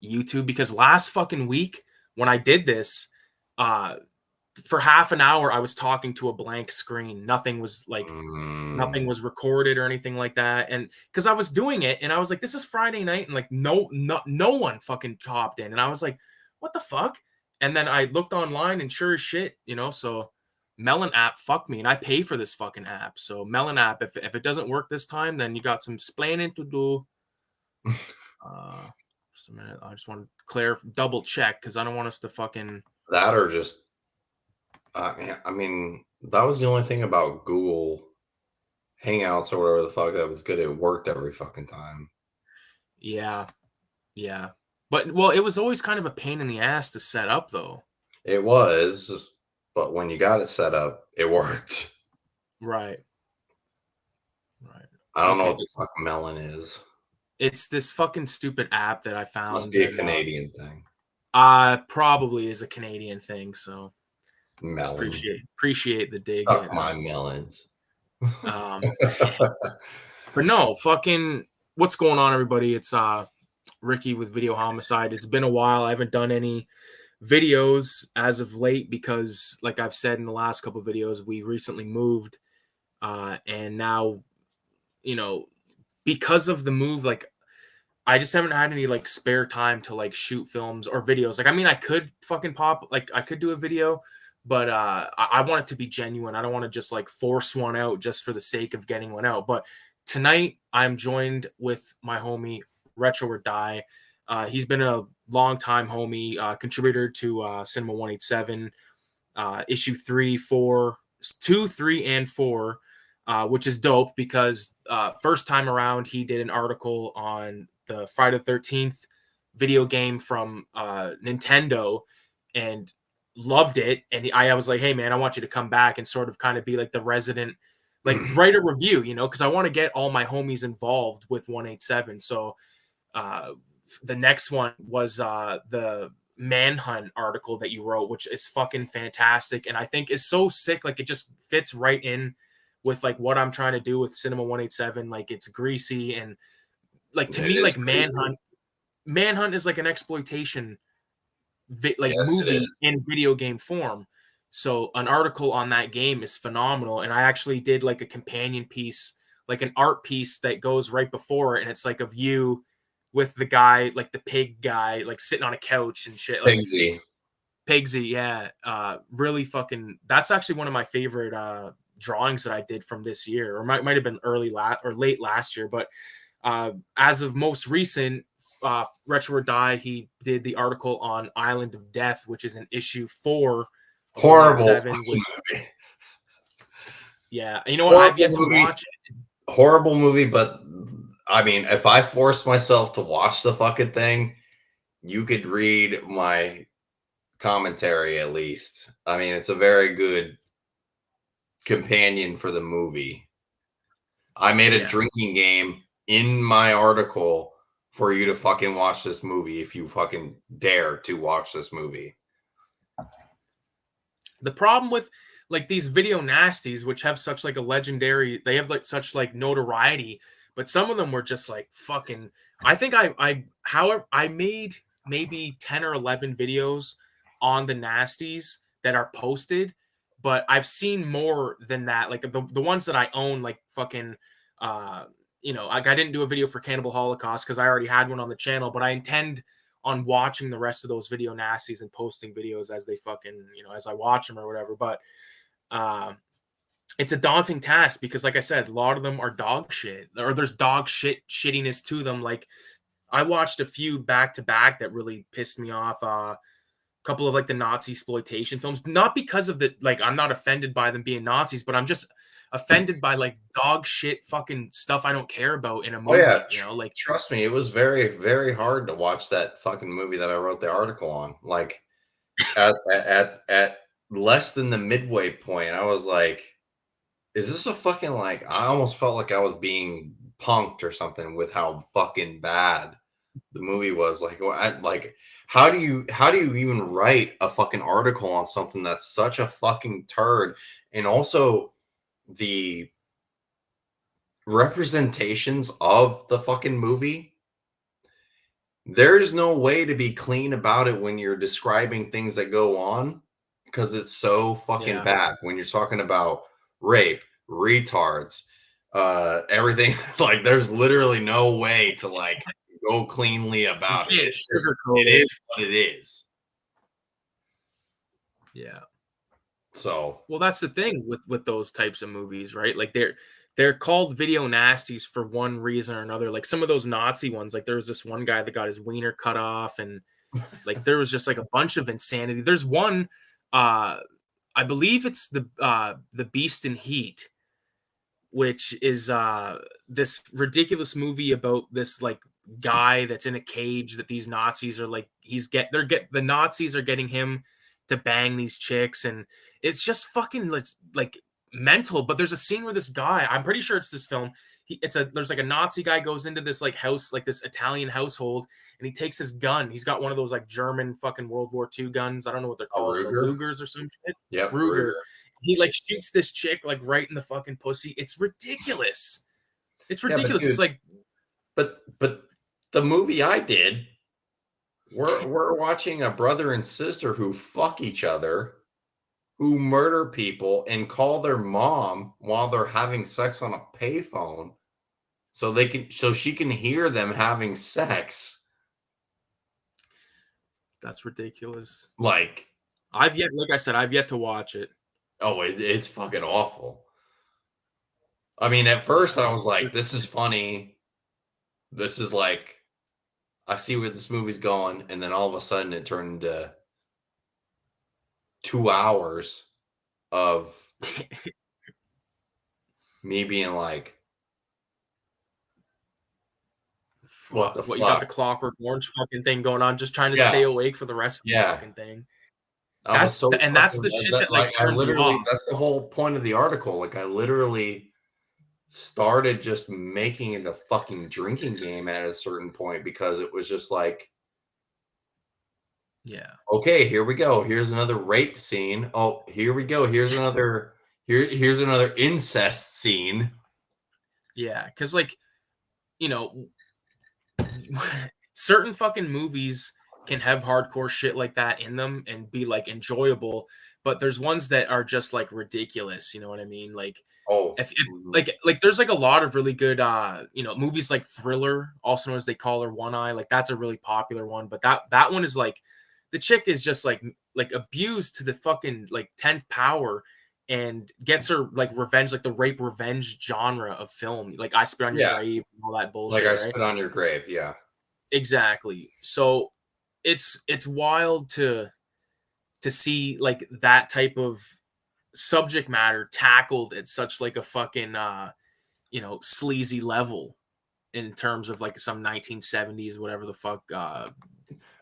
YouTube, because last fucking week when I did this, for half an hour I was talking to a blank screen. Nothing was like nothing was recorded or anything like that. And because I was doing it and I was like, this is Friday night, and like no one fucking hopped in. And I was like, what the fuck? And then I looked online and sure as shit, so Melon app fucked me, and I pay for this fucking app. So Melon app, if it doesn't work this time, then you got some splaining to do. Just a minute. I just want to double check because I don't want us to fucking that or just. I mean, that was the only thing about Google Hangouts or whatever the fuck that was good. It worked every fucking time. Yeah. But well, it was always kind of a pain in the ass to set up, though. It was, but when you got it set up, it worked. Right. I don't know what the fuck Melon is. It's this fucking stupid app that I found. Must be a Canadian thing. Probably is a Canadian thing. So Melon. Appreciate the dig. Fuck my melons. But no, fucking, what's going on, everybody? It's Ricky with Video Homicide. It's been a while. I haven't done any videos as of late because, like I've said in the last couple of videos, we recently moved, and now, because of the move, like I just haven't had any like spare time to like shoot films or videos. Like, I mean, I could fucking I could do a video, but I want it to be genuine. I don't want to just like force one out just for the sake of getting one out. But tonight I'm joined with my homie Retro or Die. He's been a long time homie, contributor to Cinema 187, issue 3, 4, 2, 3, and 4, which is dope because first time around he did an article on the Friday the 13th video game from Nintendo and loved it. And I was like, hey man, I want you to come back and sort of kind of be like the resident, like write a review, because I want to get all my homies involved with 187. So the next one was the Manhunt article that you wrote, which is fucking fantastic. And I think is so sick. Like it just fits right in with like what I'm trying to do with Cinema 187. Like it's greasy and like to me, like Manhunt is like an exploitation movie in video game form. So an article on that game is phenomenal. And I actually did like a companion piece, like an art piece that goes right before it. And it's like of you with the guy, like the pig guy, like sitting on a couch and shit. Like Pigsy, yeah. Really fucking, that's actually one of my favorite drawings that I did from this year, or might have been late last year. But as of most recent, Retro or Die, he did the article on Island of Death, which is an issue 4. Horrible movie. Yeah, you know what? I've yet to watch it. Horrible movie, but I mean, if I forced myself to watch the fucking thing, you could read my commentary at least. I mean, it's a very good companion for the movie. I made a drinking game in my article for you to fucking watch this movie if you fucking dare to watch this movie. The problem with like these video nasties, which have such like a legendary, they have like such like notoriety, but some of them were just like fucking, I think I made maybe 10 or 11 videos on the nasties that are posted, but I've seen more than that. Like the ones that I own, like fucking, like I didn't do a video for Cannibal Holocaust because I already had one on the channel, but I intend on watching the rest of those video nasties and posting videos as they fucking, as I watch them or whatever. But it's a daunting task because, like I said, a lot of them are dog shit, or there's dog shittiness to them. Like I watched a few back to back that really pissed me off. A couple of like the Nazi exploitation films, not because of the, like, I'm not offended by them being Nazis, but I'm just offended by like dog shit fucking stuff I don't care about in a movie. Oh yeah, like trust me, it was very, very hard to watch that fucking movie that I wrote the article on. Like at less than the midway point, I was like, is this a fucking, like, I almost felt like I was being punked or something with how fucking bad the movie was. Like, how do you even write a fucking article on something that's such a fucking turd? And also the representations of the fucking movie there's no way to be clean about it when you're describing things that go on because it's so fucking Yeah. bad when you're talking about rape, retards, everything. Like, there's literally no way to like go cleanly You about it. can't It's just, sugarcoat it it. is what it is. Yeah. So, Well, that's the thing with those types of movies, right? Like they're called video nasties for one reason or another. Like some of those Nazi ones, like there was this one guy that got his wiener cut off, and like there was just like a bunch of insanity. There's one, I believe it's the Beast in Heat, which is this ridiculous movie about this like guy that's in a cage that these Nazis are like the Nazis are getting him to bang these chicks, and it's just fucking like mental. But there's a scene where this guy, I'm pretty sure it's this film, there's like a Nazi guy goes into this like house, like this Italian household, and he takes his gun. He's got one of those like German fucking World War II guns. I don't know what they're a called, the Ruger. Lugers or some shit. Yep, Ruger. Ruger. He like shoots this chick like right in the fucking pussy. It's ridiculous. It's Yeah, but ridiculous. dude, It's like, but the movie I did, we're watching a brother and sister who fuck each other, who murder people and call their mom while they're having sex on a payphone so she can hear them having sex. that's ridiculous. Like, Like I said, I've yet to watch it. oh, it's fucking awful. I mean, at Yeah, first I was like, this is funny. This is like, I see where this movie's going, and then all of a sudden it turned into 2 hours of me being like, what the What, you got the fuck? Clockwork Orange fucking thing going on, just trying to Yeah, stay awake for the rest of the yeah. fucking thing. I was so That's fucking the shit that that like like I turns you literally off. that's the whole point of the article. Like I literally started just making it a fucking drinking game at a certain point because it was just like, Yeah. okay, here we go. Here's another rape scene. Oh, here we go. Here's another incest scene. Yeah. Because like, you know, certain fucking movies can have hardcore shit like that in them and be like enjoyable, but there's ones that are just like ridiculous. You know what I mean? Like Oh, if mhm. like there's like a lot of really good movies like Thriller, also known as They Call Her One Eye. Like that's a really popular one, but that one is like the chick is just like abused to the fucking like 10th power and gets her like revenge, like the rape revenge genre of film, like I Spit on Your Yeah, Grave and all that like bullshit, I right? spit on your grave. Yeah. Exactly. So it's wild to see like that type of subject matter tackled at such like a fucking sleazy level in terms of like some 1970s whatever the fuck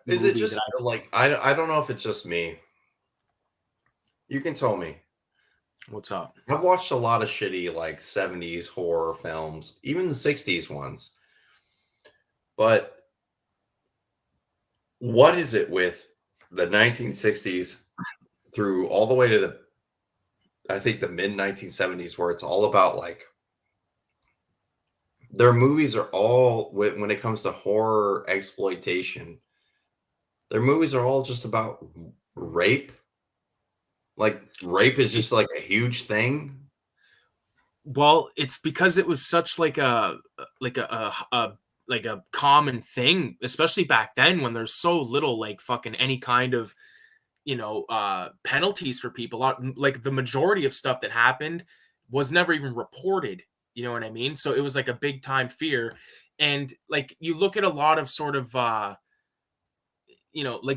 Is it movie that just I like I don't know if it's just me. You can tell me. what's up. I've watched a lot of shitty like 70s horror films, even the 60s ones. But what is it with the 1960s through all the way to the I think the mid 1970s where it's all about like their movies are all when it comes to horror exploitation, their movies are all just about rape. Like rape is just like a huge thing. Well, it's because it was such like a common thing, especially back then when there's so little like fucking any kind of penalties for people. Like the majority of stuff that happened was never even reported. You know what I mean? So it was like a big time fear. And like you look at a lot of sort of like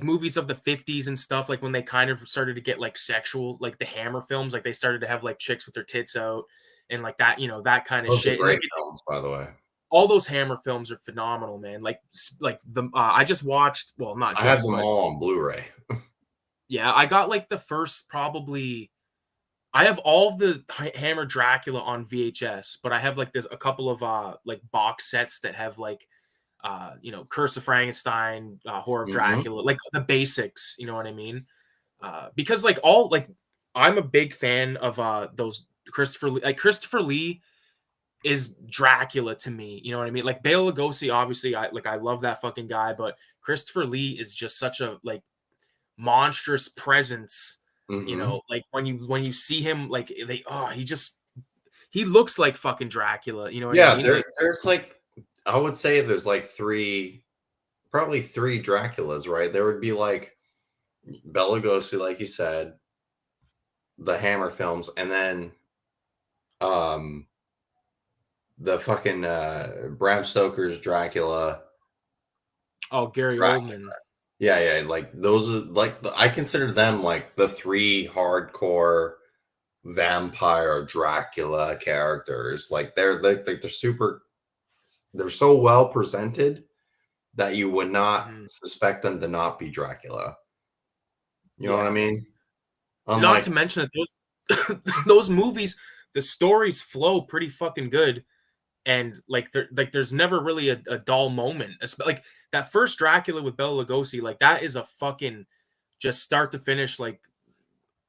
movies of the 50s and stuff, like when they kind of started to get like sexual, like the Hammer films, like they started to have like chicks with their tits out and like that, that kind of Those are shit. And like great films, by the way. all those Hammer films are phenomenal, man. Like the I just watched, well, not I have just, them but all on Blu-ray. yeah, I got like the first probably I have all of the Hammer Dracula on VHS, but I have like there's a couple of like box sets that have like Curse of Frankenstein, Horror of Mhm. Dracula, like the basics, you know what I mean? Because like all like I'm a big fan of those Christopher Lee. Like Christopher Lee is Dracula to me. You know what I mean? Like Bela Lugosi, obviously, I love that fucking guy, but Christopher Lee is just such a like monstrous presence. You Hmm. know, like when you see him, like he looks like fucking Dracula. You know what I Yeah, mean? Like there's like, I would say there's like probably three Draculas, right? There would be like Bela Lugosi, like you said, the Hammer films, and then um the fucking Bram Stoker's Dracula. oh, Gary Dracula. Oldman. Yeah, yeah, like those are like I consider them like the three hardcore vampire Dracula characters. Like they're super, they're so well presented that you would not Mhm. suspect them to not be Dracula. You know what I Yeah. mean? Not Unlike, to mention that those those movies, the stories flow pretty fucking good, and there's never really a dull moment. Like that first Dracula with Bela Lugosi, like that is a fucking just start to finish like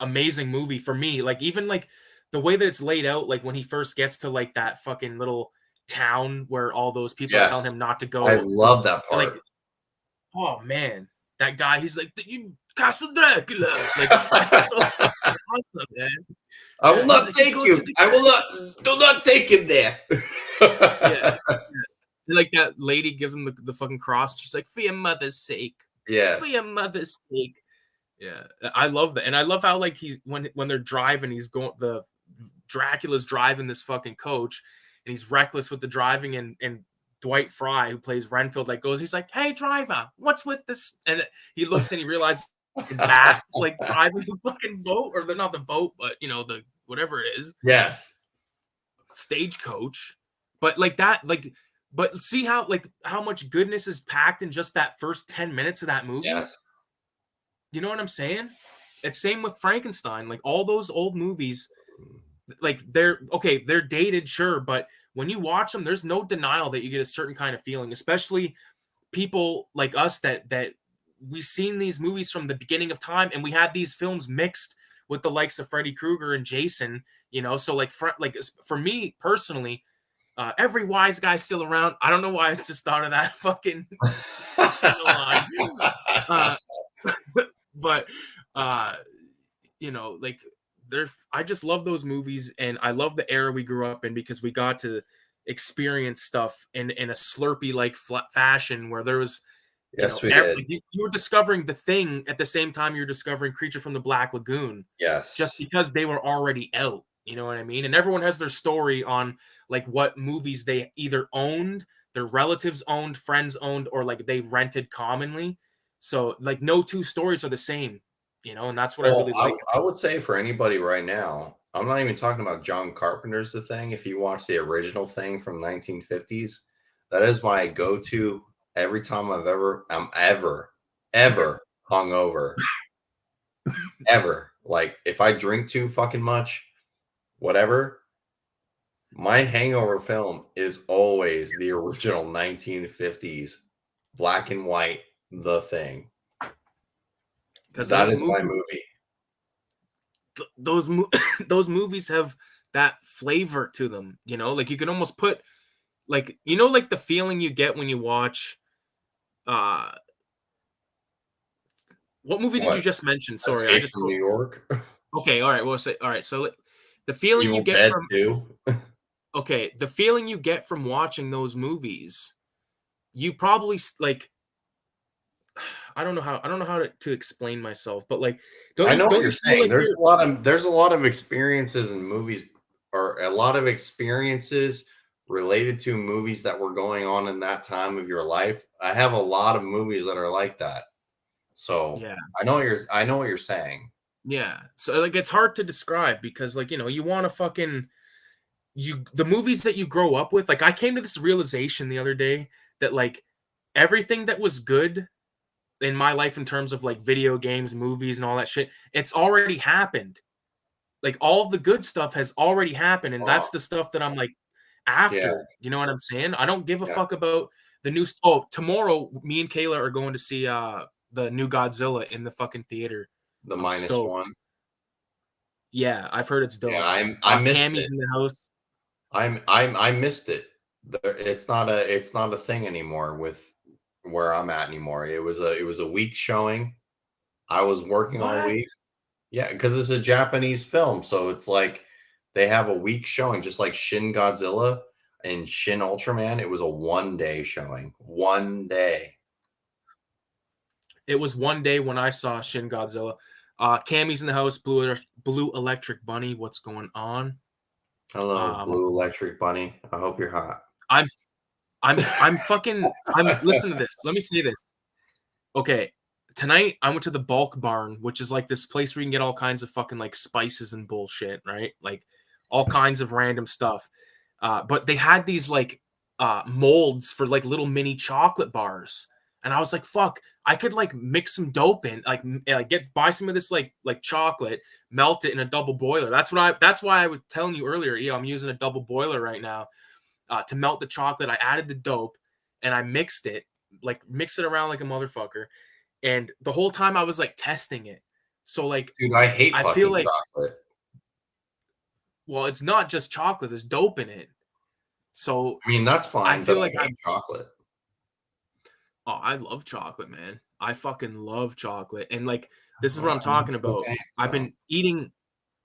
amazing movie for me. Like even like the way that it's laid out, like when he first gets to like that fucking little town where all those people are telling yes, him not to I go, love that and like part. oh man, that guy, he's like you Castle Dracula, like that's so fucking awesome, man. I will Yeah, he's not like you take go to you. the I will not. Do not take him there. yeah. Yeah. And, like that lady gives him the fucking cross. She's like, "For your mother's sake, for your Yes. mother's sake." Yeah, I love that, and I love how like he's when they're driving, he's going the Dracula's driving this fucking coach, and he's reckless with the driving, and Dwight Fry, who plays Renfield, like goes, he's like, "Hey driver, what's with this?" And he looks and he realizes Bat like driving the fucking boat, or they're not the boat, but you know the whatever it is, Yes. stagecoach. But like that, like, but see how like how much goodness is packed in just that first 10 minutes of that movie. Yes. You know what I'm saying? It's same with Frankenstein. Like all those old movies, like they're okay, they're dated, sure, but when you watch them, there's no denial that you get a certain kind of feeling, especially people like us that we've seen these movies from the beginning of time, and we had these films mixed with the likes of Freddy Krueger and Jason. You know, so like for me personally, every wise guy still around. I don't know why I just thought of that fucking casino line. Uh, but uh you know, like they're I just love those movies, and I love the era we grew up in because we got to experience stuff in a slurpy like fashion where there was you Yes, know we did. you were discovering the thing at the same time you're discovering Creature from the Black Lagoon just Yes. because they were already out. You know what I mean? And everyone has their story on like what movies they either owned, their relatives owned, friends owned, or like they rented commonly. So like no two stories are the same, you know, and that's what I Well, really like. I would say for anybody right now, I'm not even talking about John Carpenter's The Thing. If you watch the original Thing from 1950s, that is my go-to every time I'm ever hungover, ever. Like if I drink too fucking much, whatever, my hangover film is always the original 1950s black and white The Thing. Because That those is my movies, movie. those movies have that flavor to them. You know, like you can almost put like you know like the feeling you get when you watch. uh what movie did you What? just mention? Sorry, I Escape just from New York? okay. All right, we'll say all right. So the feeling you Evil get Dead from 2? okay, the feeling you get from watching those movies, you probably like I don't know how to explain myself, but like I know what don't you're you feel saying. like you're There's a lot of experiences in movies, or a lot of experiences related to movies that were going on in that time of your life. I have a lot of movies that are like that. So yeah. I know what you're saying. Yeah. So like it's hard to describe because like, you know, you want to fucking you the movies that you grow up with. Like I came to this realization the other day that like everything that was good in my life in terms of like video games, movies and all that shit, it's already happened. Like all of the good stuff has already happened, and Oh, that's the stuff that I'm like yeah, after. You know what I'm saying? I don't give a yeah. fuck about the new oh, tomorrow me and Kayla are going to see the new Godzilla in the fucking theater. The I'm minus stoked. one. Yeah, I've heard it's Yeah, dope. I missed it. Cammy's in the house. I missed it. It's not a thing anymore with where I'm at anymore. It was a week showing. I was working all What? week. Yeah, because it's a Japanese film, so it's like they have a week showing, just like Shin Godzilla and Shin Ultraman. It was a 1 day showing. 1 day. It was one day when I saw Shin Godzilla. Cammy's in the house. Blue Electric Bunny. What's going on? Hello, Um, Blue Electric Bunny. I hope you're hot. I'm I'm fucking I'm listen to this. Let me say this. Okay. Tonight I went to the bulk barn, which is like this place where you can get all kinds of fucking like spices and bullshit, right? Like all kinds of random stuff. But they had these like molds for like little mini chocolate bars. And I was like, fuck, I could like mix some dope in, like get buy some of this like chocolate, melt it in a double boiler. That's why I was telling you earlier, I'm using a double boiler right now to melt the chocolate. I added the dope and I mixed it around like a motherfucker. And the whole time I was like testing it. So like Dude, I hate I feel fucking like, chocolate. well, it's not just chocolate, there's dope in it. So I mean, that's I fine, but feel I like hate chocolate. I love chocolate, man. I fucking love chocolate. And like this is what Well, I'm I love talking about. cocaine, I've so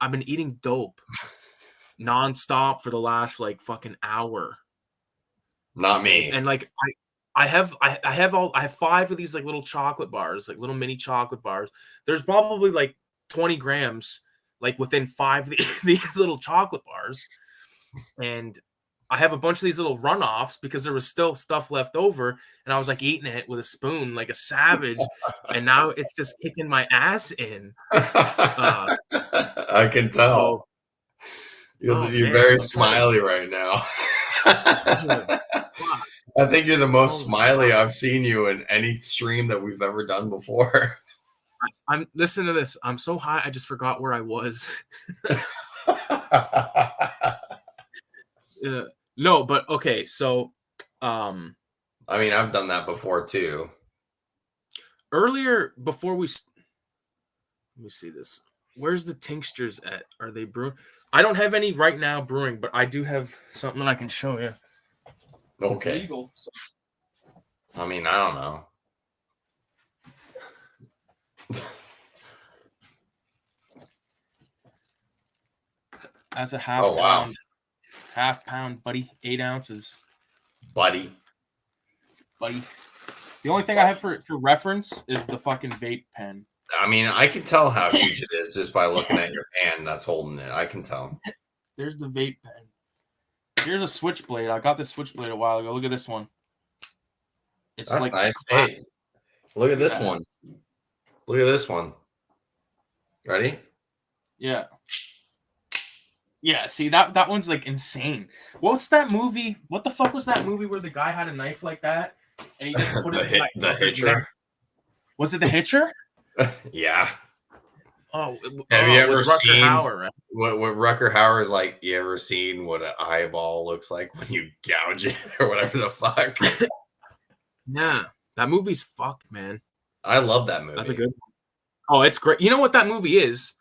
been eating dope nonstop for the last like fucking hour. not Okay. me. And like I have five of these like little chocolate bars, like little mini chocolate bars. There's probably like 20 grams like within five of these little chocolate bars. And I have a bunch of these little runoffs because there was still stuff left over, and I was like eating it with a spoon like a savage, and now it's just kicking my ass in. Uh, I can tell. so oh You're man, very I'm trying to. smiley right now. Oh, fuck. I think you're the most Oh, smiley fuck. I've seen you in any stream that we've ever done before. I'm listen to this. I'm so high, I just forgot where I was. uh, no, but okay. So, I mean, I've done that before too. earlier before let me see this. Where's the tinctures at? Are they brewing? I don't have any right now brewing, but I do have something I can show you. It's Okay. legal. So. I mean, I don't know. That's a Oh, wow. half pound, buddy. 8 ounces, Buddy. buddy. The only thing I have for reference is the fucking vape pen. I mean, I can tell how huge it is just by looking at your hand that's holding it. I can tell. There's the vape pen. Here's a switchblade. I got this switchblade a while ago. Look at this one. It's That's like nice. Hey, look at this yeah. one. Look at this one. Ready? Yeah. Yeah, see that one's like insane. What's that movie? What the fuck was that movie where the guy had a knife like that and he just put it The Hitcher. Was it The Hitcher? Yeah. Oh, Have you ever with Rutger seen Hauer, right? what Rutger Hauer is like? You ever seen what an eyeball looks like when you gouge it or whatever the fuck? Yeah, that movie's fucked, man. I love that movie. That's a good one. Oh, it's great. You know what that movie is?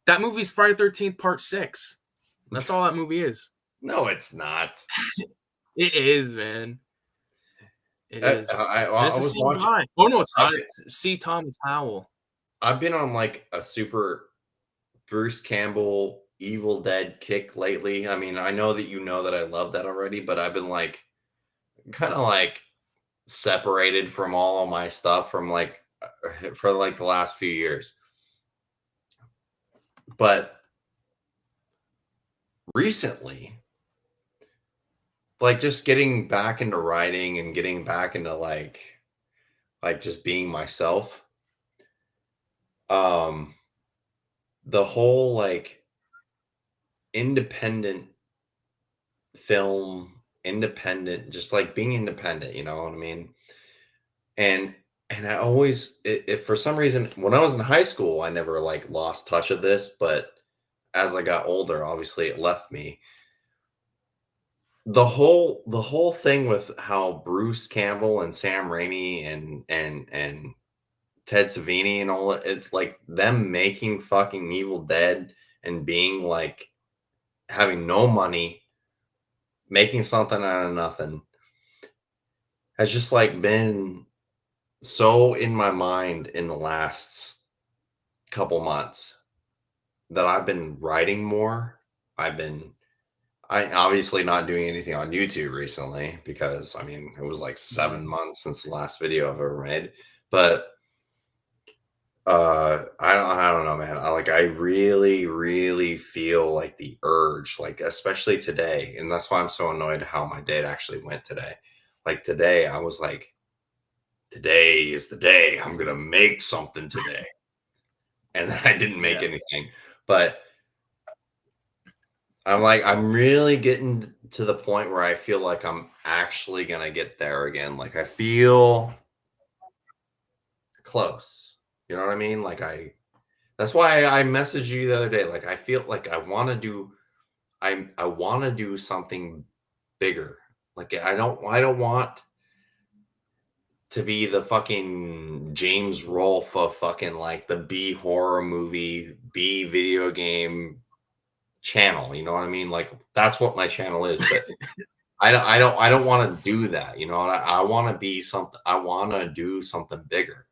That movie's Friday the 13th Part 6. That's all that movie is. No, it's not. It is, man. It is. I And it's the was same watching. guy. Oh, no, it's not. Okay. It's C. Thomas Howell. I've been on like a super Bruce Campbell Evil Dead kick lately. I mean, I know that you know that I love that already, but I've been like kind of like separated from all of my stuff from like for like the last few years. But recently, like just getting back into writing and getting back into like just being myself. The whole like independent film, independent, just like being independent, you know what I mean? And I always if for some reason when I was in high school, I never like lost touch of this, but as I got older, obviously it left me. The whole thing with how Bruce Campbell and Sam Raimi and Ted Savini and all it like them making fucking Evil Dead and being like having no money making something out of nothing has just like been so in my mind in the last couple months that I've been writing more. I obviously not doing anything on YouTube recently because I mean it was like 7 months since the last video I've ever made. But I don't know, man. I really feel like the urge, like especially today, and that's why I'm so annoyed how my date actually went today. Like today, I was like, today is the day I'm gonna make something today, and I didn't make anything. But I'm really getting to the point where I feel like I'm actually gonna get there again. Like I feel close. You know what I mean? That's why I messaged you the other day. Like I feel like I want to do something bigger. Like I don't want to be the fucking James Rolfe of fucking like the B horror movie, B video game channel. You know what I mean? Like that's what my channel is, but I don't want to do that. You know, I want to be something. I want to do something bigger.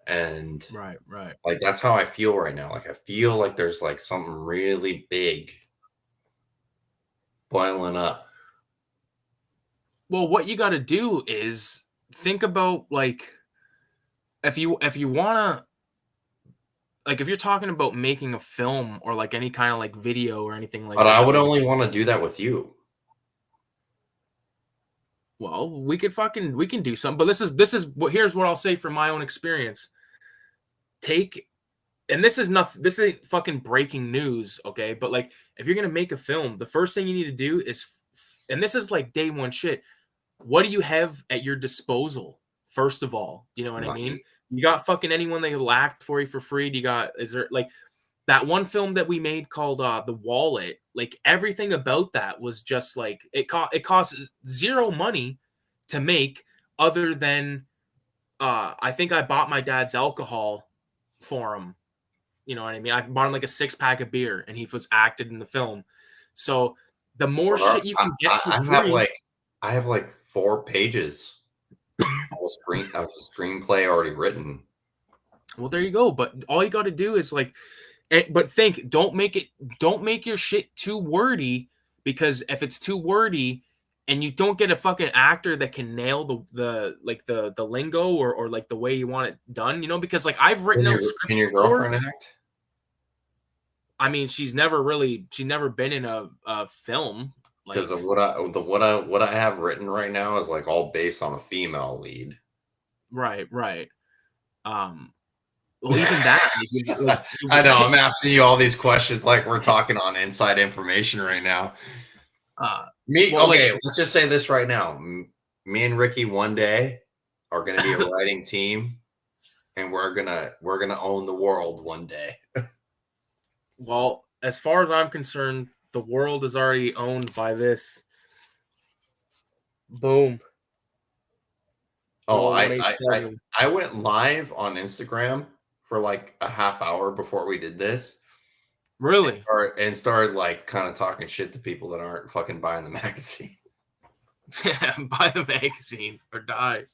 And Right. like that's how I feel right now. Like I feel like there's like something really big boiling up. Well, what you got to do is think about like if you want to, like if you're talking about making a film or like any kind of like video or anything like But I that, would like, only want to do that with you. well, we can do something. But this is what, here's what I'll say from my own experience. Take, and this ain't fucking breaking news, okay? But like if you're gonna make a film, the first thing you need to do is, and this is like day one shit, what do you have at your disposal? First of all, you know what I mean? Money. You got fucking anyone that will act for you for free? Do you got, is there like that one film that we made called The Wallet? Like everything about that was just like it cost zero money to make, other than I think I bought my dad's alcohol for him. You know what I mean? I bought him like a 6-pack of beer and he was acted in the film. So the more shit you can get for free. I have like 4 pages of a screenplay already written. Well, there you go. But all you got to do is like, but think, don't make your shit too wordy, because if it's too wordy and you don't get a fucking actor that can nail the like the lingo or like the way you want it done, you know, because like I've written out Can scripts your before. girlfriend act? I mean, she's never been in a film. Because Like, of what I have written right now is like all based on a female lead. right. Um, well, even that, I know I'm asking you all these questions like we're talking on inside information right now. well, like, Okay, let's just say this right now. Me and Ricky one day are going to be a writing team, and we're gonna own the world one day. well, as far as I'm concerned, the world is already owned by this. Boom. Oh, Roll 187. I went live on Instagram for like a half hour before we did this, Really? started like kind of talking shit to people that aren't fucking buying the magazine. Buy the magazine or die.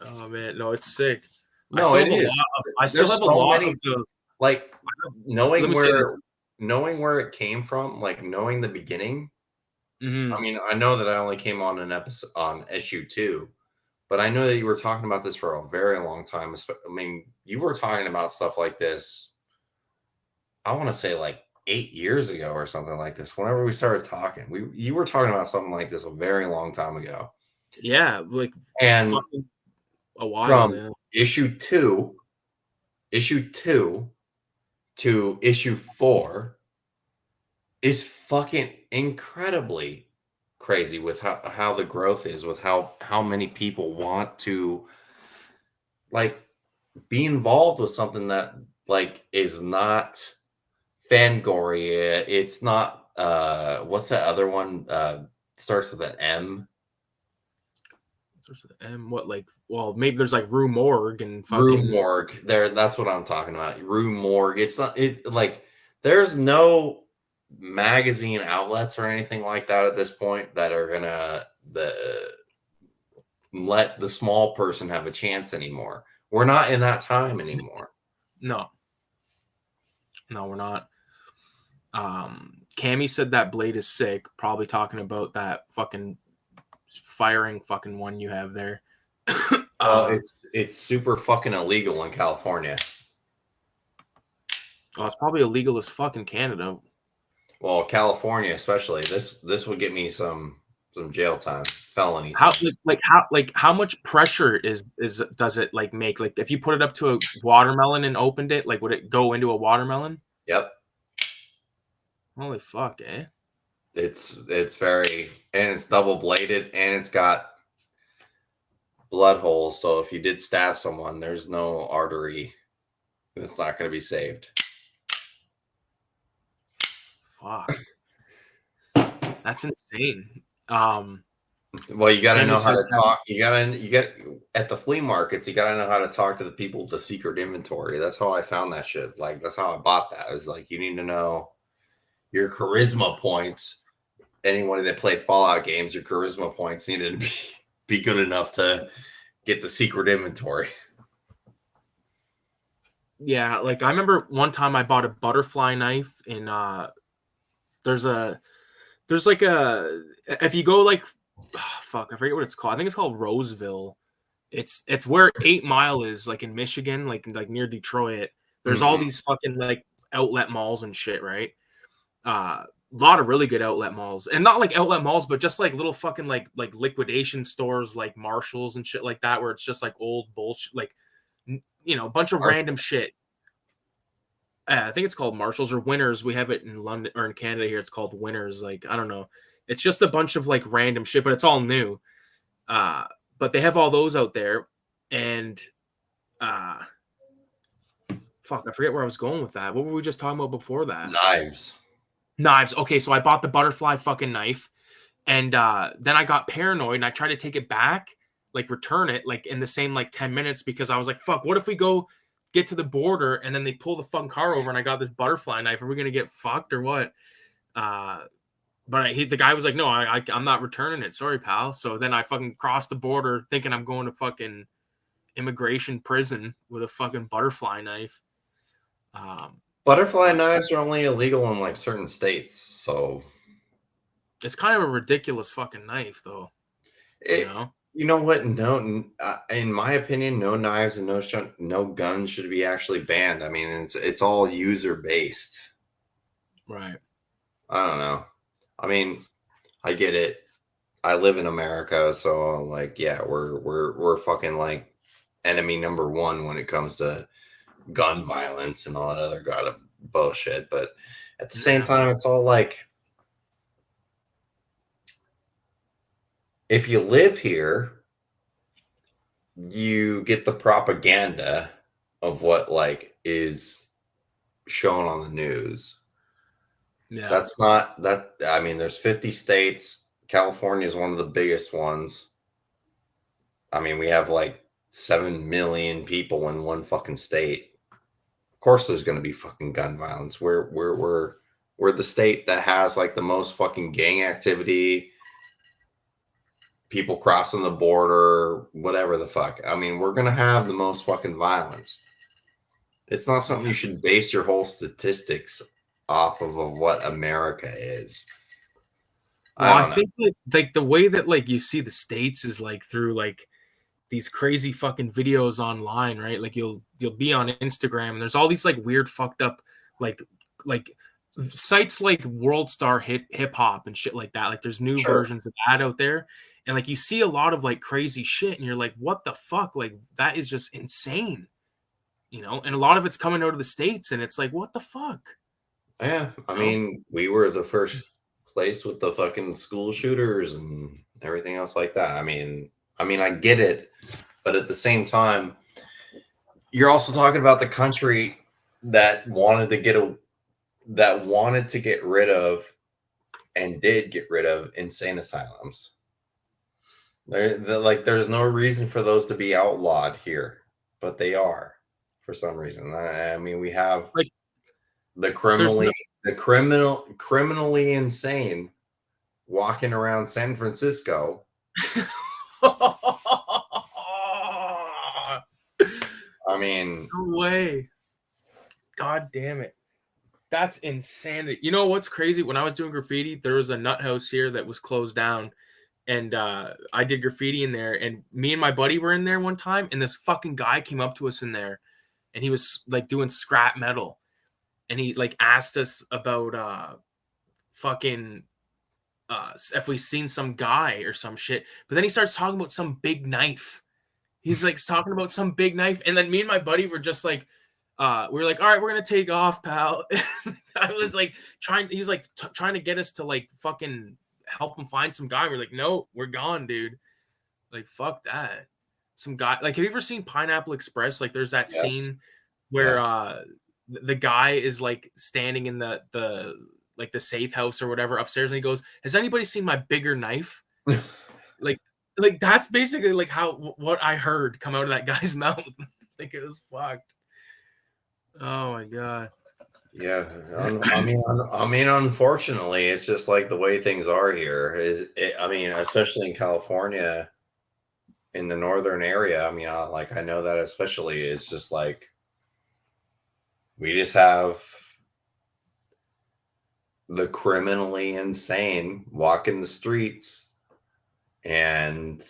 Oh man, no, it's sick. No, it is. I still There's have a so lot many of the. like Let me say this. knowing where it came from, like knowing the beginning. I Mhm. mean, I know that I only came on an episode on issue 2, but I know that you were talking about this for a very long time. I mean, you were talking about stuff like this, I want to say like 8 years ago or something like this. Whenever we started talking, you were talking about something like this a very long time ago. Yeah, like And fucking a while from now. issue 2, issue 2 to issue 4 is fucking incredibly crazy with how the growth is, with how many people want to like be involved with something that like is not Fangoria. It's not what's that other one? Starts with an M. And what, like, well, maybe there's like Rue Morgue and Rue fucking. Morgue. That's what I'm talking about. Rue Morgue. It's not it like there's no magazine outlets or anything like that at this point that are gonna let the small person have a chance anymore. We're not in that time anymore. No, we're not. Cammy said that blade is sick. Probably talking about that fucking firing fucking one you have there. Well, it's super fucking illegal in California. Oh, it's probably illegal as fuck in Canada. Well, California especially. This would get me some jail time, felony How time. how much pressure does it like make? Like if you put it up to a watermelon and opened it, like would it go into a watermelon? Yep. Holy fuck, eh? It's very, and it's double bladed, and it's got blood holes. So if you did stab someone, there's no artery that's not going to be saved. Fuck. That's insane. Well, you got to know how to that, talk. You got at the flea markets. You got to know how to talk to the people with the secret inventory. That's how I found that shit. Like that's how I bought that. It was like you need to know your charisma points. Anybody that played Fallout games, your charisma points needed to be good enough to get the secret inventory. Yeah, like I remember one time I bought a butterfly knife in there's like a if you go like fuck, I forget what it's called. I think it's called Roseville. It's where 8 Mile is, like in Michigan, like near Detroit. There's all these fucking like outlet malls and shit, right? A lot of really good outlet malls, and not like outlet malls, but just like little fucking like liquidation stores, like Marshalls and shit like that, where it's just like old bullshit, like a bunch of random shit. I think it's called Marshalls or Winners. We have it in London or in Canada here. It's called Winners. Like I don't know. It's just a bunch of like random shit, but it's all new. But they have all those out there, and fuck, I forget where I was going with that. What were we just talking about before that? Knives. Okay, so I bought the butterfly fucking knife, and then I got paranoid and I tried to take it back, like return it, like in the same like 10 minutes because I was like, fuck, what if we go get to the border and then they pull the fucking car over and I got this butterfly knife? Are we gonna get fucked or what? But the guy was like, no, I'm not returning it. Sorry, pal. So then I fucking crossed the border thinking I'm going to fucking immigration prison with a fucking butterfly knife. Butterfly knives are only illegal in like certain states, so it's kind of a ridiculous fucking knife, though. You know what? No, in my opinion, no knives and no guns should be actually banned. I mean, it's all user based. Right. I don't know. I mean, I get it. I live in America, so like, yeah, we're fucking like enemy number one when it comes to gun violence and all that other god of bullshit. But at the same time, it's all like, if you live here, you get the propaganda of what like is shown on the news. Yeah. That's not that. I mean, there's 50 states. California is one of the biggest ones. I mean, we have like 7 million people in one fucking state. Of course, there's going to be fucking gun violence. We're the state that has like the most fucking gang activity, people crossing the border, whatever the fuck. I mean, we're going to have the most fucking violence. It's not something you should base your whole statistics off of what America is. Well, I think like the way that like you see the states is like through like these crazy fucking videos online, right? Like you'll be on Instagram and there's all these like weird fucked up like sites like World Star hip hop and shit like that. Like there's new versions of that out there. And like you see a lot of like crazy shit and you're like, what the fuck? Like that is just insane. And a lot of it's coming out of the States and it's like, what the fuck? Yeah. I mean, we were the first place with the fucking school shooters and everything else like that. I mean, I get it, but at the same time, you're also talking about the country that wanted to get rid of and did get rid of insane asylums. There's no reason for those to be outlawed here, but they are for some reason. I mean, we have like the criminally the criminally insane walking around San Francisco. I mean, No way. God damn it. That's insanity. You know what's crazy? When I was doing graffiti, there was a nut house here that was closed down. And I did graffiti in there. And me and my buddy were in there one time. And this fucking guy came up to us in there. And he was like doing scrap metal. And he like asked us about fucking if we seen some guy or some shit. But then he starts talking about some big knife. He's like talking about some big knife, and then me and my buddy were just like, we were like, all right, we're gonna take off, pal. I was like he was like trying to get us to like fucking help him find some guy. We're like, no, we're gone, dude. Like, fuck that. Some guy. Like, have you ever seen Pineapple Express? Like, there's that yes, scene where yes. the guy is like standing in the like the safe house or whatever upstairs, and he goes, "Has anybody seen my bigger knife?" Like that's basically like how what I heard come out of that guy's mouth. Like, it was fucked. Oh my god. Yeah, I mean, unfortunately, it's just like the way things are here. I mean, especially in California, in the northern area. I mean, I know that especially. It's just like we just have the criminally insane walking the streets, and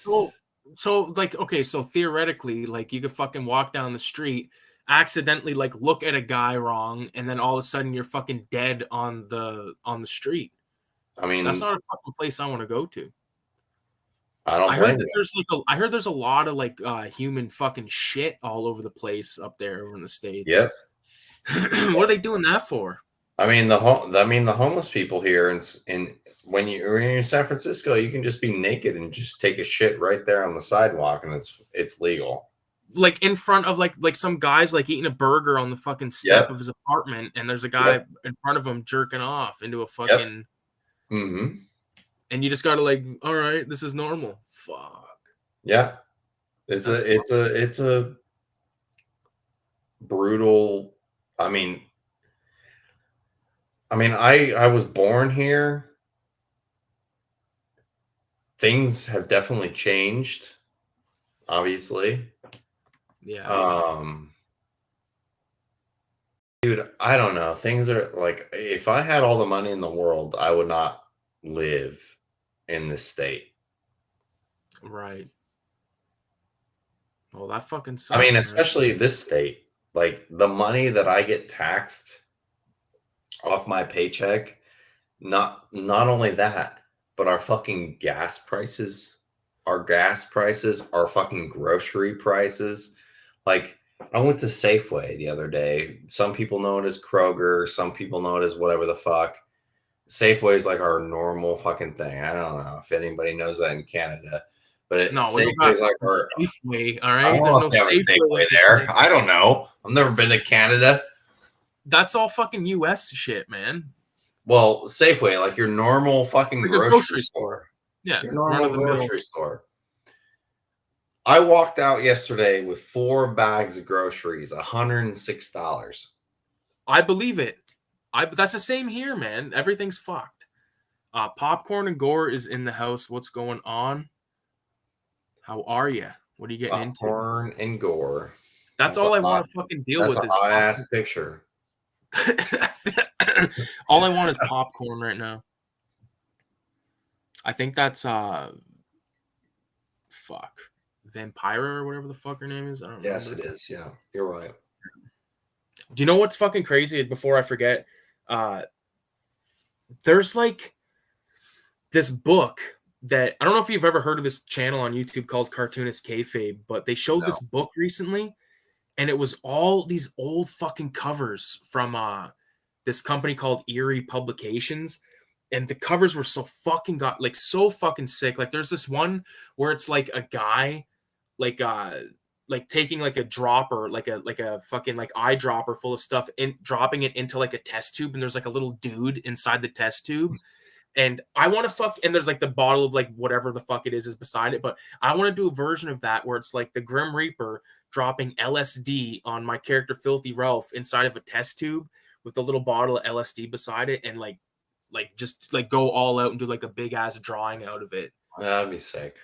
So like, okay, so theoretically, like, you could fucking walk down the street, accidentally like look at a guy wrong, and then all of a sudden you're fucking dead on the street. I That's mean, not a fucking place I want to go to. I don't I heard blame that you. there's like I heard there's a lot of like human fucking shit all over the place up there over in the States. Yep. What are they doing that for? I mean, the homeless people here, in when you're in San Francisco, you can just be naked and just take a shit right there on the sidewalk, and it's legal. Like in front of like some guys like eating a burger on the fucking step Yep. of his apartment, and there's a Yep. guy in front of him jerking off into a Yep. fucking, Hmm. and you just gotta like, all right, this is normal. Fuck. Yeah. It's That's a it's a brutal. I mean, I was born here. Things have definitely changed, obviously. yeah. Um, dude, I don't know. Things are like, if I had all the money in the world, I would not live in this state. Right. Well, that fucking I mean, sucks, man. especially this state. Like the money that I get taxed off my paycheck, not only that, but our fucking gas prices, our fucking grocery prices. Like, I went to Safeway the other day. Some people know it as Kroger, some people know it as whatever the fuck. Safeway is like our normal fucking thing. I don't know if anybody knows that in Canada, but No, we don't Safeway got is like our. Safeway. All I right, don't there's know no if they have a Safeway Safeway up there. here. I don't know. I've never been to Canada. That's all fucking U.S. shit, man. Well, Safeway, like your normal fucking Like a grocery grocery store. store. Yeah, Your run normal of the mill. grocery store. I walked out yesterday with 4 bags of groceries, $106. I believe it. That's the same here, man. Everything's fucked. Popcorn and Gore is in the house. What's going on? How are you? What are you getting into? Popcorn and gore. That's That's a all I hot want to fucking deal that's a with is hot ass popcorn. picture. All I want is popcorn right now. I think that's fuck, Vampira or whatever the fuck her name is. I don't Yes, remember. it is. Yeah, you're right. Do you know what's fucking crazy? Before I forget, uh, there's like this book that I don't know if you've ever heard of this channel on YouTube called Cartoonist Kayfabe, but they showed No. this book recently, and it was all these old fucking covers from this company called Eerie Publications, and the covers were so fucking so fucking sick. Like, there's this one where it's like a guy like like taking like a dropper, like a fucking like eyedropper full of stuff and dropping it into like a test tube, and there's like a little dude inside the test tube. And I want to fuck, and there's like the bottle of like whatever the fuck it is beside it. But I want to do a version of that where it's like the Grim Reaper dropping LSD on my character Filthy Ralph inside of a test tube, with a little bottle of LSD beside it, and like just like go all out and do like a big ass drawing out of it. That'd be sick.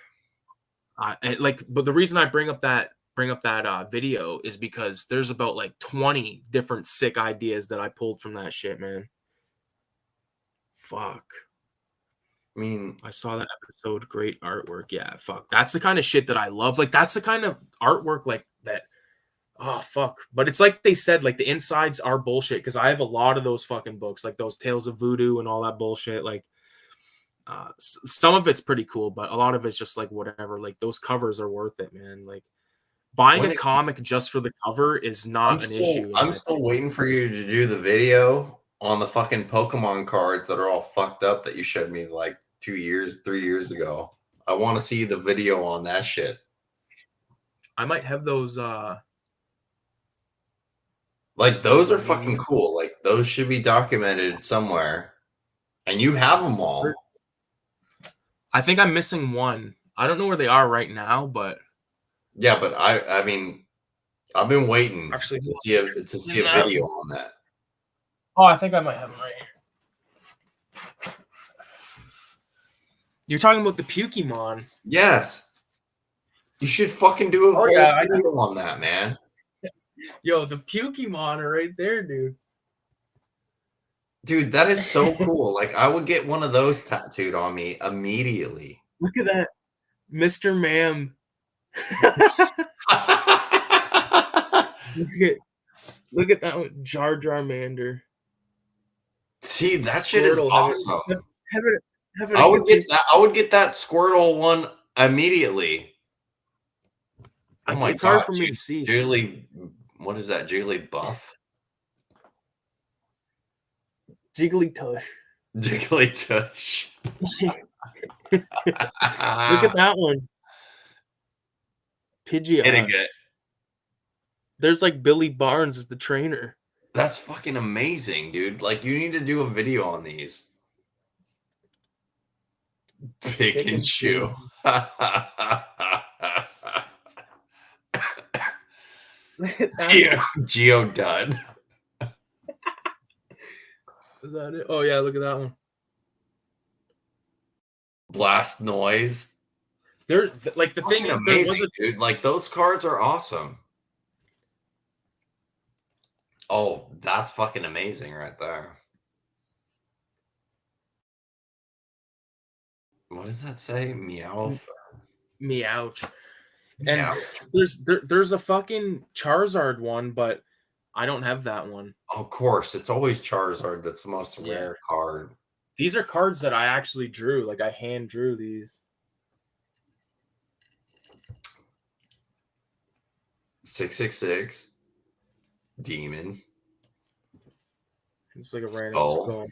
And like, but the reason I bring up that video is because there's about like 20 different sick ideas that I pulled from that shit, man. Fuck. I mean, I saw that episode. Great artwork. Yeah, fuck. That's the kind of shit that I love. Like, that's the kind of artwork like that. Oh, fuck. But it's like they said, like, the insides are bullshit because I have a lot of those fucking books, like those Tales of Voodoo and all that bullshit. Like, some of it's pretty cool, but a lot of it's just like whatever. Like, those covers are worth it, man. Like, buying a comic just for the cover is not an issue. I'm still waiting for you to do the video on the fucking Pokemon cards that are all fucked up that you showed me like 3 years ago. I want to see the video on that shit. I might have those. Like, those are fucking cool. Like, those should be documented somewhere. And you have them all. I think I'm missing one. I don't know where they are right now, but yeah, but I mean, I've been waiting actually to see a video on that. Oh, I think I might have them right here. You're talking about the Pokemon. Yes. You should fucking do a whole video on that, man. Yo, the Pokemon are right there, dude. Dude, that is so cool. Like, I would get one of those tattooed on me immediately. Look at that. Mr. Ma'am. Look at that one. Jar Jar Mander. See, that shit is awesome. I would get that Squirtle one immediately. Oh my it's hard for me to see. Jiggly, what is that? Jiggly Buff? Jiggly Tush. Jiggly Tush. Look at that one. Pidgeot. There's like Billy Barnes as the trainer. That's fucking amazing, dude. Like, you need to do a video on these. Pick and chew. Geodud. Is that it? Oh yeah, look at that one. Blast Noise. There's like the thing is, there was dude. Like, those cards are awesome. Oh, that's fucking amazing right there. What does that say? Meow. Meowch. And there's a fucking Charizard one, but I don't have that one. Of course, it's always Charizard that's the most rare card. These are cards that I actually drew. Like, I hand drew these. 666. Demon. It's like a random skull.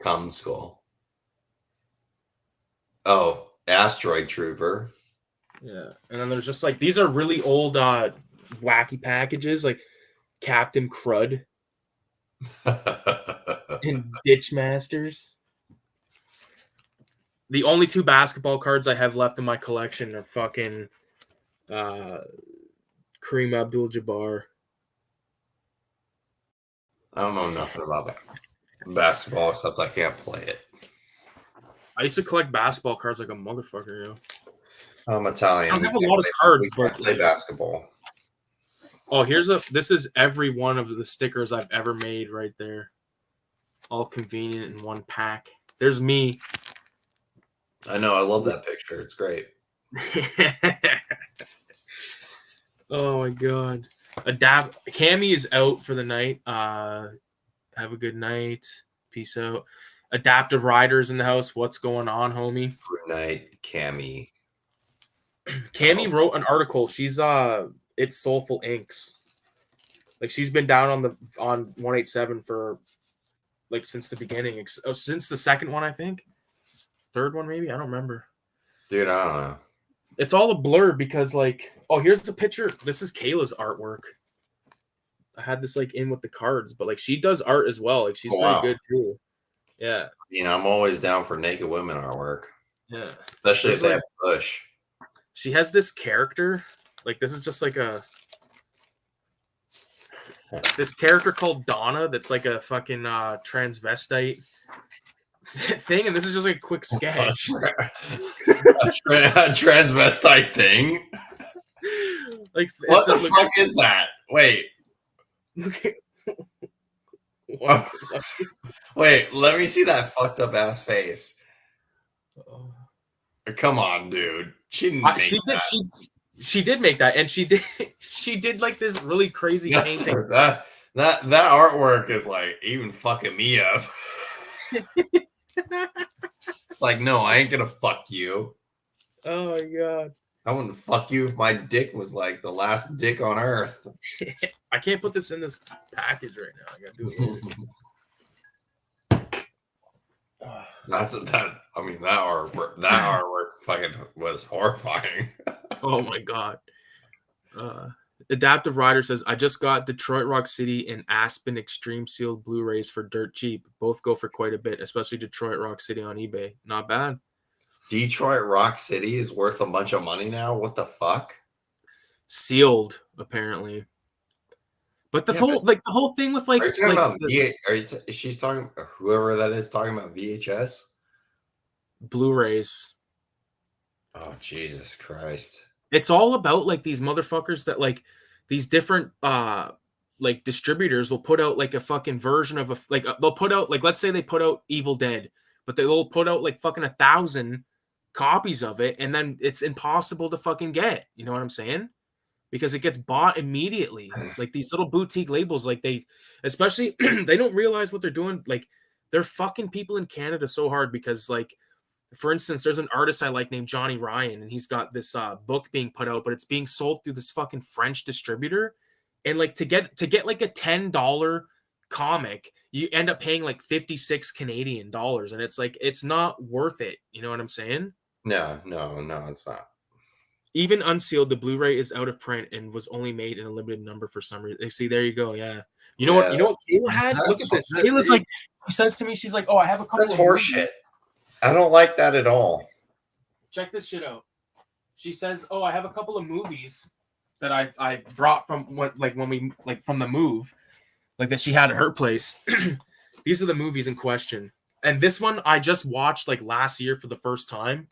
Cum skull. Oh, Asteroid Trooper. Yeah. And then there's just like, these are really old wacky packages, like Captain Crud and Ditch Masters. The only two basketball cards I have left in my collection are fucking Kareem Abdul-Jabbar. I don't know nothing about basketball except I can't play it. I used to collect basketball cards like a motherfucker, yo. I'm Italian. I don't have a lot of cards, but play basketball. Oh, this is every one of the stickers I've ever made right there. All convenient in one pack. There's me. I know. I love that picture. It's great. Oh my god. Cammy is out for the night. Have a good night. Peace out. Adaptive Riders in the house. What's going on, homie? Good night, Cammy. Cammy wrote an article. She's it's Soulful Inks. Like, she's been down on 187 for like since the beginning. Since the second one, I think. Third one, maybe. I don't remember. Dude, I don't know. It's all a blur because, like, oh, here's the picture. This is Kayla's artwork. I had this like in with the cards, but like she does art as well. Like, she's pretty good too. Yeah. You know, I'm always down for naked women artwork. Yeah. Especially if they have bush. She has this character. Like, this is just like a this character called Donna that's like a fucking transvestite thing, and this is just like a quick sketch. A transvestite thing. Like, What the fuck is that? Wait. Wait, let me see that fucked up ass face. Come on, dude. She didn't make that. She did make that, and she did like this really crazy painting. That artwork is like even fucking me up. Like, no, I ain't gonna fuck you. Oh my god. I wouldn't fuck you if my dick was like the last dick on earth. I can't put this in this package right now. I gotta do it later. I mean, that artwork fucking was horrifying. Oh my god. Adaptive Rider says, I just got Detroit Rock City and Aspen Extreme Sealed Blu-rays for dirt cheap. Both go for quite a bit, especially Detroit Rock City on eBay. Not bad. Detroit Rock City is worth a bunch of money now? What the fuck? Sealed, apparently. But the whole thing with like, are you talking about she's talking, whoever that is talking about VHS? Blu-rays. Oh, Jesus Christ. It's all about like these motherfuckers that like these different like distributors will put out like a fucking version of they'll put out like, let's say they put out Evil Dead, but they'll put out like fucking 1,000 copies of it, and then it's impossible to fucking get. You know what I'm saying? Because it gets bought immediately. Like these little boutique labels, like they, especially they don't realize what they're doing. Like they're fucking people in Canada so hard because like, for instance, there's an artist I like named Johnny Ryan, and he's got this book being put out, but it's being sold through this fucking French distributor. And like to get like a $10 comic, you end up paying like 56 Canadian dollars, and it's like it's not worth it. You know what I'm saying? No, it's not. Even unsealed, the Blu-ray is out of print and was only made in a limited number for some reason. See, there you go. Yeah. You know what Kayla had? Look at this. Kayla's like, she says to me, she's like, oh, I have a couple of horseshit. I don't like that at all. Check this shit out. She says, oh, I have a couple of movies that I brought from when we from the move, like that she had at her place. These are the movies in question. And this one I just watched like last year for the first time.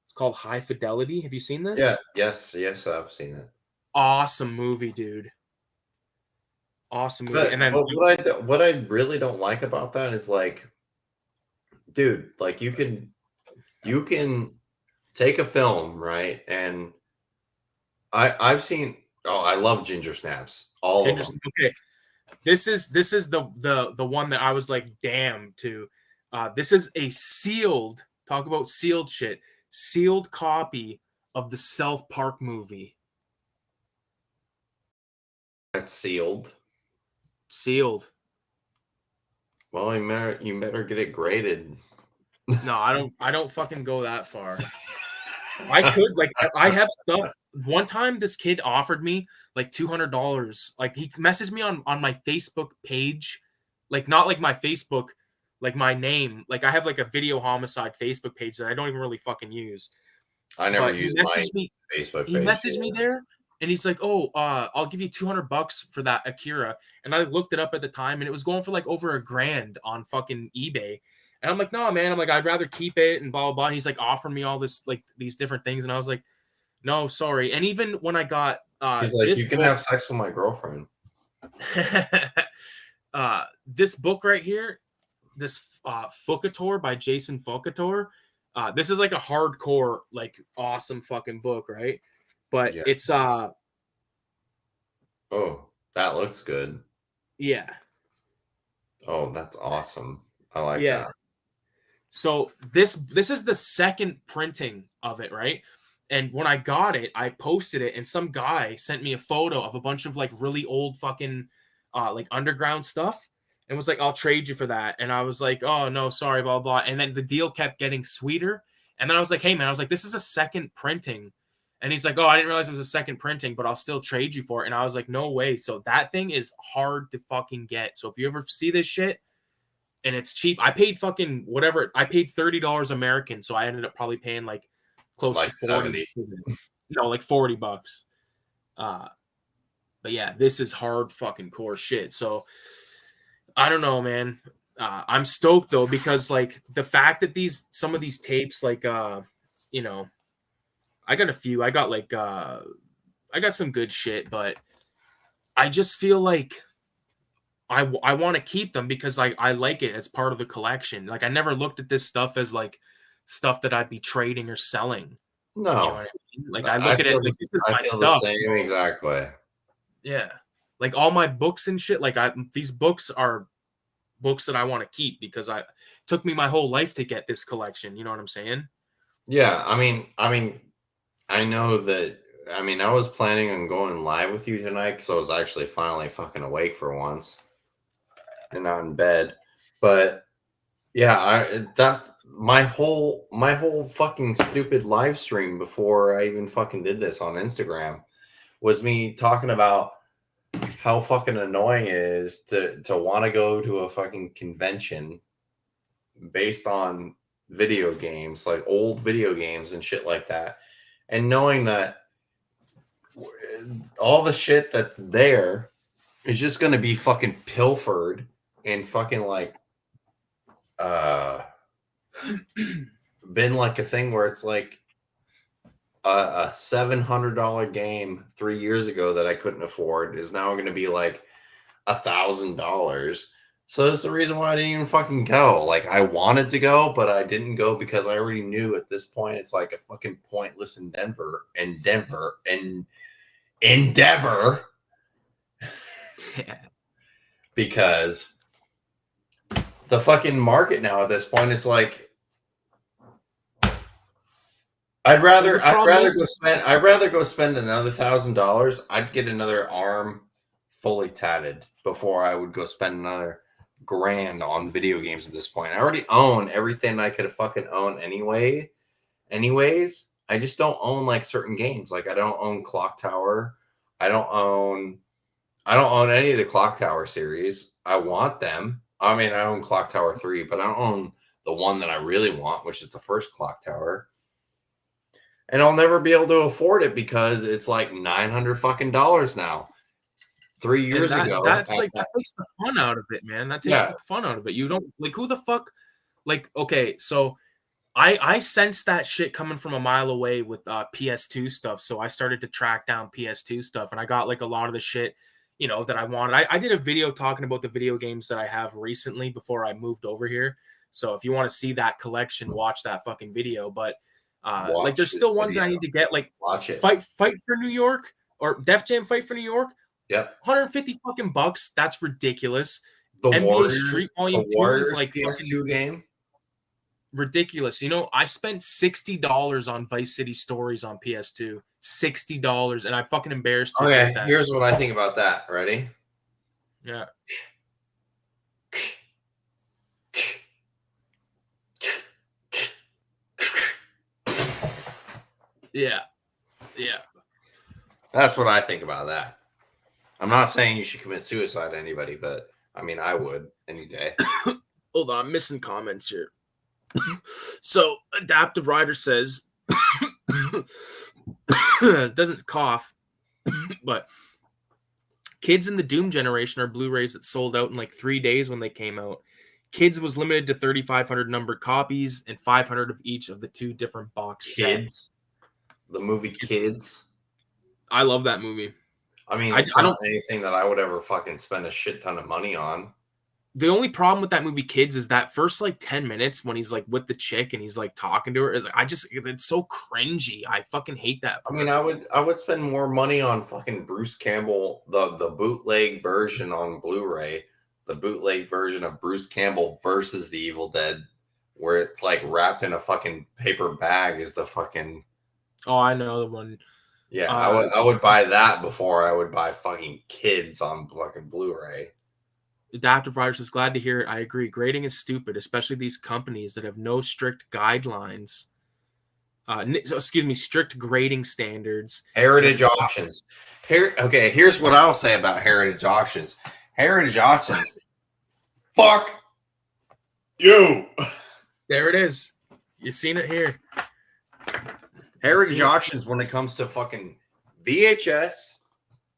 It's called High Fidelity. Have you seen this? Yeah. Yes, I've seen it. Awesome movie, dude. Awesome movie. But, and then what I really don't like about that is like, dude, like you can take a film, right? And I've seen, I love Ginger Snaps. All of them. Okay. This is the one that I was like, damn to. This is a sealed, talk about sealed shit, sealed copy of the South Park movie. That's sealed. Sealed. Well, you better get it graded. No, I don't fucking go that far. I could, like, I have stuff. One time this kid offered me like $200. Like he messaged me on my Facebook page, like not like my Facebook, like my name. Like I have like a video homicide Facebook page that I don't even really fucking use. I never use my Facebook page. He messaged me there and he's like, oh, I'll give you $200 for that Akira. And I looked it up at the time and it was going for like over $1,000 on fucking eBay. And I'm like, no, man. I'm like, I'd rather keep it and blah, blah, blah. And he's like offering me all this, like these different things. And I was like, no, sorry. And even when I got, he's like, you can have sex with my girlfriend. This book right here, this Foucault by Jason Foucault. This is like a hardcore, like awesome fucking book, right? But yeah. It's oh, that looks good. Yeah. Oh, that's awesome. I like that. So this is the second printing of it, right? And when I got it, I posted it, and some guy sent me a photo of a bunch of like really old fucking like underground stuff, and was like, "I'll trade you for that." And I was like, "Oh no, sorry, blah blah." And then the deal kept getting sweeter, and then I was like, "Hey man," I was like, "This is a second printing," and he's like, "Oh, I didn't realize it was a second printing, but I'll still trade you for it." And I was like, "No way!" So that thing is hard to fucking get. So if you ever see this shit. And it's cheap. I paid fucking whatever. I paid $30 American, so I ended up probably paying like close to 40. 70. No, like $40. But yeah, this is hard fucking core shit. So I don't know, man. I'm stoked though, because like the fact that some of these tapes, like you know, I got a few. I got like I got some good shit, but I just feel like I want to keep them because I like it as part of the collection. Like I never looked at this stuff as like stuff that I'd be trading or selling. You know No, what I mean? Like I look at it like this is I my feel the stuff. same exact way. Yeah. Like all my books and shit, like these books are books that I want to keep because it took me my whole life to get this collection. You know what I'm saying? Yeah, I know that. I mean, I was planning on going live with you tonight because I was actually finally fucking awake for once and not in bed. But yeah, my whole fucking stupid live stream before I even fucking did this on Instagram was me talking about how fucking annoying it is to want to go to a fucking convention based on video games, like old video games and shit like that, and knowing that all the shit that's there is just going to be fucking pilfered and fucking like been like a thing where it's like a $700 game 3 years ago that I couldn't afford is now going to be like $1,000. So that's the reason why I didn't even fucking go. Like I wanted to go, but I didn't go because I already knew at this point it's like a fucking pointless endeavor. Because the fucking market now at this point is like I'd rather go spend another $1,000. I'd get another arm fully tatted before I would go spend another grand on video games at this point. I already own everything I could fucking own anyways. I just don't own like certain games. Like I don't own Clock Tower. I don't own any of the Clock Tower series. I want them. I mean, I own Clock Tower 3, but I don't own the one that I really want, which is the first Clock Tower. And I'll never be able to afford it because it's like $900 fucking dollars now. 3 years ago. That takes the fun out of it, man. That takes the fun out of it. You don't like who the fuck like okay, so I sensed that shit coming from a mile away with PS2 stuff. So I started to track down PS2 stuff and I got like a lot of the shit, you know, that I wanted. I did a video talking about the video games that I have recently before I moved over here. So if you want to see that collection, watch that fucking video. But like there's still ones that I need to get, like watch it. Fight for New York or Def Jam Fight for New York. Yep. 150 fucking bucks. That's ridiculous. The NBA Warriors, Street Volume 2 is like PS2 game. Ridiculous. You know, I spent $60 on Vice City Stories on PS2. $60, and I fucking embarrassed you. Okay, here's what I think about that. Ready? Yeah. Yeah. Yeah. That's what I think about that. I'm not saying you should commit suicide to anybody, but I mean, I would any day. Hold on, I'm missing comments here. So, Adaptive Rider says, doesn't cough, but Kids in the Doom generation are Blu-rays that sold out in like 3 days when they came out. Kids was limited to 3,500 numbered copies and 500 of each of the 2 different box sets. The movie Kids. I love that movie. I mean, it's not anything that I would ever fucking spend a shit ton of money on. The only problem with that movie Kids is that first like 10 minutes when he's like with the chick and he's like talking to her is like, it's so cringy. I fucking hate that part. I mean, I would spend more money on fucking Bruce Campbell, the bootleg version on Blu-ray, the bootleg version of Bruce Campbell versus the Evil Dead, where it's like wrapped in a fucking paper bag is the fucking. Oh, I know the one. Yeah, I would buy that before I would buy fucking Kids on fucking Blu-ray. Adaptive Rider says, glad to hear it. I agree. Grading is stupid, especially these companies that have no strict guidelines. Strict grading standards. Heritage auctions. Okay, here's what I'll say about heritage auctions. Heritage auctions. Fuck you. There it is. You've seen it here. Heritage auctions when it comes to fucking VHS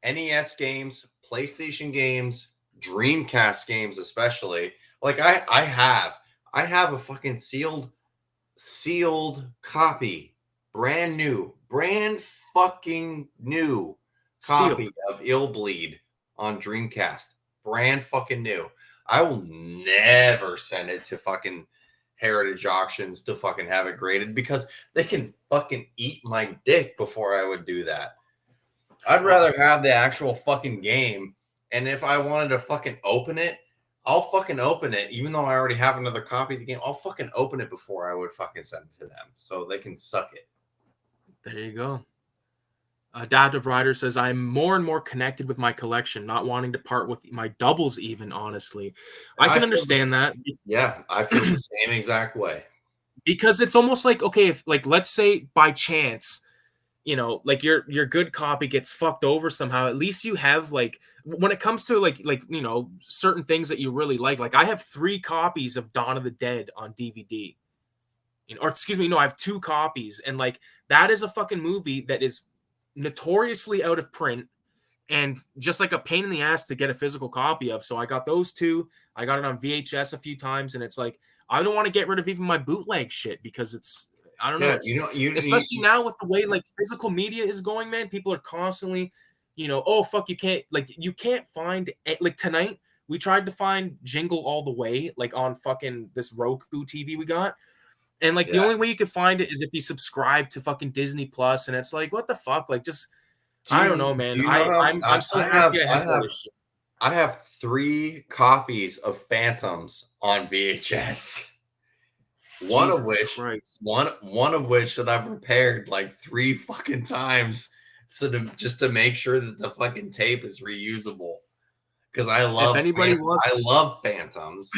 NES games, PlayStation games, Dreamcast games, especially. Like I have a fucking sealed copy, brand fucking new copy Sealed. of Ill Bleed on Dreamcast. Brand fucking new. I will never send it to fucking heritage auctions to fucking have it graded because they can fucking eat my dick before I would do that. I'd rather have the actual fucking game. And if I wanted to fucking open it, I'll fucking open it. Even though I already have another copy of the game, I'll fucking open it before I would fucking send it to them so they can suck it. There you go. Adaptive Rider says, I'm more and more connected with my collection, not wanting to part with my doubles even, honestly. I can understand that. Yeah, I feel the same exact way. Because it's almost like, okay, if like let's say by chance, you know, like your good copy gets fucked over somehow, at least you have like when it comes to like you know, certain things that you really like I have 3 copies of Dawn of the Dead on DVD. You know, or excuse me, no, I have 2 copies, and like that is a fucking movie that is notoriously out of print and just like a pain in the ass to get a physical copy of. So I got those 2. I got it on VHS a few times, and it's like I don't want to get rid of even my bootleg shit because it's I don't know. Yeah, It's especially now with the way like physical media is going, man. People are constantly, you know, oh fuck, you can't find like tonight. We tried to find Jingle All the Way like on fucking this Roku TV we got. And like the only way you could find it is if you subscribe to fucking Disney Plus, and it's like, what the fuck? Like, just I don't know, man. I'm so happy I have all this shit. I have 3 copies of Phantoms on VHS. One of which that I've repaired like 3 fucking times, so just to make sure that the fucking tape is reusable. Because I love Phantoms.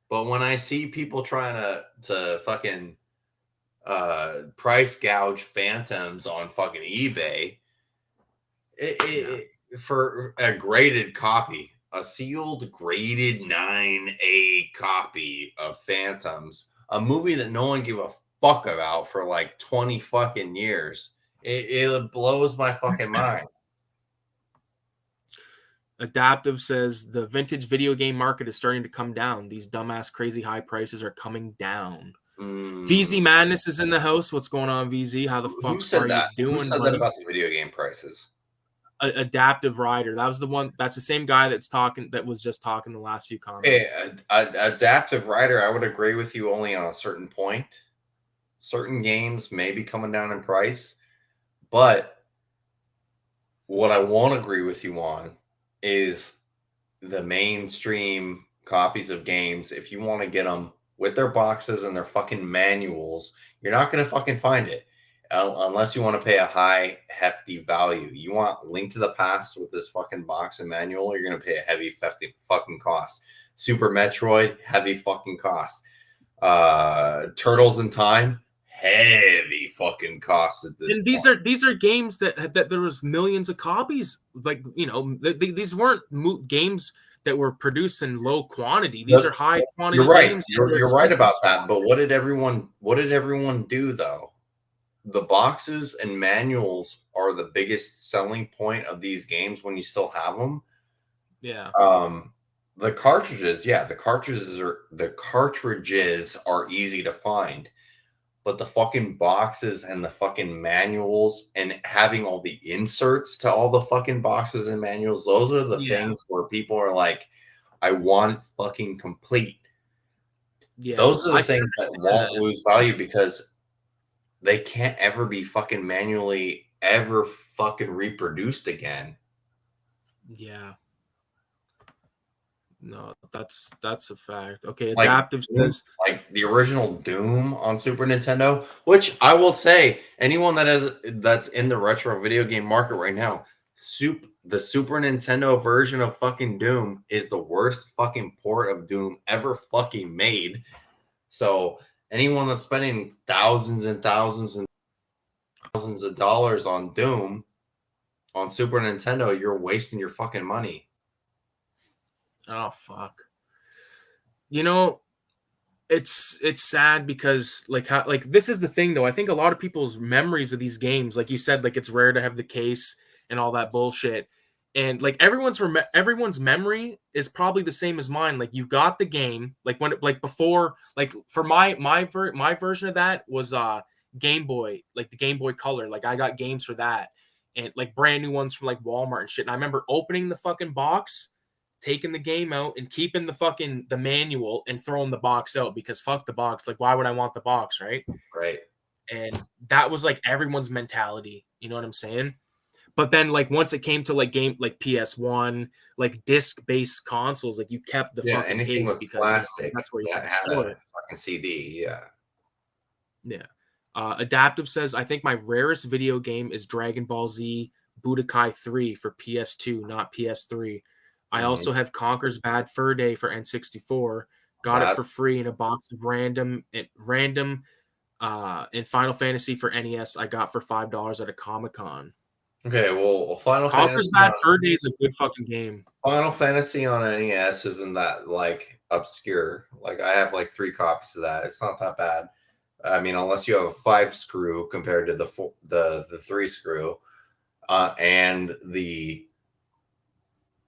But when I see people trying to fucking price gouge Phantoms on fucking eBay, for a graded copy, a sealed graded 9A copy of Phantoms, a movie that no one gave a fuck about for like 20 fucking years, it blows my fucking mind. Adaptive says the vintage video game market is starting to come down. These dumbass crazy high prices are coming down. VZ Madness is in the house. What's going on, VZ? How the fuck are you doing? Who said that about the video game prices? Adaptive Rider. That was the one. That's the same guy that was just talking the last few comments. Adaptive Rider, I would agree with you only on a certain point. Certain games may be coming down in price, but what I won't agree with you on is the mainstream copies of games. If you want to get them with their boxes and their fucking manuals, you're not going to fucking find it unless you want to pay a high, hefty value. You want Link to the Past with this fucking box and manual, you're going to pay a heavy, hefty fucking cost. Super Metroid, heavy fucking cost. Turtles in Time, heavy fucking cost at this. And these are games that there was millions of copies. Like, you know, these weren't games that were produced in low quantity. These are high quantity. You're right. Games. You're right about that. But what did everyone do though? The boxes and manuals are the biggest selling point of these games when you still have them. Yeah. The cartridges, the cartridges are easy to find. But the fucking boxes and the fucking manuals and having all the inserts to all the fucking boxes and manuals, those are the things where people are like, I want it fucking complete. Yeah, those are the things that won't lose value because they can't ever be fucking manually ever fucking reproduced again. Yeah. No, that's a fact. Okay, Adaptive says like the original Doom on Super Nintendo, which I will say, anyone that's in the retro video game market right now, the Super Nintendo version of fucking Doom is the worst fucking port of Doom ever fucking made. So anyone that's spending thousands and thousands and thousands of dollars on Doom on Super Nintendo, you're wasting your fucking money. Oh fuck. You know, it's sad because like this is the thing though. I think a lot of people's memories of these games, like you said, like it's rare to have the case. and all that bullshit. And like everyone's memory is probably the same as mine. Like you got the game, like when like before, like for my version of that was Game Boy, like the Game Boy Color. Like I got games for that, and like brand new ones from like Walmart and shit. And I remember opening the fucking box, taking the game out, and keeping the manual and throwing the box out because fuck the box. Like why would I want the box, right? Right. And that was like everyone's mentality. You know what I'm saying? But then, like once it came to like game like PS1, like disc-based consoles, like you kept the Yeah, fucking anything case with because plastic that's where you that could had store a it. fucking CD. Yeah. Yeah. Adaptive says, I think my rarest video game is Dragon Ball Z Budokai 3 for PS2, not PS3. I Mhm. also have Conker's Bad Fur Day for N64. Got it for That's free in a box of random in Final Fantasy for NES. I got for $5 at a Comic Con. okay. Well, Conker's Bad Fur Day is a good fucking game. Final Fantasy on NES isn't that like obscure. Like I have like 3 copies of that. It's not that bad. I mean, unless you have a 5 screw compared to the 3 screw, and the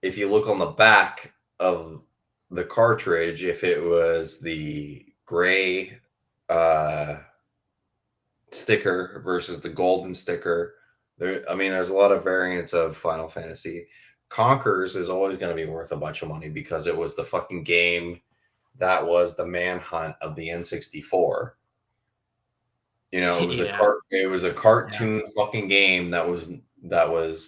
if you look on the back of the cartridge, if it was the gray uh, sticker versus the golden sticker, I mean, there's a lot of variants of Final Fantasy. Conkers is always going to be worth a bunch of money because it was the fucking game that was the manhunt of the N64. You know, Yeah. it was a cartoon fucking game that was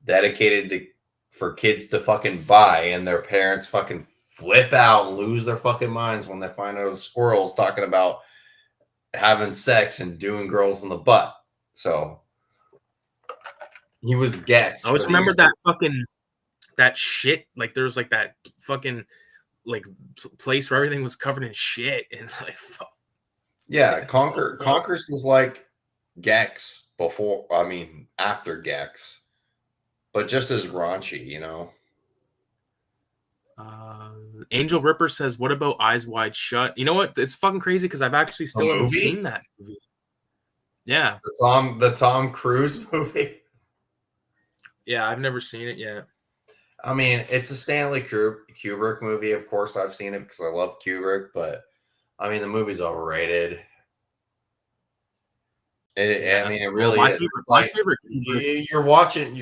dedicated to for kids to fucking buy, and their parents fucking flip out and lose their fucking minds when they find out squirrels talking about having sex and doing girls in the butt. So he was I Gex for always the remember that shit. Like there was like that fucking like place where everything was covered in shit and like fuck. yeah. So Conkers was like Gex before. I mean, after Gex, but just as raunchy, you know. Angel Ripper says, "What about Eyes Wide Shut?" You know what? It's fucking crazy because I've actually A still haven't movie, seen that movie. Yeah, the Tom Cruise movie. yeah, I've never seen it yet. I mean, it's a Stanley Kubrick movie. Of course, I've seen it because I love Kubrick, but I mean, the movie's overrated. I Yeah. mean, it Well, really is. my Like favorite Kubrick. you're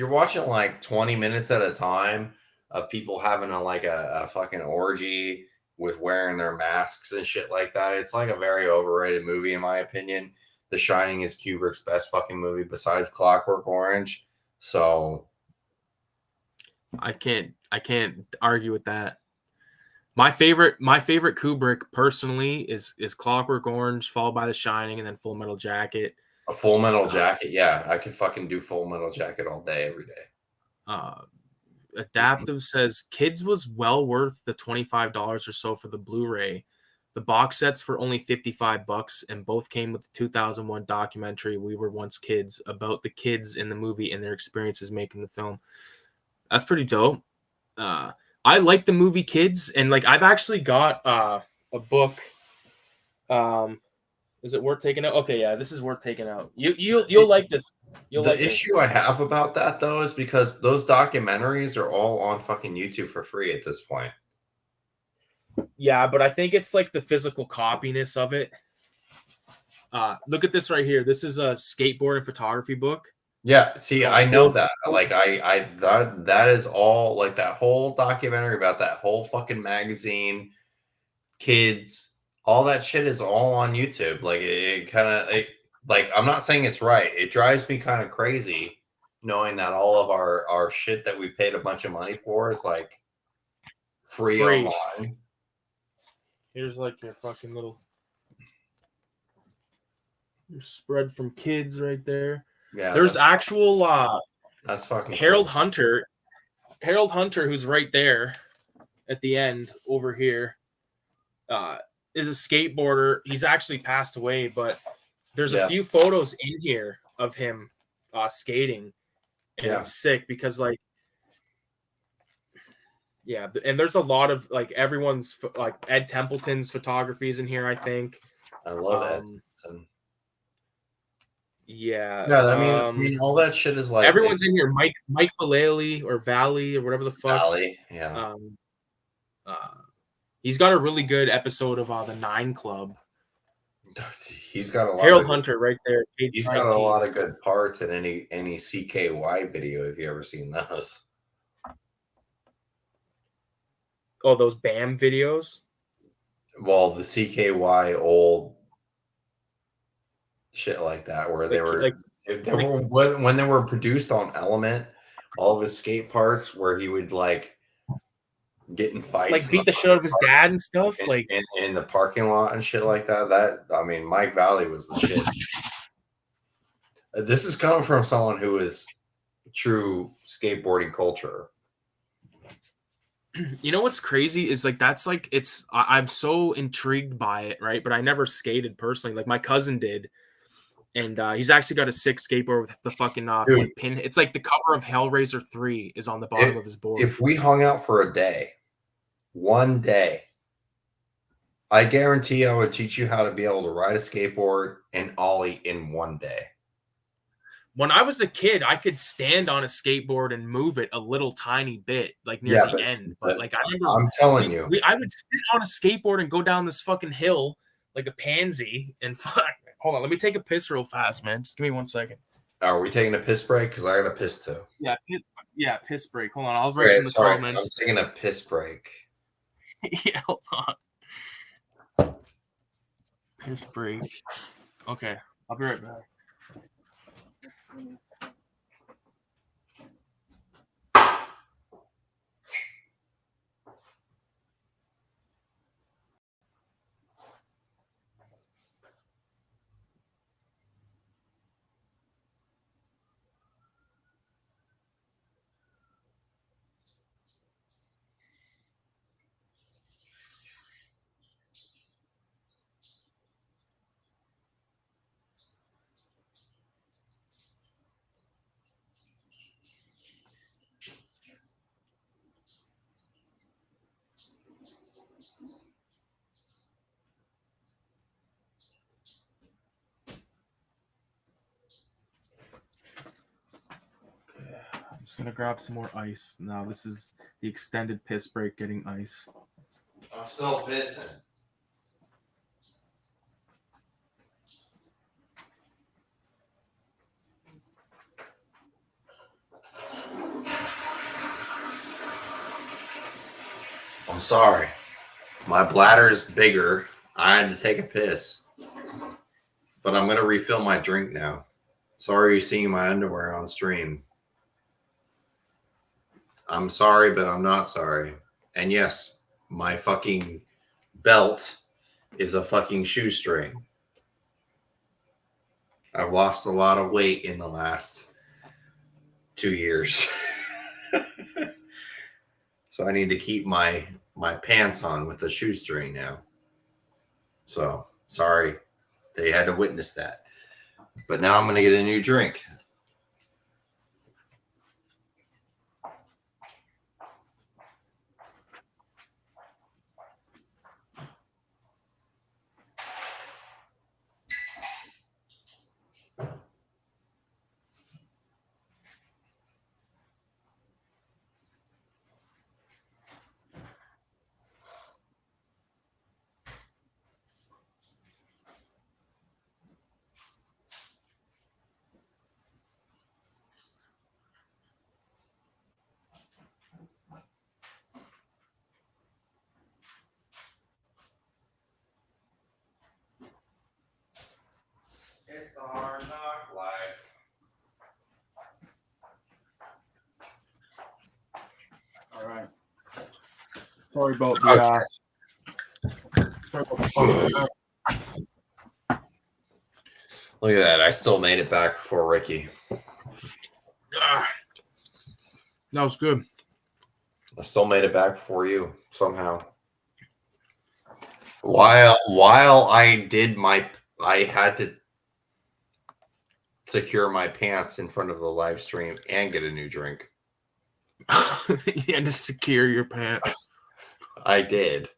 watching like 20 minutes at a time of people having a fucking orgy with wearing their masks and shit like that. It's like a very overrated movie, in my opinion. The Shining is Kubrick's best fucking movie besides Clockwork Orange. So I can't argue with that. My favorite Kubrick personally is Clockwork Orange, followed by The Shining, and then Full Metal Jacket. a Full Metal Uh, Jacket, yeah, I could fucking do Full Metal Jacket all day, every day. uh, Adaptive says Kids was well worth the $25 or so for the Blu-ray. The box sets for only $55, and both came with the 2001 documentary "We Were Once Kids" about the kids in the movie and their experiences making the film. That's pretty dope. Uh, I like the movie Kids, and like I've actually got a book. Um, is it worth taking out? Okay, yeah, this is worth taking out. You'll like this. You'll The like this. issue I have about that though is because those documentaries are all on fucking YouTube for free at this point. Yeah, but I think it's like the physical copiness of it. Look at this right here. This is a skateboard and photography book Yeah, see, called I know Film. that. Like that is all like that whole documentary about that whole fucking magazine, kids, all that shit is all on YouTube. Like it kind of like I'm not saying it's right. It drives me kind of crazy knowing that all of our shit that we paid a bunch of money for is like free Free. online. Here's like your fucking little your spread from kids right there. Yeah, There's actual that's fucking Harold cool. Hunter. Harold Hunter, who's right there at the end over here, uh, is a skateboarder. He's actually passed away, but there's a Yeah, few photos in here of him skating, and yeah, it's sick because like yeah, and there's a lot of like everyone's like Ed Templeton's photography is in here. I think I love Ed. um, Yeah. Yeah, I mean, all that shit is like Everyone's in here. Mike Vallely or Valley or whatever the fuck. Valley. Yeah. Um, he's got a really good episode of the Nine Club. He's got a lot Harold of Hunter right there. he's got a lot of good parts in any CKY video if you ever seen those. Oh, those BAM videos. Well, the CKY old shit like that, where they were when they were produced on Element, all of his skate parts where he would like get in fights, like beat the shit out of his dad and stuff, like in the parking lot and shit like that. That I mean, Mike Valley was the shit. This is coming from someone who is true skateboarding culture. You know what's crazy is like that's like I'm so intrigued by it, right? But I never skated personally. Like my cousin did, and he's actually got a sick skateboard with the fucking with pin. It's like the cover of Hellraiser 3 is on the bottom of his board. If we hung out for a day, one day, I guarantee I would teach you how to be able to ride a skateboard and ollie in one day. When I was a kid, I could stand on a skateboard and move it a little tiny bit, like near the end. But like I remember, I'm telling you, I would sit on a skateboard and go down this fucking hill like a pansy. And fuck, hold on, let me take a piss real fast, man. Just give me 1 second. Are we taking a piss break? Because I got a piss too. Yeah, piss break. Hold on, I'll write in the comments. I'm taking a piss break. Yeah, hold on. Piss break. Okay, I'll be right back. I'm just gonna grab some more ice. Now this is the extended piss break getting ice. I'm still pissing. I'm sorry. My bladder's bigger. I had to take a piss. But I'm going to refill my drink now. Sorry you're seeing my underwear on stream. I'm sorry, but I'm not sorry. And yes, my fucking belt is a fucking shoestring. I've lost a lot of weight in the last 2 years. So I need to keep my pants on with a shoestring now. So sorry they had to witness that. But now I'm going to get a new drink. It's the hard knock life. All right. Sorry about the. Sorry about the Look at that! I still made it back before Ricky. That was good. I still made it back before you somehow. While I had to secure my pants in front of the live stream and get a new drink. You had to secure your pants. I did.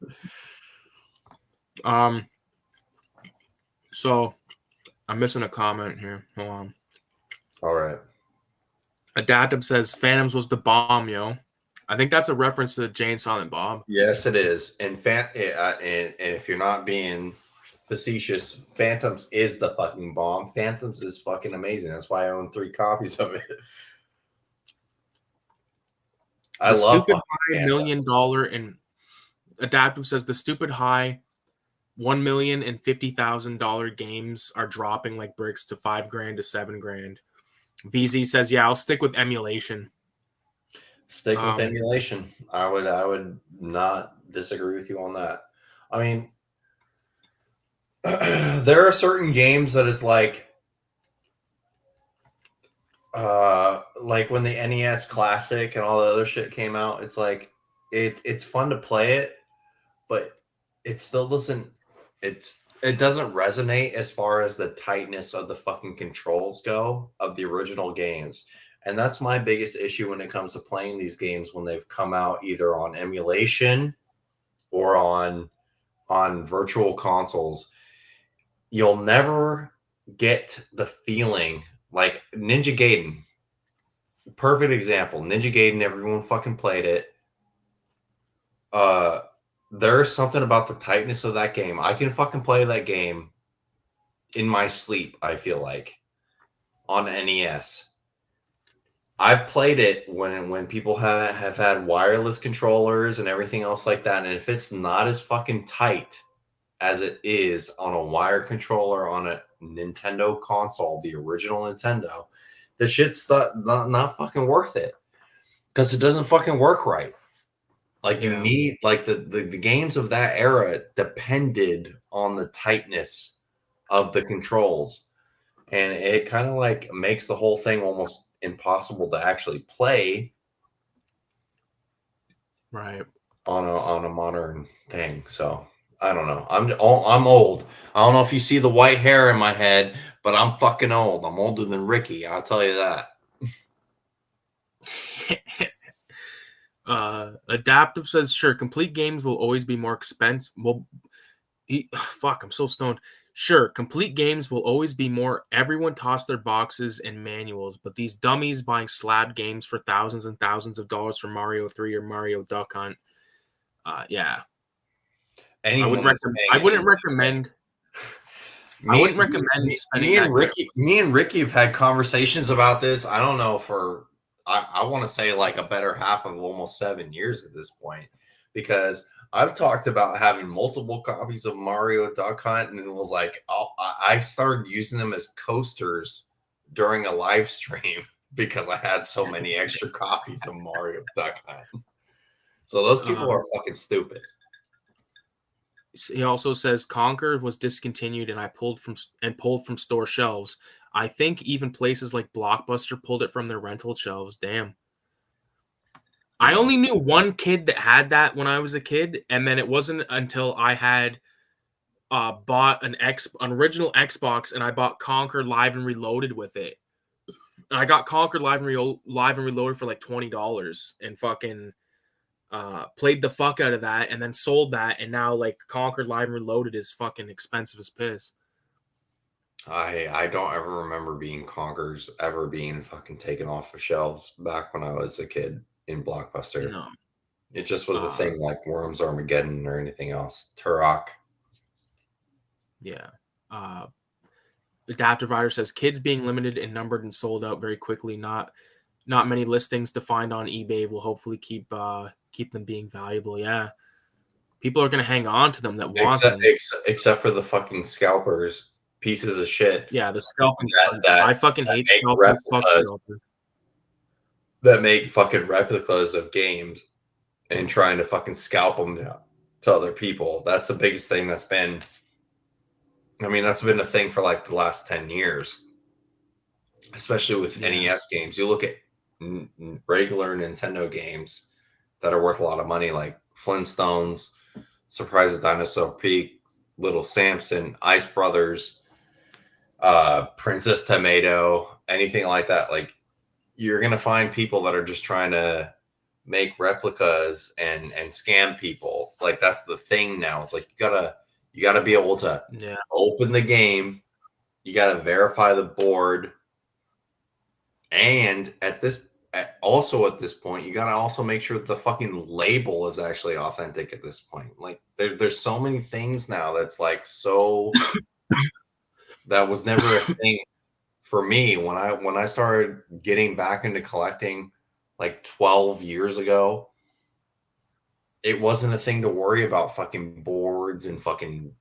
So I'm missing a comment here. Hold on. All right. Adaptive says Phantoms was the bomb, yo. I think that's a reference to Jane Silent Bob. Yes, it is. And if you're not being facetious, Phantoms is the fucking bomb. Phantoms is fucking amazing. That's why I own 3 copies of it. I The love stupid fucking high $1 Phantoms. million and Adaptive says the stupid high $1,050,000 games are dropping like bricks to $5,000 to $7,000. VZ says, yeah, I'll stick with emulation. Stick with emulation. I would not disagree with you on that. I mean, there are certain games that is like when the NES Classic and all the other shit came out, it's like it's fun to play it, but it still doesn't it doesn't resonate as far as the tightness of the fucking controls go of the original games. And that's my biggest issue when it comes to playing these games when they've come out either on emulation or on virtual consoles. You'll never get the feeling like Ninja Gaiden. Perfect example. Ninja Gaiden, everyone fucking played it. There's something about the tightness of that game. I can fucking play that game in my sleep, I feel like, on NES. I've played it when people have had wireless controllers and everything else like that. And if it's not as fucking tight as it is on a wired controller on a Nintendo console, the original Nintendo, the shit's not fucking worth it because it doesn't fucking work right. Like you need like the games of that era depended on the tightness of the controls, and it kind of like makes the whole thing almost impossible to actually play Right on a modern thing. So I don't know. I'm old. I don't know if you see the white hair in my head, but I'm fucking old. I'm older than Ricky. I'll tell you that. Adaptive says, sure, complete games will always be more expensive. Well, fuck, I'm so stoned. Sure, complete games will always be more. Everyone tossed their boxes and manuals, but these dummies buying slab games for thousands and thousands of dollars for Mario 3 or Mario Duck Hunt. Yeah. I wouldn't recommend spending that. Me and Ricky have had conversations about this. I don't know for I want to say like a better half of almost 7 years at this point, because I've talked about having multiple copies of Mario Duck Hunt, and it was like I started using them as coasters during a live stream because I had so many extra copies of Mario Duck Hunt. So those people are fucking stupid. He also says Conquer was discontinued and pulled from store shelves. I think even places like Blockbuster pulled it from their rental shelves. Damn. I only knew one kid that had that when I was a kid, and then it wasn't until I had bought an original Xbox and I bought Conquer Live and Reloaded with it. And I got Conquer Live and Reloaded for like $20 and fucking played the fuck out of that and then sold that, and now like Conquer Live and Reloaded is fucking expensive as piss. I don't ever remember Conquers ever being fucking taken off of shelves back when I was a kid in Blockbuster. No. It just was a thing like Worms Armageddon or anything else. Turok. Yeah. Adaptive Rider says kids being limited and numbered and sold out very quickly. Not many listings to find on eBay will hopefully keep them being valuable. Yeah. People are gonna hang on to them that want them. Except for the fucking scalpers, pieces of shit. Yeah, the scalping. I fucking hate scalpers. That make fucking replicas of games and trying to fucking scalp them to other people. That's the biggest thing that's been. I mean, that's been a thing for like the last 10 years, especially with NES games. You look at regular Nintendo games that are worth a lot of money, like Flintstones, Surprise at Dinosaur Peak, Little Samson, Ice Brothers, Princess Tomato, anything like that. Like, you're gonna find people that are just trying to make replicas and scam people. Like, that's the thing now. It's like you gotta be able to open the game. You got to verify the board. And at this point, you got to also make sure that the fucking label is actually authentic at this point. Like there's so many things now that's like so that was never a thing for me when I started getting back into collecting like 12 years ago. It wasn't a thing to worry about fucking boards and fucking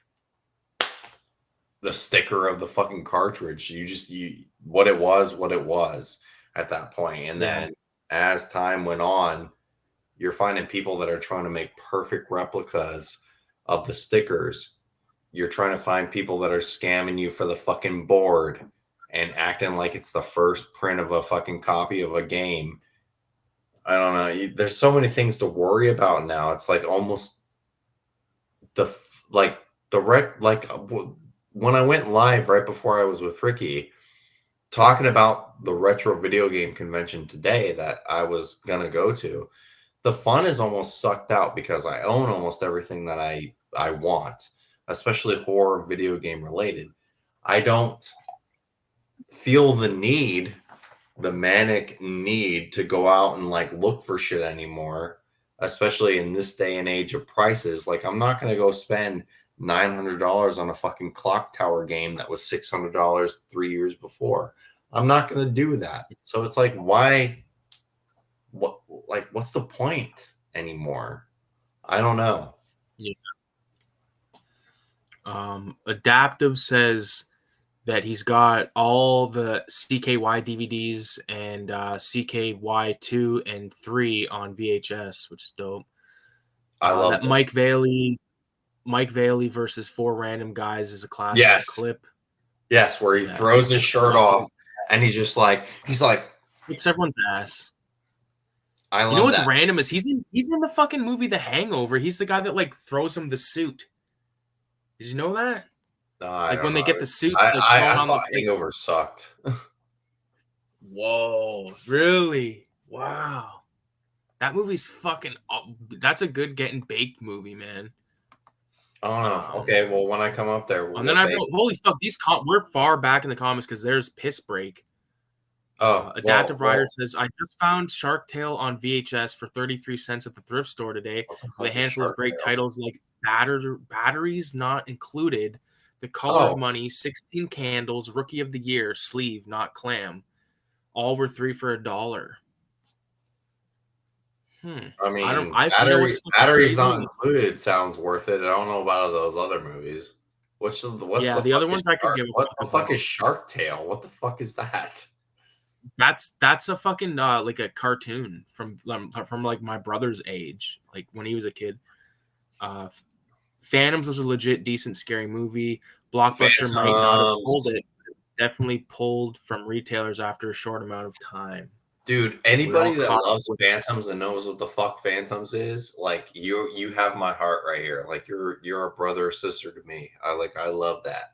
the sticker of the fucking cartridge. You what it was at that point. And Yeah. then as time went on, you're finding people that are trying to make perfect replicas of the stickers. You're trying to find people that are scamming you for the fucking board and acting like it's the first print of a fucking copy of a game. I don't know. There's so many things to worry about now. It's like almost the like the rec like when I went live right before I was with Ricky talking about the retro video game convention today that I was gonna go to. The fun is almost sucked out because I own almost everything that I want, especially horror video game related. I don't feel the manic need to go out and like look for shit anymore, especially in this day and age of prices. Like I'm not going to go spend $900 on a fucking clock tower game that was $600 3 years before. I'm not going to do that. So it's like, what's the point anymore? I don't know. Yeah. Adaptive says that he's got all the CKY DVDs and CKY 2 and 3 on VHS, which is dope. I love that Mike Bailey versus 4 random guys is a classic clip. Yes, where he throws his shirt off and he's like kicks everyone's ass. I love you know what's random is he's in the fucking movie The Hangover. He's the guy that like throws him the suit. Did you know that? Like when they get the suits, I thought Hangover sucked. Whoa, really? Wow. That movie's fucking that's a good getting baked movie, man. Oh no. Okay, well when I come up there, and then I wrote, holy fuck, we're far back in the comics because there's Piss Break. Adaptive Rider says, I just found Shark Tale on VHS for 33 cents at the thrift store today with a handful of great titles like Batteries Not Included, The Color of Money, 16 Candles, Rookie of the Year, Sleeve, Not Clam. All were $3 for $1. I mean, Batteries Not Included sounds worth it. I don't know about those other movies. What's the other ones I could give. What the fuck is Shark Tale? What the fuck is that? That's a fucking like a cartoon from like my brother's age, like when he was a kid. Phantoms was a legit decent scary movie. Blockbuster might not have pulled it. Definitely pulled from retailers after a short amount of time. Dude, anybody that loves Phantoms and knows what the fuck Phantoms is, like you have my heart right here. Like you're a brother or sister to me. I love that.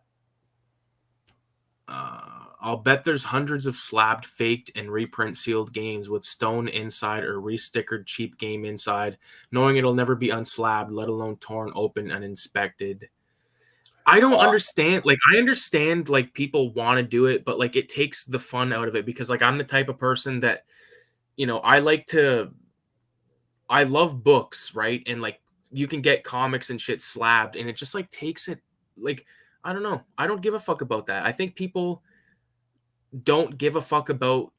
I'll bet there's hundreds of slabbed, faked, and reprint sealed games with stone inside or restickered cheap game inside, knowing it'll never be unslabbed, let alone torn open and inspected. I don't understand. Like, I understand, like, people want to do it, but, like, it takes the fun out of it because, like, I'm the type of person that, you know, I love books, right? And, like, you can get comics and shit slabbed, and it just, like, takes it, like, I don't know. I don't give a fuck about that. I think people don't give a fuck about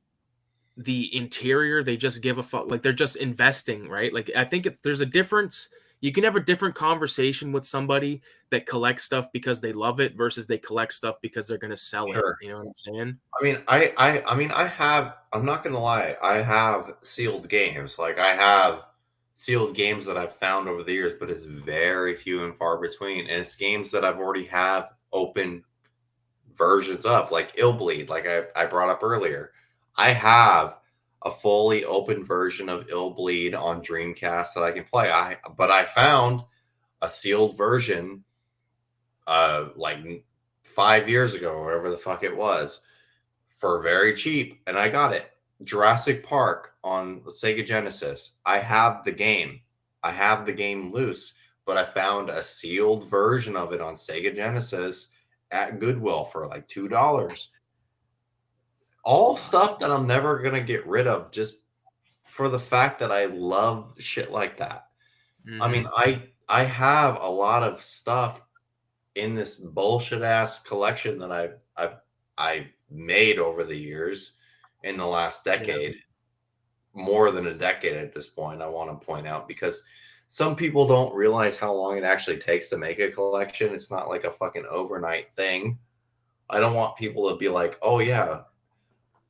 the interior. They just give a fuck. Like, they're just investing, right? Like, I think there's a difference. You can have a different conversation with somebody that collects stuff because they love it versus they collect stuff because they're going to sell it. You know what I'm saying? I mean, I'm not going to lie. I have sealed games. Like I have sealed games that I've found over the years, but it's very few and far between. And it's games that I've already have open versions of, like Illbleed, like I brought up earlier. I have a fully open version of Illbleed on Dreamcast that I can play. But I found a sealed version like 5 years ago or whatever the fuck it was for very cheap, and I got it. Jurassic Park on the Sega Genesis. I have the game. I have the game loose, but I found a sealed version of it on Sega Genesis, at Goodwill for like $2. All stuff that I'm never gonna get rid of just for the fact that I love shit like that. I mean, I have a lot of stuff in this bullshit ass collection that I made over the years in the last decade, more than a decade at this point. I want to point out because some people don't realize how long it actually takes to make a collection. It's not like a fucking overnight thing. I don't want people to be like, "Oh yeah,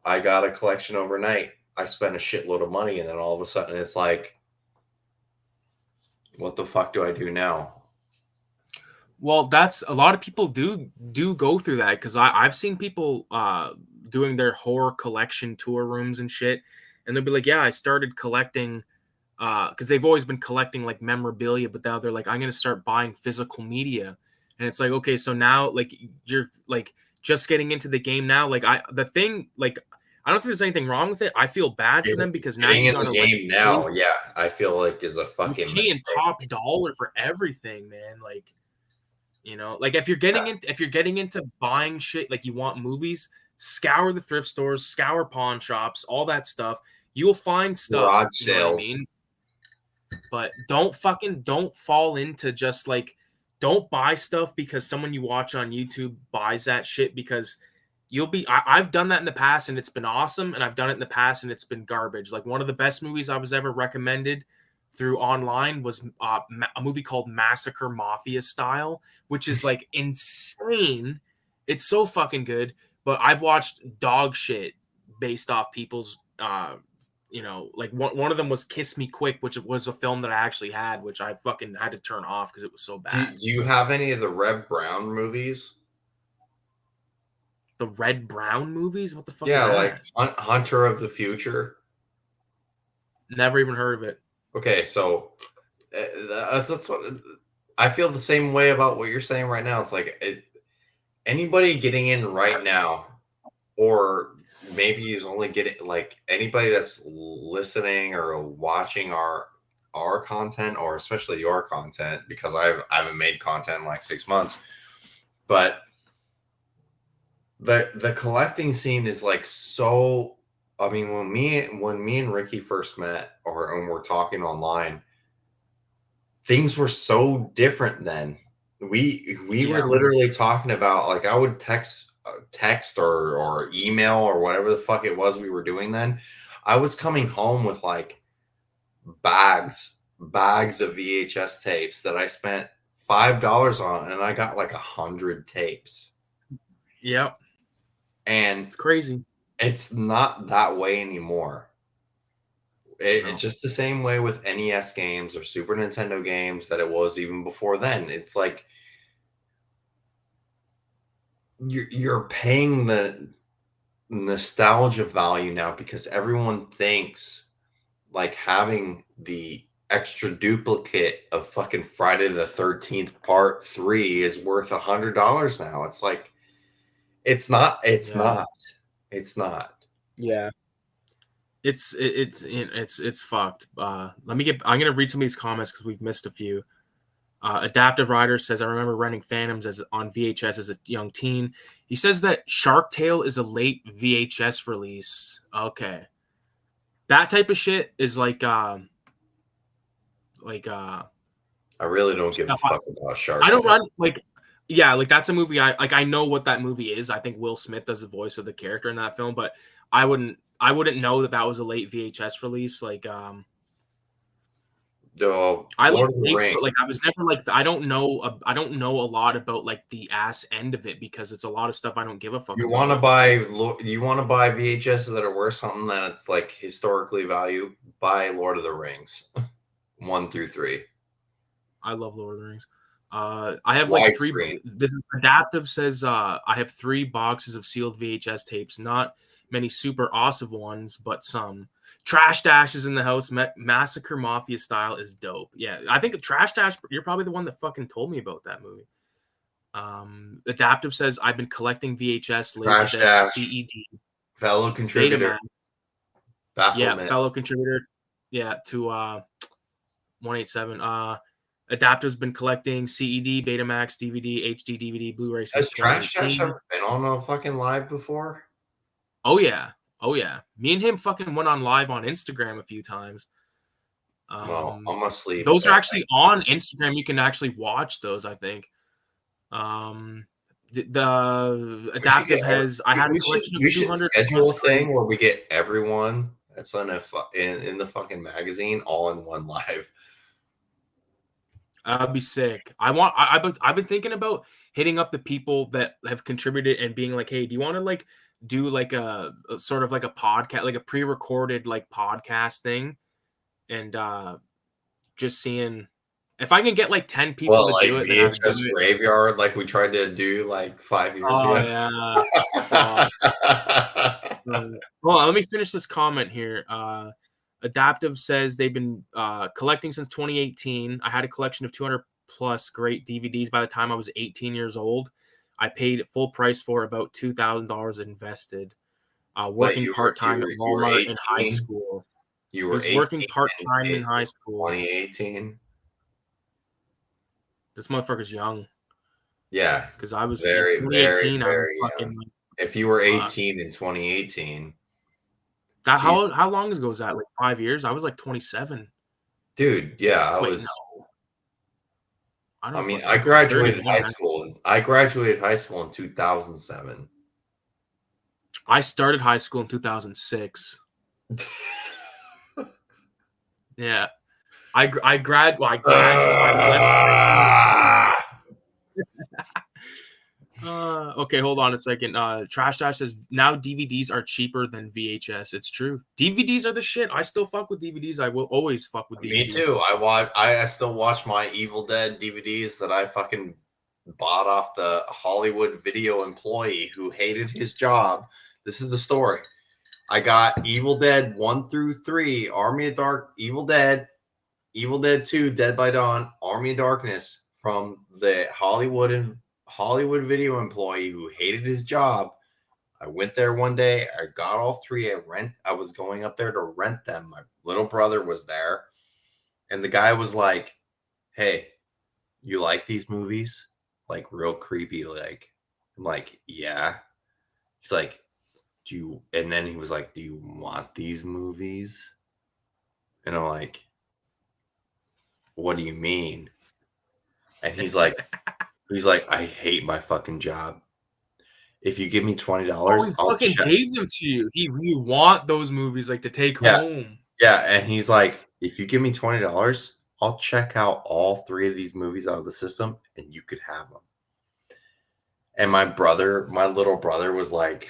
I got a collection overnight. I spent a shitload of money," and then all of a sudden it's like, "What the fuck do I do now?" Well, that's a lot of people do go through that because I've seen people doing their horror collection tour rooms and shit, and they'll be like, "Yeah, I started collecting because they've always been collecting like memorabilia, but now they're like, I'm gonna start buying physical media." And it's like, okay, so now like you're like just getting into the game now. Like the thing like I don't think there's anything wrong with it. I feel bad for them because now Getting you in the gotta like game now, yeah, I feel like is a you're fucking paying mistake. top dollar for everything, man. Like like Yeah. if you're getting into buying shit, like you want movies, scour the thrift stores, scour pawn shops, all that stuff. You'll find stuff, Garage you know what I sales. mean? But don't fall into just like don't buy stuff because someone you watch on YouTube buys that shit because I've done that in the past and it's been awesome, and I've done it in the past and it's been garbage. Like one of the best movies I was ever recommended through online was a movie called Massacre Mafia Style, which is like insane. It's so fucking good, but I've watched dog shit based off people's like one of them was Kiss Me Quick, which was a film that I actually had, which I fucking had to turn off because it was so Do, bad. do you have any of the Reb Brown movies? The Red Brown movies? What the fuck is Yeah, like that? Hunter of the Future. Never even heard of it. Okay, so that's what I feel the same way about what you're saying right now. It's like anybody getting in right now, or maybe is only getting like anybody that's listening or watching our content, or especially your content, because I haven't made content in like 6 months, but the collecting scene is like so. I mean, when me and Ricky first met, or when we're talking online, things were so different then. We were Yeah. literally talking about, like, I would text or email or whatever the fuck it was we were doing then. I was coming home with like bags of VHS tapes that I spent $5 on, and I got like 100 tapes. Yep. And It's crazy. it's not that way anymore. It's No. just the same way with NES games or Super Nintendo games that it was even before then. It's like you're paying the nostalgia value now because everyone thinks like having the extra duplicate of fucking Friday the 13th Part 3 is worth $100 now. It's like it's Yeah. not. It's not. Yeah. It's fucked. I'm gonna read some of these comments because we've missed a few. Adaptive Rider says, I remember renting Phantoms as on VHS as a young teen. He says that Shark Tale is a late VHS release. Okay. That type of shit is like I really don't give a stuff fuck about I Shark don't Tale. run like yeah, like that's a movie I know what that movie is. I think Will Smith does the voice of the character in that film, but I wouldn't know that that was a late VHS release. Like I like Lord of the takes, Rings. but like I was never like I don't know a lot about like the ass end of it because it's a lot of stuff I don't give a fuck about. You want to buy VHSs that are worth something that it's like historically value, buy Lord of the Rings 1 through 3. I love Lord of the Rings. I have like three. Widescreen. This is adaptive says I have 3 boxes of sealed VHS tapes. Not many super awesome ones, but some. Trash Dash is in the house. Massacre Mafia Style is dope. Yeah, I think Trash Dash. You're probably the one that fucking told me about that movie. Adaptive says I've been collecting VHS, Crash Laserdisc, Dash, CED, fellow contributor, Betamax. Yeah, Baphomet. fellow contributor. Yeah, to 187. Adaptive's been collecting CED, Betamax, DVD, HD, DVD, Blu-ray since Has Trash Dash 2018. ever been on a fucking live before? Oh yeah, oh yeah. Me and him fucking went on live on Instagram a few times. Well, I'm asleep. Those are actually on Instagram. You can actually watch those, I think. The Adaptive has, I had a collection of we should 200 schedule plus a great. thing where we get everyone that's on in the fucking magazine all in one live. That'd be sick. I've been thinking about hitting up the people that have contributed and being like, hey, do you want to like do like a sort of like a podcast, like a pre-recorded like podcast thing, and just seeing if I can get like 10 people Well, to like do it, then I'd do VHS it. graveyard, like we tried to do like 5 years Oh ago. yeah. Fuck. Well, let me finish this comment here. Adaptive says they've been collecting since 2018. I had a collection of 200 plus great DVDs by the time I was 18 years old. I paid full price for about $2,000 invested. But Working part time at you were Walmart in high 18. school. You I were was working 18 part in time in high school. 2018. This motherfucker's young Yeah, because I was in very, very, 2018. I was very young. fucking If you were uh, 18 in 2018, that. Jesus, How long ago was that? Like 5 years? I was like 27. dude, yeah, I Wait, was. no, I I don't mean, fucking know. I'm 31. I graduated high school in 2007. I started high school in 2006. Yeah. I graduated. I left high Ah! school. Okay, hold on a second. Trash Dash says now DVDs are cheaper than VHS. It's true. DVDs are the shit. I still fuck with DVDs. I will always fuck with Me DVDs. too. I still watch my Evil Dead DVDs that I fucking bought off the Hollywood video employee who hated his job. This is the story. I got Evil Dead 1 through 3, Army of Dark, Evil Dead 2, Dead by Dawn, Army of Darkness from the Hollywood video employee who hated his job. I went there one day. I got all three. I was going up there to rent them. My little brother was there. And the guy was like, "Hey, you like these movies?" Like real creepy. Like, I'm like, "Yeah." He's like, "Do you?" And then he was like, "Do you want these movies?" And I'm like, "What do you mean?" And he's like, "I hate my fucking job. If you give me Oh, $20, he I'll fucking check." gave them to you. You want those movies like to take Yeah, home. yeah. And he's like, "If you give me $20, I'll check out all three of these movies out of the system, and you could have them." And my little brother was like,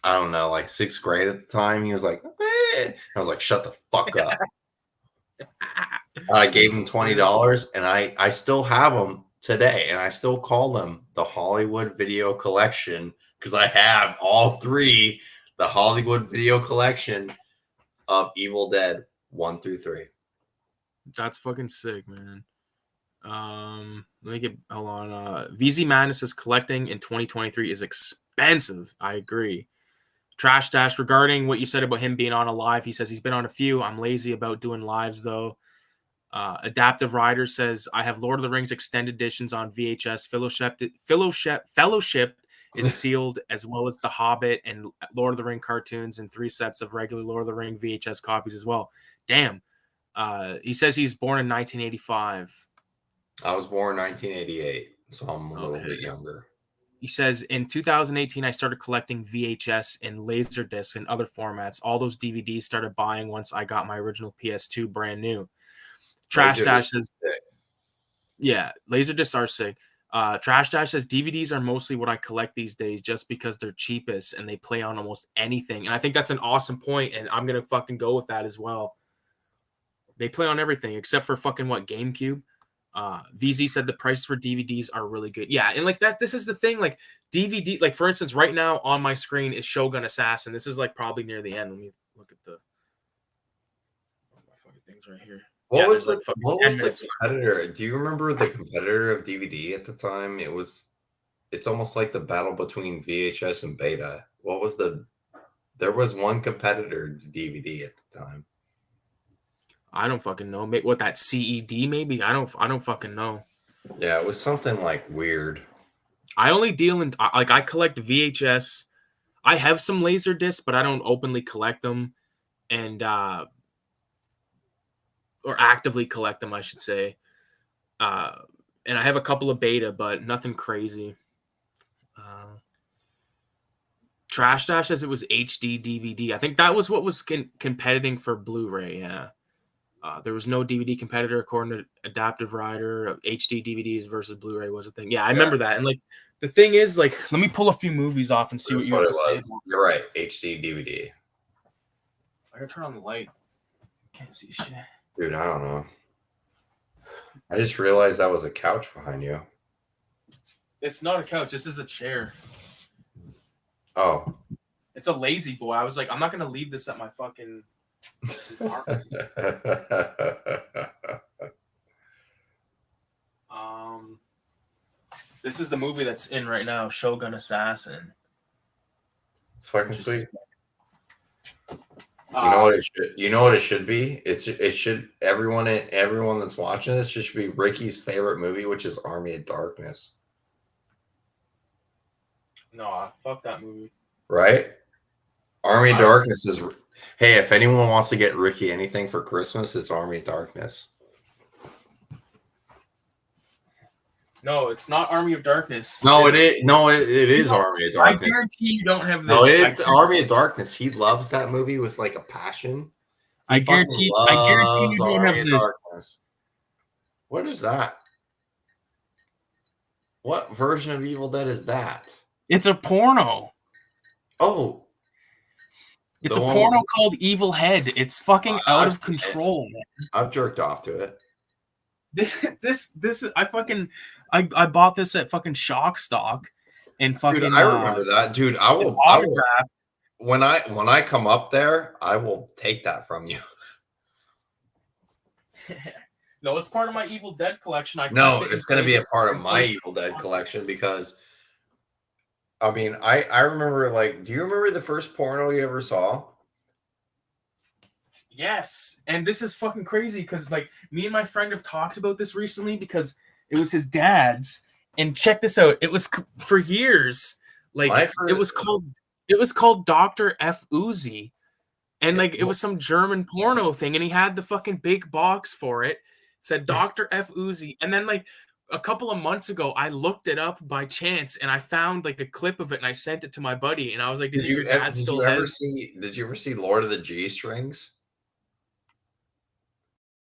I don't know, like sixth grade at the time. He was like, "Eh." I was like, "Shut the fuck up." I gave him $20, and I still have them today, and I still call them the Hollywood Video Collection because I have all three, the Hollywood Video Collection of Evil Dead 1 through 3. That's fucking sick, man. Let me get hold on. VZ Madness says collecting in 2023 is expensive. I agree. Trash Dash, regarding what you said about him being on a live, he says he's been on a few. I'm lazy about doing lives though. Adaptive Rider says I have Lord of the Rings extended editions on VHS. Fellowship is sealed, as well as The Hobbit and Lord of the Ring cartoons, and 3 sets of regular Lord of the Ring VHS copies as well. Damn. He says he's born in 1985. I was born 1988, so I'm a little Okay. bit younger. He says in 2018, I started collecting VHS and Laserdisc and other formats. All those DVDs started buying once I got my original PS2 brand new. Trash Dash says, yeah, Laserdiscs are sick. Trash Dash says DVDs are mostly what I collect these days just because they're cheapest and they play on almost anything. And I think that's an awesome point, and I'm gonna fucking go with that as well. They play on everything except for fucking what, GameCube. VZ said the prices for DVDs are really good. Yeah, and like that, this is the thing. Like DVD, like for instance, right now on my screen is Shogun Assassin. This is like probably near the end. Let me look at the my fucking things right here. What Yeah, was there's the like fucking what 10 was the minutes. competitor? Do you remember the competitor of DVD at the time? It's almost like the battle between VHS and Beta. There was one competitor to DVD at the time. I don't fucking know. What that CED maybe? I don't fucking know. Yeah, it was something like weird. I only deal in like I collect VHS. I have some laser discs, but I don't openly collect them and or actively collect them, I should say. Uh, and I have a couple of beta, but nothing crazy. Trash Dash says it was HD DVD. I think that was what was competing for Blu-ray. Yeah, there was no DVD competitor according to Adaptive Rider. HD DVDs versus Blu-ray was a thing. Yeah, I remember that. And like the thing is, like, let me pull a few movies off and see what you have to say. You're right. HD DVD. I gotta turn on the light. Can't see shit. Dude, I don't know. I just realized that was a couch behind you. It's not a couch. This is a chair. Oh. It's a lazy boy. I was like, I'm not gonna leave this at my fucking This is the movie that's in right now, Shogun Assassin. It's fucking sweet. You know what it should. You know what it should be. It should. Everyone that's watching this should be Ricky's favorite movie, which is Army of Darkness. No, fuck that movie. Right? Army of Darkness is. Hey, if anyone wants to get Ricky anything for Christmas, it's Army of Darkness. No, it's not Army of Darkness. No, it is. No, it is Army of Darkness. I guarantee you don't have this. No, it's Army of Darkness. He loves that movie with like a passion. I guarantee you don't have this. Darkness. What is that? What version of Evil Dead is that? It's a porno. Oh. It's a porno called Evil Head. It's fucking out of control. I've jerked off to it. This I bought this at fucking Shock Stock and fucking. Dude, I remember that, dude. I will when I come up there, I will take that from you. No, it's part of my Evil Dead collection. It's going to be a part of my Evil Dead collection because, I mean, I remember, like, do you remember the first porno you ever saw? Yes, and this is fucking crazy because, like, me and my friend have talked about this recently because it was his dad's. And check this out. It was for years. Like, it was called Dr. F. Uzi. And, like, it was some German porno thing. And he had the fucking big box for it. It said Dr. F. Uzi. And then, like, a couple of months ago, I looked it up by chance. And I found, like, a clip of it. And I sent it to my buddy. And I was like, did you ever see Lord of the G-Strings?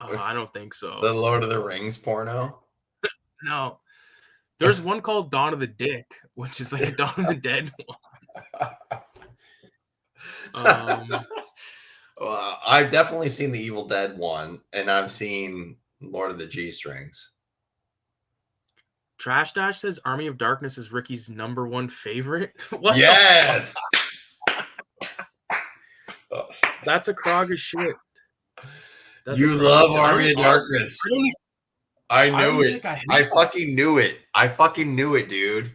I don't think so. The Lord of the Rings porno? No. There's one called Dawn of the Dick, which is like a Dawn of the Dead one. Well, I've definitely seen the Evil Dead one, and I've seen Lord of the G-Strings. Trash Dash says Army of Darkness is Ricky's #1 favorite. What? Yes! That's a crock of shit. You love Army of Darkness. I knew it. I fucking knew it. I fucking knew it, dude.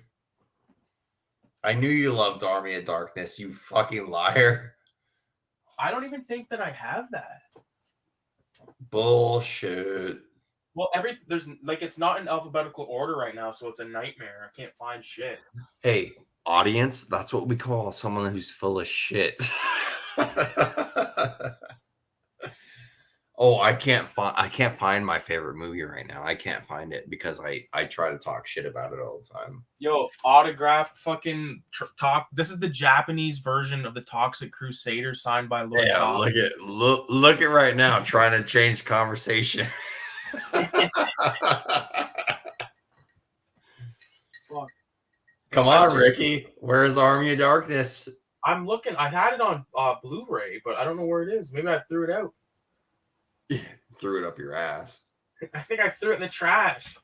I knew you loved Army of Darkness, you fucking liar. I don't even think that I have that. Bullshit. Well, there's like it's not in alphabetical order right now, so it's a nightmare. I can't find shit. Hey, audience, that's what we call someone who's full of shit. Oh, I can't find my favorite movie right now. I can't find it because I try to talk shit about it all the time. Yo, autographed fucking talk. This is the Japanese version of the Toxic Crusader signed by Lord. Yeah, Coffee. look at right now, trying to change the conversation. Come on, Ricky. Where's Army of Darkness? I'm looking. I had it on Blu-ray, but I don't know where it is. Maybe I threw it out. Threw it up your ass. I think I threw it in the trash.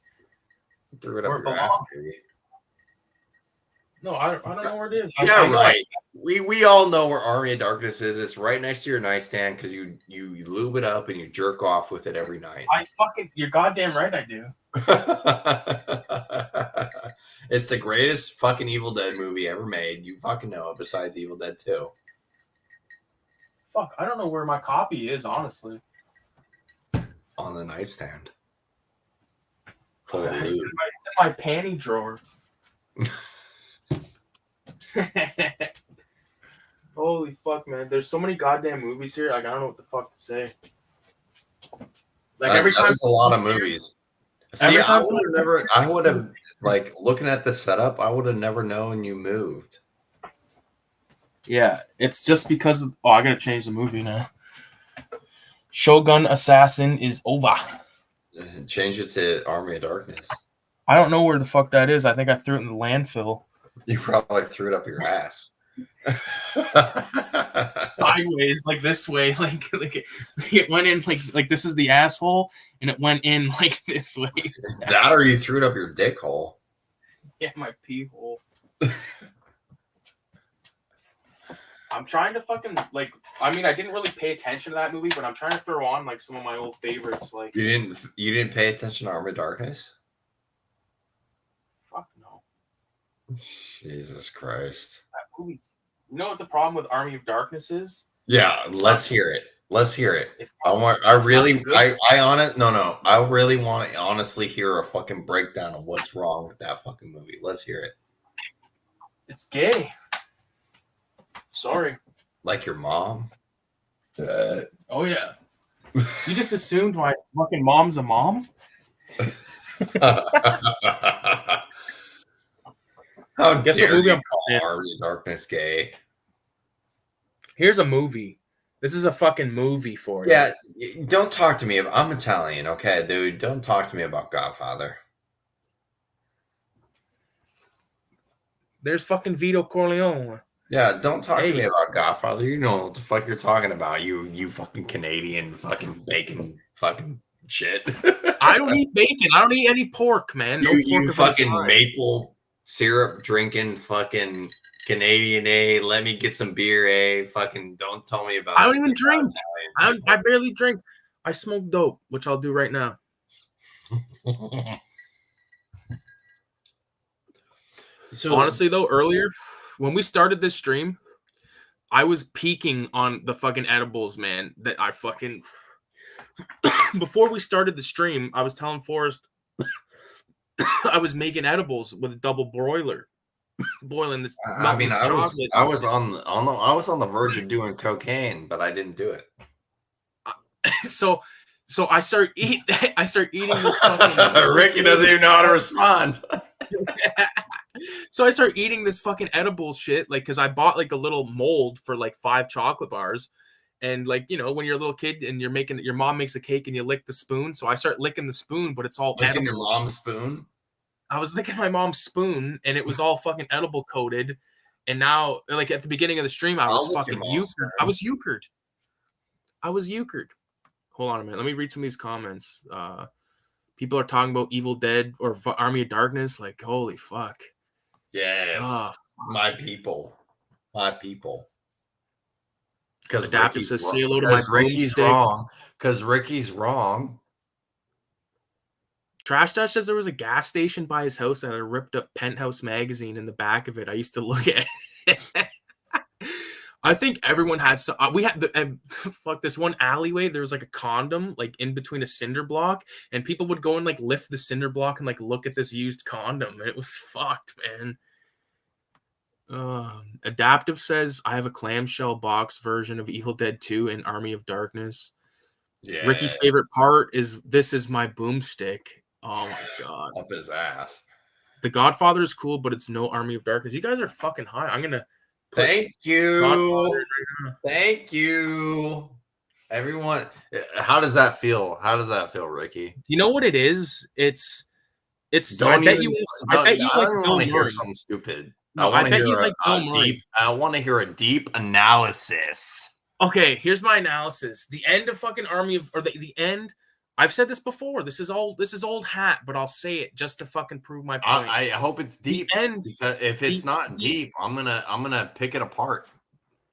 Threw it up your ass, baby. No, I don't know where it is. Yeah, right. We all know where Army of Darkness is. It's right next to your nightstand because you lube it up and you jerk off with it every night. You're goddamn right I do. It's the greatest fucking Evil Dead movie ever made. You fucking know it, besides Evil Dead 2. Fuck, I don't know where my copy is, honestly. On the nightstand. Full of It's loot. in my panty drawer. Holy fuck, man! There's so many goddamn movies here. Like I don't know what the fuck to say. Like every time There's a lot of movies. See, I would have like looking at the setup, I would have never known you moved. Yeah, it's just because of, I gotta change the movie now. Shogun Assassin is over. Change it to Army of Darkness. I don't know where the fuck that is. I think I threw it in the landfill. You probably threw it up your ass. Sideways, like this way, like it went in like this is the asshole, and it went in like this way. That or you threw it up your dick hole. Yeah, my pee hole. I'm trying to fucking like. I mean, I didn't really pay attention to that movie, but I'm trying to throw on like some of my old favorites. Like you didn't pay attention to Army of Darkness. Fuck no. Jesus Christ. That movie's. You know what the problem with Army of Darkness is? Yeah, let's hear it. Let's hear it. I really want to honestly hear a fucking breakdown of what's wrong with that fucking movie. Let's hear it. It's gay. Sorry. Like your mom? Oh yeah. You just assumed my fucking mom's a mom? How Guess dare what movie you I'm call Army of Darkness gay? Here's a movie. This is a fucking movie for you. Yeah, don't talk to me. I'm Italian, okay, dude. Don't talk to me about Godfather. There's fucking Vito Corleone. Yeah, don't talk to me about Godfather. You know what the fuck you're talking about. You fucking Canadian fucking bacon fucking shit. I don't eat bacon. I don't eat any pork, man. No you pork fucking maple syrup drinking fucking Canadian, let me get some beer, fucking don't tell me about I don't even drink. I barely drink. I smoke dope, which I'll do right now. So honestly though, earlier when we started this stream, I was peeking on the fucking edibles, man. That I fucking before we started the stream, I was telling Forrest I was making edibles with a double broiler, boiling this. I mean, I was on the verge of doing cocaine, but I didn't do it. So I start eating this fucking. Ricky doesn't even know how to respond. So I start eating this fucking edible shit, like, because I bought like a little mold for like 5 chocolate bars. And like, you know, when you're a little kid and your mom makes a cake and you lick the spoon. So I start licking the spoon, but it's all licking edible. Your mom's spoon? I was licking my mom's spoon and it was all fucking edible coated. And now, like at the beginning of the stream, I was fucking euchred. I was euchred. Hold on a minute. Let me read some of these comments. People are talking about Evil Dead or Army of Darkness. Like, holy fuck. Yes. My people. Because Adaptive says, say hello to my Ricky's wrong. Because Ricky's wrong. Trash Dash says there was a gas station by his house that had a ripped up Penthouse magazine in the back of it. I used to look at it. I think everyone had some. We had fuck this one alleyway. There was like a condom like in between a cinder block, and people would go and like lift the cinder block and like look at this used condom, and it was fucked, man. Adaptive says I have a clamshell box version of Evil Dead 2 and Army of Darkness. Yeah. Ricky's favorite part is this is my boomstick. Oh my god, up his ass. The Godfather is cool, but it's no Army of Darkness. You guys are fucking high. I'm gonna. Thank you. Thank you. Everyone, how does that feel? How does that feel, Ricky? You know what it is? It's I bet you don't want to hear something stupid. No, I bet you like deep. I want to hear a deep analysis. Okay, here's my analysis. The end of fucking Army of, or the end. I've said this before. This is old hat, but I'll say it just to fucking prove my point. I hope it's deep. And if it's not deep, I'm gonna pick it apart.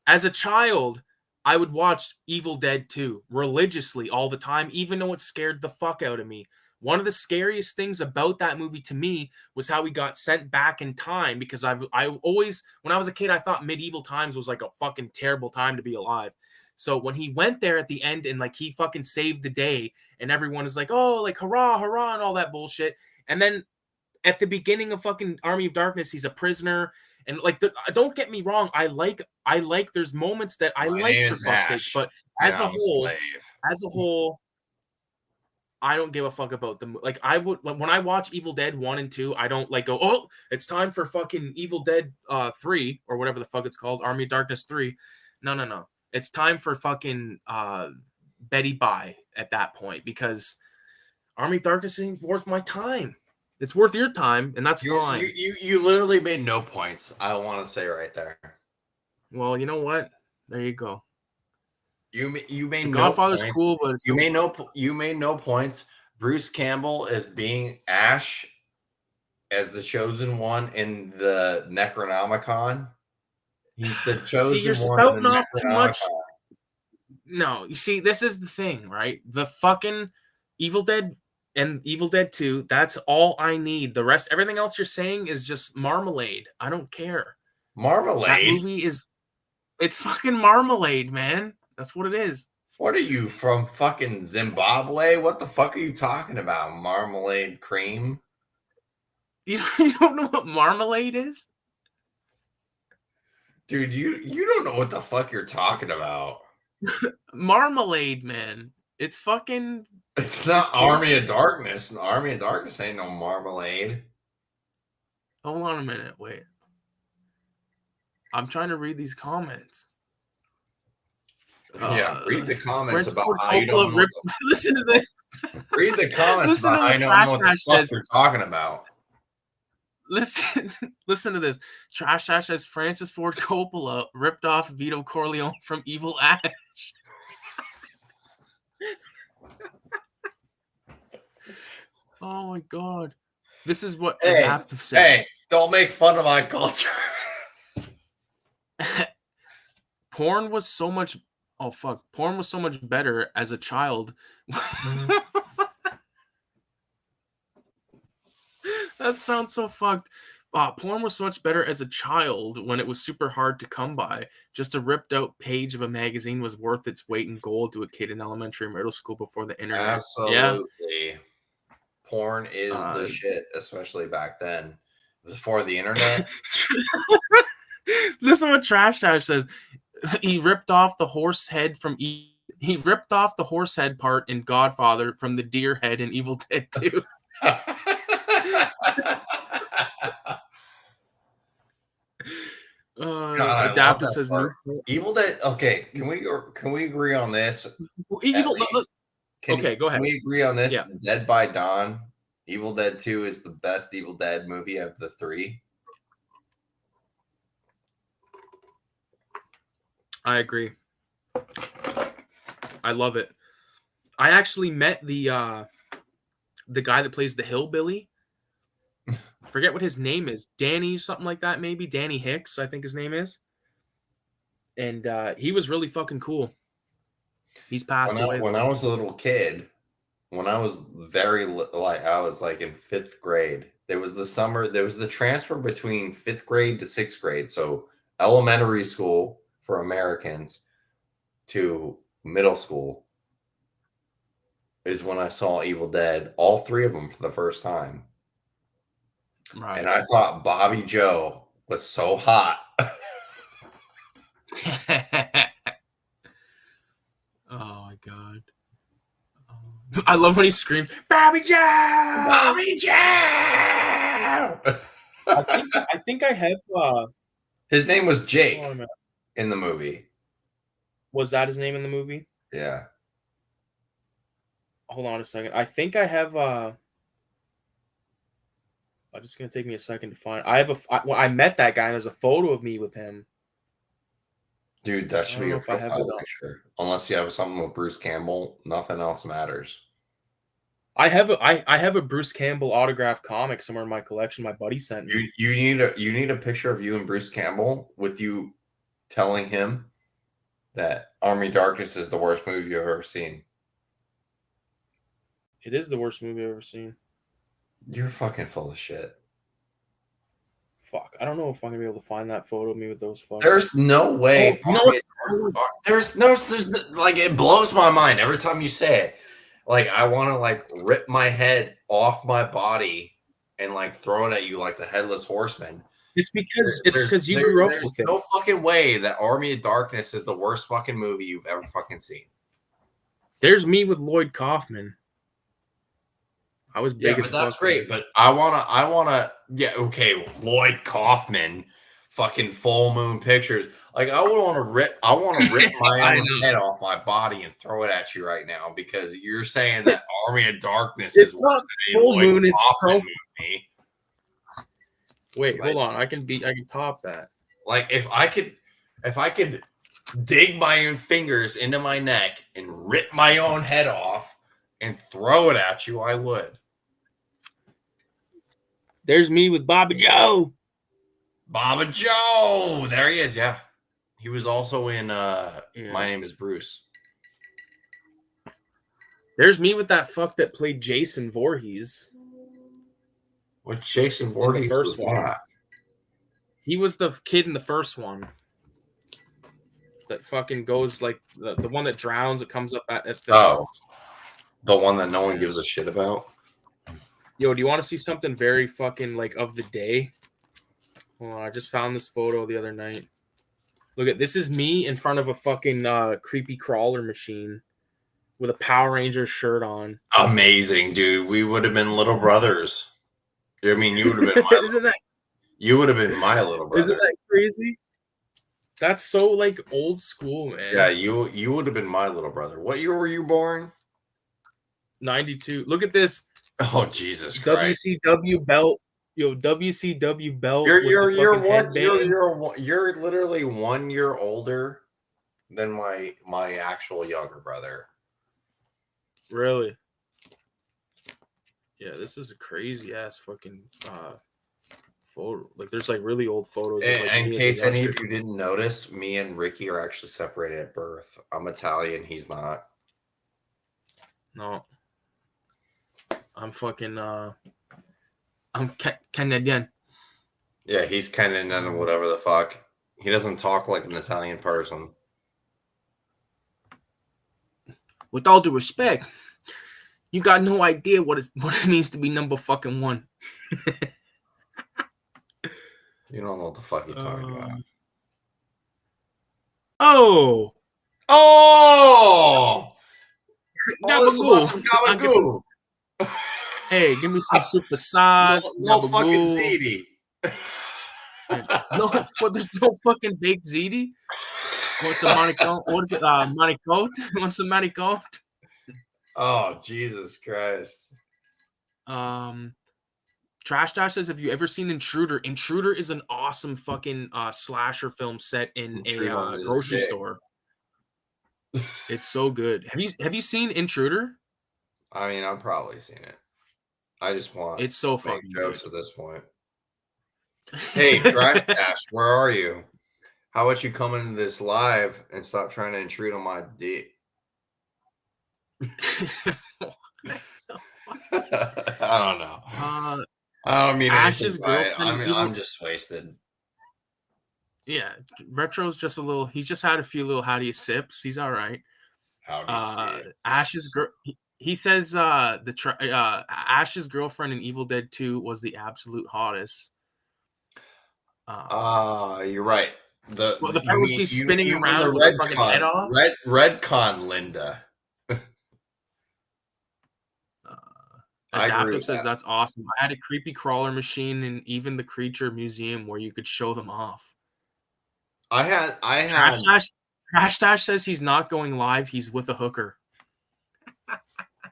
As a child, I would watch Evil Dead 2 religiously all the time, even though it scared the fuck out of me. One of the scariest things about that movie to me was how we got sent back in time, because I always, when I was a kid, I thought medieval times was like a fucking terrible time to be alive. So when he went there at the end and like he fucking saved the day, and everyone is like, oh, like hurrah, hurrah, and all that bullshit. And then at the beginning of fucking Army of Darkness, he's a prisoner. And like, don't get me wrong, I like. There's moments that I My like name for is fuck's sakes, Ash, but and as a I'm a whole, slave. I don't give a fuck about them. Like I would when I watch Evil Dead 1 and 2, I don't like go, "Oh, it's time for fucking Evil Dead 3 or whatever the fuck it's called, Army of Darkness 3." No, no, no. It's time for fucking Betty Bye at that point, because Army of Darkness ain't worth my time. It's worth your time, and that's fine. You literally made no points. I want to say right there. Well, you know what? There you go. You made The no Godfather's points. cool, but it's You made no points. Bruce Campbell is being Ash as the chosen one in the Necronomicon. He's the see, you're chosen one in spouting the off too much. Necronomicon. No, you see, this is the thing, right? The fucking Evil Dead and Evil Dead 2, that's all I need. The rest, everything else you're saying is just marmalade. I don't care. That Marmalade? movie is, it's fucking marmalade, man. That's what it is. What are you, from fucking Zimbabwe? What the fuck are you talking about? Marmalade cream? You don't know what marmalade is? Dude, you don't know what the fuck you're talking about. Marmalade, man. It's fucking. It's not It's Army basic. of Darkness. Army of Darkness ain't no marmalade. Hold on a minute. Wait. I'm trying to read these comments. Yeah, read the comments Francis about Ford how you don't Coppola know. Listen to this. Read the comments Listen about to how what you don't know Trash what the Trash fuck says. you're talking about. Listen to this. Trash Trash says Francis Ford Coppola ripped off Vito Corleone from Evil Ash. Oh my god. This is what Adaptive says. Hey, don't make fun of my culture. Porn was so much better as a child. That sounds so fucked. Porn was so much better as a child when it was super hard to come by. Just a ripped out page of a magazine was worth its weight in gold to a kid in elementary or middle school before the internet. Absolutely. Yeah. Porn is the Uh, shit, especially back then. Before the internet. Listen to what Trash Trash says. He ripped off the horse head from he ripped off the horse head part in Godfather from the deer head in Evil Dead 2. God, Adaptive says part. Evil Dead. Okay, can we agree on this? Evil. Okay, go ahead. Can we agree on this? Yeah. Dead by Dawn, Evil Dead 2 is the best Evil Dead movie of the three. I agree. I love it. I actually met the guy that plays the hillbilly. Forget what his name is. Danny, something like that, maybe. Danny Hicks, I think his name is. And he was really fucking cool. He's passed away. When I was a little kid, when I was I was like in 5th grade, there was the transfer between 5th grade to 6th grade. So elementary school for Americans to middle school is when I saw Evil Dead, all 3 of them for the first time. Right. And I thought Bobby Joe was so hot. Oh my god. I love when he screams, Bobby Joe! Bobby Joe! I think I have his name was Jake in the movie. Was that his name in the movie? Yeah. Hold on a second. I think I have it's just gonna take me a second to find. I met that guy and there's a photo of me with him. Dude, that should be your profile picture. Unless you have something with Bruce Campbell, nothing else matters. I have a Bruce Campbell autographed comic somewhere in my collection. My buddy sent me. You need a picture of you and Bruce Campbell with you telling him that Army of Darkness is the worst movie you've ever seen. It is the worst movie I've ever seen. You're fucking full of shit. Fuck. I don't know if I'm gonna be able to find that photo of me with those photos. There's no way. Oh, you know what? There's like it blows my mind every time you say it. Like I want to like rip my head off my body and like throw it at you like the headless horseman. It's because you grew up There's with it. no fucking way that Army of Darkness is the worst fucking movie you've ever fucking seen. There's me with Lloyd Kaufman. I was big as but that's fuck. great. But I wanna. Yeah, okay. Lloyd Kaufman, fucking Full Moon Pictures. Like I want to rip my own head off my body and throw it at you right now because you're saying that Army of Darkness It's is not Full Moon. It's Kaufman movie. Wait, hold on. I can top that. Like if I could dig my own fingers into my neck and rip my own head off and throw it at you, I would. There's me with Bobby Joe. Baba Joe. There he is. Yeah. He was also in My Name is Bruce. There's me with that fuck that played Jason Voorhees. What Jason Voorhees was that? He was the kid in the first one. That fucking goes like the one that drowns. It comes up at the the one that no one gives a shit about. Yo, do you want to see something very fucking like of the day? Hold on, I just found this photo the other night. Look at this is me in front of a fucking creepy crawler machine with a Power Rangers shirt on. Amazing, dude. We would have been little brothers. I mean, you would have been you would have been my little brother. Isn't that crazy? That's so like old school, man. Yeah, you would have been my little brother. What year were you born? 92. Look at this. Oh Jesus Christ. WCW belt. Yo, WCW belt. You're literally 1 year older than my actual younger brother. Really? Yeah, this is a crazy ass fucking photo. Like there's like really old photos. In case any of you didn't notice, me and Ricky are actually separated at birth. I'm Italian, he's not. No. I'm fucking I'm Canadian. Yeah, he's Canadian, whatever the fuck. He doesn't talk like an Italian person. With all due respect, you got no idea what it means to be number fucking one. You don't know what the fuck you're talking about. Oh! Gabagoo! Hey, give me some super size. No fucking ziti. No, but there's no fucking baked ziti. What's a manicote? What is it? Manicote? What's a manicote? Oh, Jesus Christ. Trash Dash says, have you ever seen Intruder? Intruder is an awesome fucking slasher film set in a grocery store. It's so good. Have you seen Intruder? I mean, I've probably seen it. I just want it's so fucking jokes good. at this point. Hey, Trash Dash, where are you? How about you come into this live and stop trying to intrude on my dick? I don't know. I don't mean Ash's girlfriend. I'm just wasted. Yeah, Retro's just a little. He's just had a few little howdy sips. He's all right. Ash's girl. He says Ash's girlfriend in Evil Dead 2 was the absolute hottest. You're right. The part where she's spinning around with her fucking head off. Redcon Linda. Adaptive says that's awesome. I had a creepy crawler machine and even the creature museum where you could show them off. I had Trash Dash says he's not going live. He's with a hooker.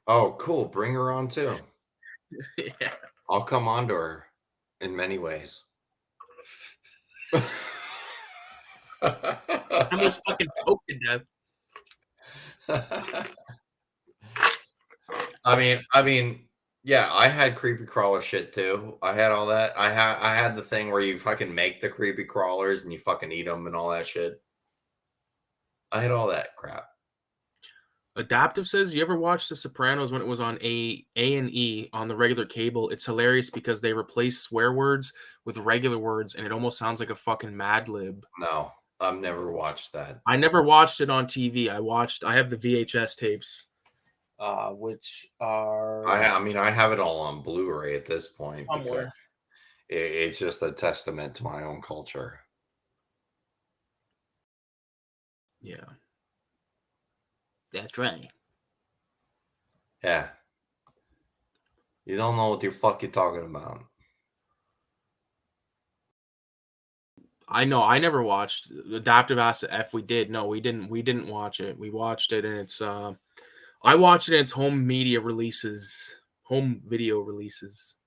Oh, cool. Bring her on too. Yeah. I'll come on to her in many ways. I almost fucking choked to death. I mean, yeah, I had creepy crawler shit too. I had all that. I had the thing where you fucking make the creepy crawlers and you fucking eat them and all that shit. I had all that crap. Adaptive says, you ever watch The Sopranos when it was on A&E on the regular cable? It's hilarious because they replace swear words with regular words and it almost sounds like a fucking Mad Lib. No. I've never watched that. I never watched it on TV. I have the VHS tapes, which are I mean, I have it all on Blu-ray at this point because somewhere. it's just a testament to my own culture. Yeah. That's right. Yeah. You don't know what you're fucking talking about. I know. I never watched Adaptive Asset F. We did. No, we didn't. We didn't watch it. We watched it, and it's. I watched it in its home media releases, home video releases.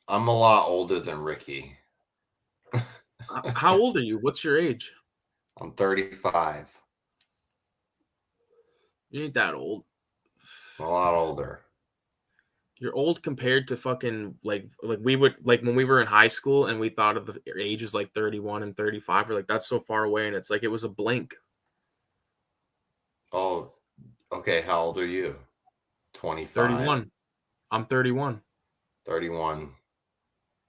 I'm a lot older than Ricky. How old are you? What's your age? I'm 35. You ain't that old. I'm a lot older. You're old compared to fucking like we would like when we were in high school and we thought of the ages like 31 and 35. We're like that's so far away, and it's like it was a blink. Oh, okay. How old are you? 25, 31. I'm 31. 31.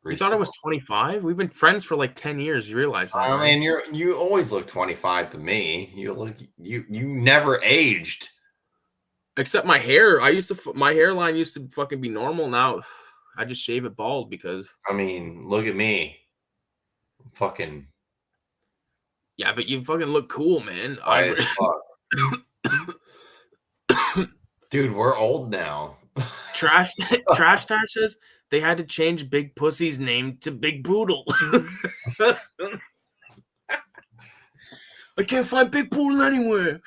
You thought I Recently. was 25? We've been friends for like 10 years. You realize that, I right? mean, you always look 25 to me. You never aged. Except my hair. My hairline used to fucking be normal. Now I just shave it bald because I mean, look at me. Fucking yeah, but you fucking look cool, man. white as fuck. Dude, we're old now. Trash Trash Time says they had to change Big Pussy's name to Big Poodle. I can't find Big Poodle anywhere.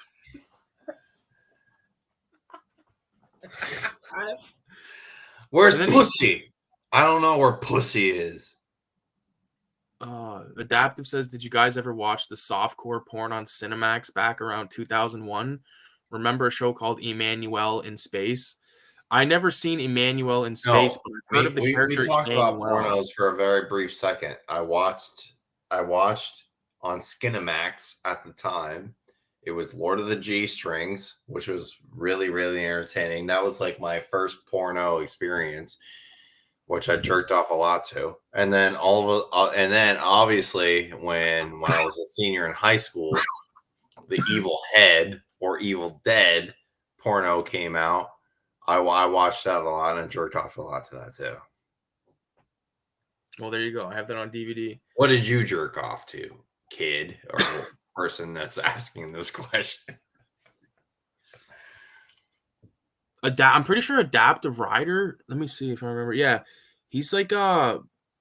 Where's And then Pussy? I don't know where Pussy is. Adaptive says, did you guys ever watch the softcore porn on Cinemax back around 2001? Remember a show called Emmanuel in Space? I never seen Emmanuel in Space, No, but I've heard of the we character talked about Emmanuel. pornos for a very brief second. I watched on Skinamax at the time. It was Lord of the G Strings, which was really, really entertaining. That was like my first porno experience, which I jerked off a lot to. And then and then obviously when I was a senior in high school, the Evil Head or Evil Dead porno came out. I watched that a lot and jerked off a lot to that too. Well, there you go. I have that on DVD. What did you jerk off to, kid or person that's asking this question? I'm pretty sure Adaptive Rider. Let me see if I remember. Yeah, he's like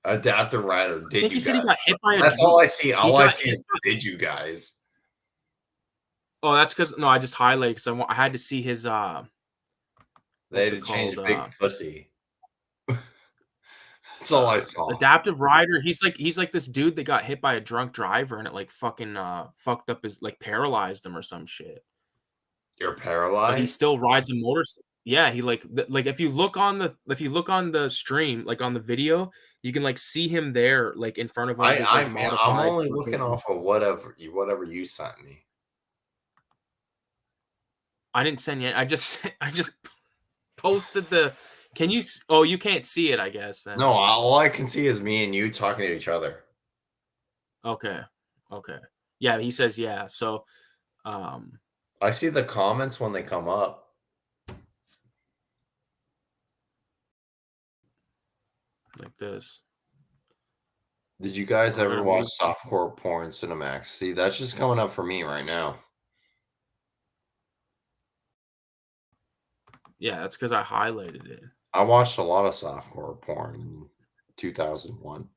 Adaptive Rider. I Did think you he said he guys? got hit by a. That's all I see. He All I got see hit. is did you guys? Oh, that's because no, I just highlighted because I had to see his They what's had it to change called? Big Pussy. That's all I saw. Adaptive Rider. He's like this dude that got hit by a drunk driver and it like fucking fucked up his like paralyzed him or some shit. You're But he paralyzed? still rides a motorcycle. Yeah, he like if you look on the stream like on the video, you can like see him there like in front of one of his like I'm modified. only looking fucking- off of whatever you sent me. I didn't send yet. I just I just posted the. Can you? Oh, you can't see it. I guess then. No, all I can see is me and you talking to each other. Okay. Okay. Yeah, he says yeah. So, I see the comments when they come up. like this. Did you guys Oh, I ever gotta watch mute. softcore porn Cinemax? See, that's just coming up for me right now. Yeah, that's because I highlighted it. I watched a lot of softcore porn in 2001.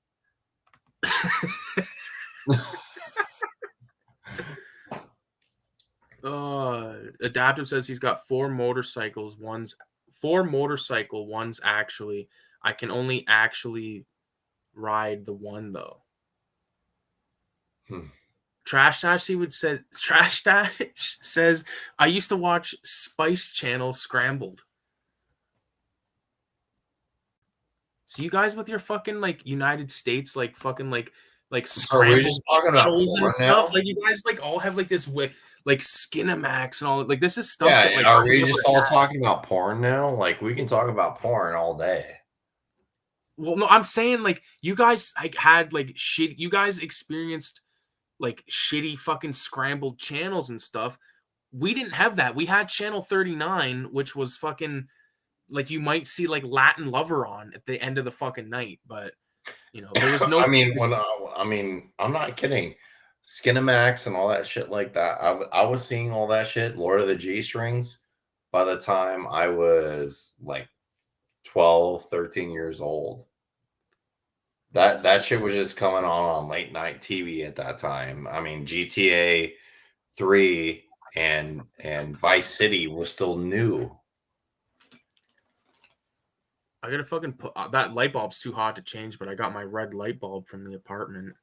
Adaptive says he's got four motorcycles. One's actually. I can only actually ride the one though. Hmm. Trash Dash Trash Dash says I used to watch Spice Channel Scrambled. So you guys with your fucking like United States like fucking like So are we scrambled just talking about channels and porn stuff. now? Like you guys like all have like this like Skinamax and all like this is stuff Yeah, that like are I we never just all had. talking about porn now? Like we can talk about porn all day. Well, no, I'm saying like you guys like had like shit. You guys experienced like shitty fucking scrambled channels and stuff. We didn't have that. We had channel 39, which was fucking like you might see like Latin Lover on at the end of the fucking night, but you know, there was no. I mean, I'm not kidding. Skinemax and all that shit like that. I was seeing all that shit, Lord of the G Strings, by the time I was like 12, 13 years old. That shit was just coming on late night TV at that time. I mean, GTA 3 and Vice City was still new. I gotta fucking put that light bulb's too hot to change, but I got my red light bulb from the apartment.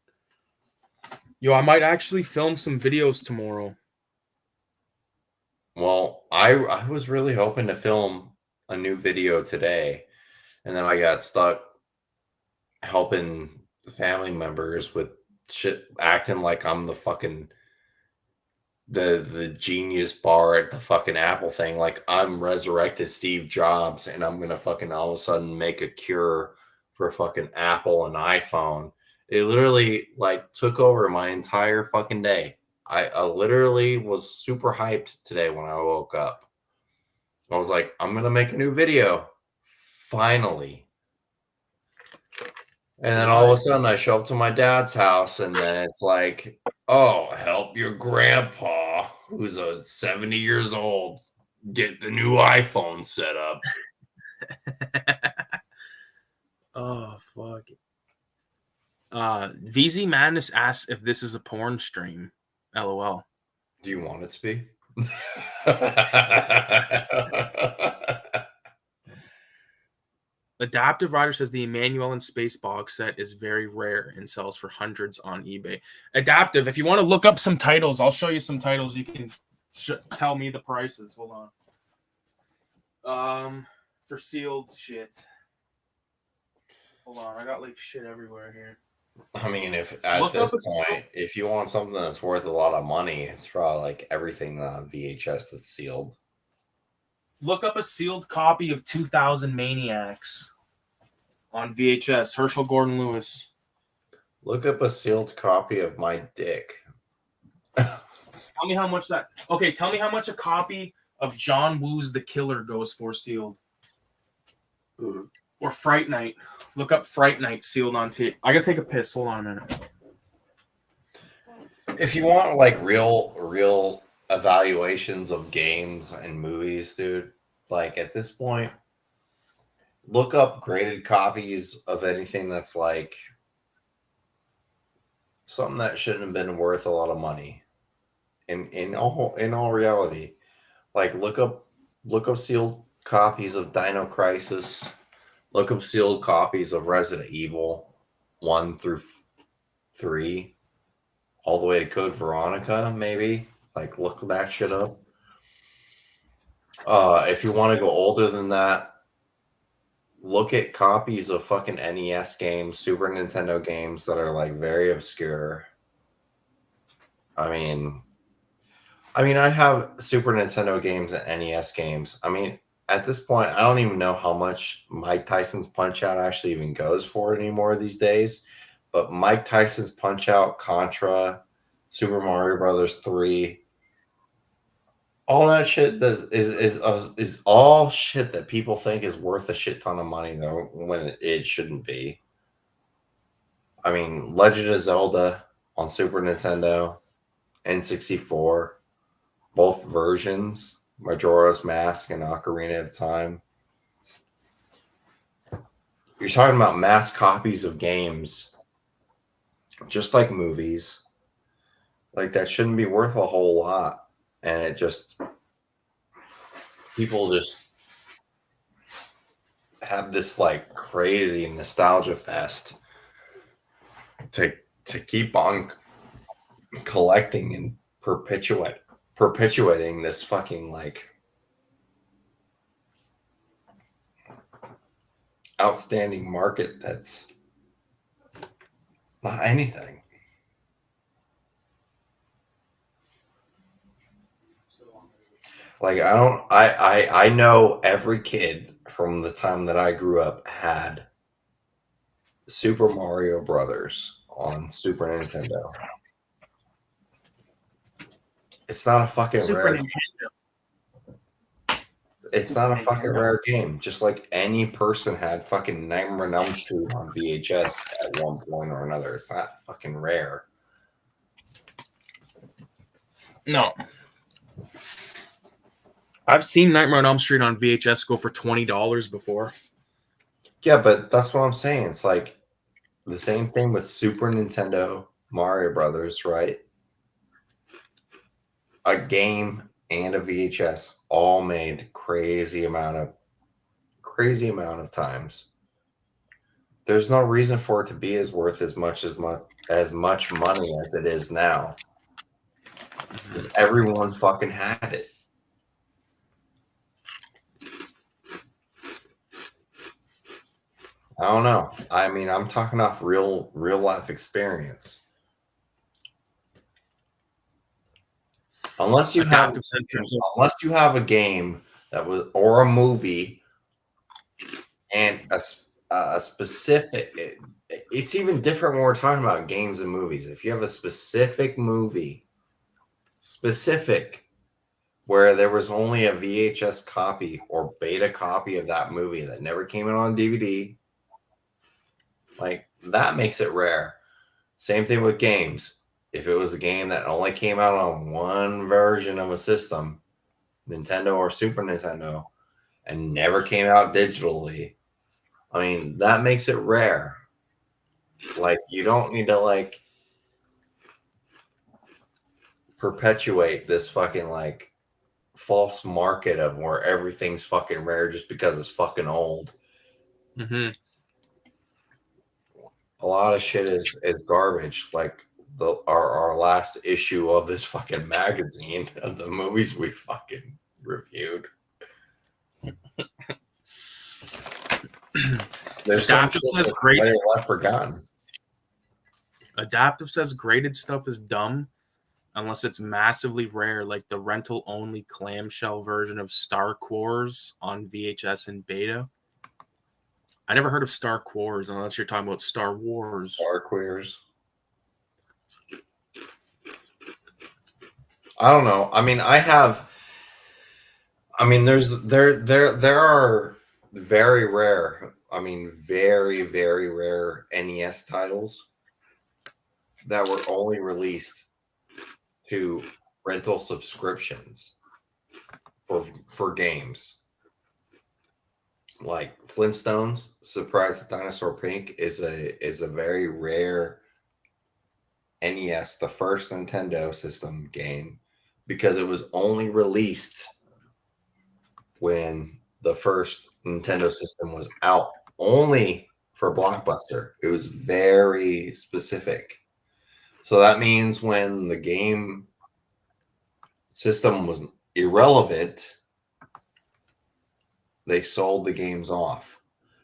Yo, I might actually film some videos tomorrow. Well, I was really hoping to film a new video today, and then I got stuck helping the family members with shit, acting like I'm the fucking the genius bar at the fucking Apple thing, like I'm resurrected Steve Jobs and I'm gonna fucking all of a sudden make a cure for fucking Apple and iPhone. It literally like took over my entire fucking day. I literally was super hyped today when I woke up. I was like, I'm gonna make a new video. Finally. And then all of a sudden I show up to my dad's house and then it's like, oh, help your grandpa who's a 70 years old get the new iPhone set up. Oh fuck. VZ Madness asks if this is a porn stream. LOL. Do you want it to be? Adaptive Rider says the Emmanuel and Space box set is very rare and sells for hundreds on eBay. Adaptive, if you want to look up some titles, I'll show you some titles. You can tell me the prices. Hold on. For sealed shit. Hold on, I got like shit everywhere here. I mean, if at this point, if you want something that's worth a lot of money, it's probably like everything on VHS that's sealed. Look up a sealed copy of 2000 Maniacs on VHS. Herschel Gordon Lewis. Look up a sealed copy of My Dick. Tell me how much that. Okay, tell me how much a copy of John Woo's The Killer goes for sealed. Or Fright Night. Look up Fright Night sealed on tape. I gotta take a piss. Hold on a minute. If you want like real evaluations of games and movies, dude, like at this point, look up graded copies of anything that's like something that shouldn't have been worth a lot of money. In all reality, like look up sealed copies of Dino Crisis. Look up sealed copies of Resident Evil 1 through 3, all the way to Code Veronica, maybe. Like, look that shit up. If you want to go older than that, look at copies of fucking NES games, Super Nintendo games that are like very obscure. I mean, I have Super Nintendo games and NES games. I mean, at this point, I don't even know how much Mike Tyson's Punch-Out actually even goes for anymore these days. But Mike Tyson's Punch-Out, Contra, Super Mario Brothers 3, all that shit is all shit that people think is worth a shit ton of money, though, when it shouldn't be. I mean, Legend of Zelda on Super Nintendo, N64, both versions. Majora's Mask and Ocarina of Time. You're talking about mass copies of games, just like movies. Like that shouldn't be worth a whole lot, and it just people just have this like crazy nostalgia fest to keep on collecting and perpetuating this fucking like outstanding market that's not anything. Like I know every kid from the time that I grew up had Super Mario Brothers on Super Nintendo. It's not a fucking Super rare. Nintendo. It's Super not a fucking Nintendo. rare game. Just like any person had fucking Nightmare on Elm Street on VHS at one point or another. It's not fucking rare. No. I've seen Nightmare on Elm Street on VHS go for $20 before. Yeah, but that's what I'm saying. It's like the same thing with Super Nintendo, Mario Brothers, right? A game and a VHS all made crazy amount of times. There's no reason for it to be as worth as much money as it is now. Because everyone fucking had it. I don't know. I mean, I'm talking off real life experience. Unless you have a game that was, or a movie, and a specific. It's even different when we're talking about games and movies. If you have a specific movie, where there was only a VHS copy or beta copy of that movie that never came out on DVD, like that makes it rare. Same thing with games. If it was a game that only came out on one version of a system, Nintendo or Super Nintendo, and never came out digitally, I mean, that makes it rare. Like, you don't need to, like, perpetuate this fucking, like, false market of where everything's fucking rare just because it's fucking old. Mm-hmm. A lot of shit is garbage. Like, our last issue of this fucking magazine of the movies we fucking reviewed. There's Adaptive some shit says graded. left forgotten. Adaptive says graded stuff is dumb unless it's massively rare, like the rental only clamshell version of Star Wars on VHS and beta. I never heard of Star Wars unless you're talking about Star Wars. Star Queers. I don't know. I mean, there are very rare, very, very rare NES titles that were only released to rental subscriptions for games. Like Flintstones, Surprise the Dinosaur Pink is a very rare NES, the first Nintendo system game, because it was only released when the first Nintendo system was out, only for Blockbuster. It was very specific. So that means when the game system was irrelevant, they sold the games off.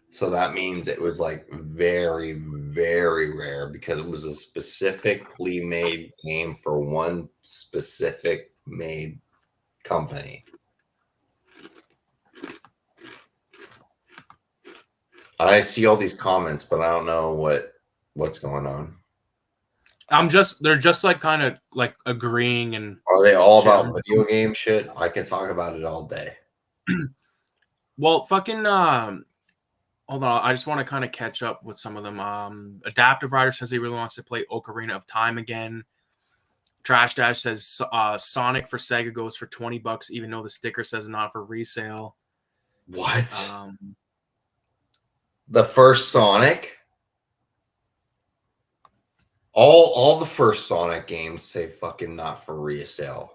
So that means it was like very, very rare because it was a specifically made game for one specific made company. I see all these comments, but I don't know what's going on. They're just like kind of like agreeing. And are they all about video game shit? I can talk about it all day. Well, fucking hold on, I just want to kind of catch up with some of them. Adaptive Rider says he really wants to play Ocarina of Time again. Trash Dash says Sonic for Sega goes for $20, even though the sticker says not for resale. What? The first Sonic? All the first Sonic games say fucking not for resale.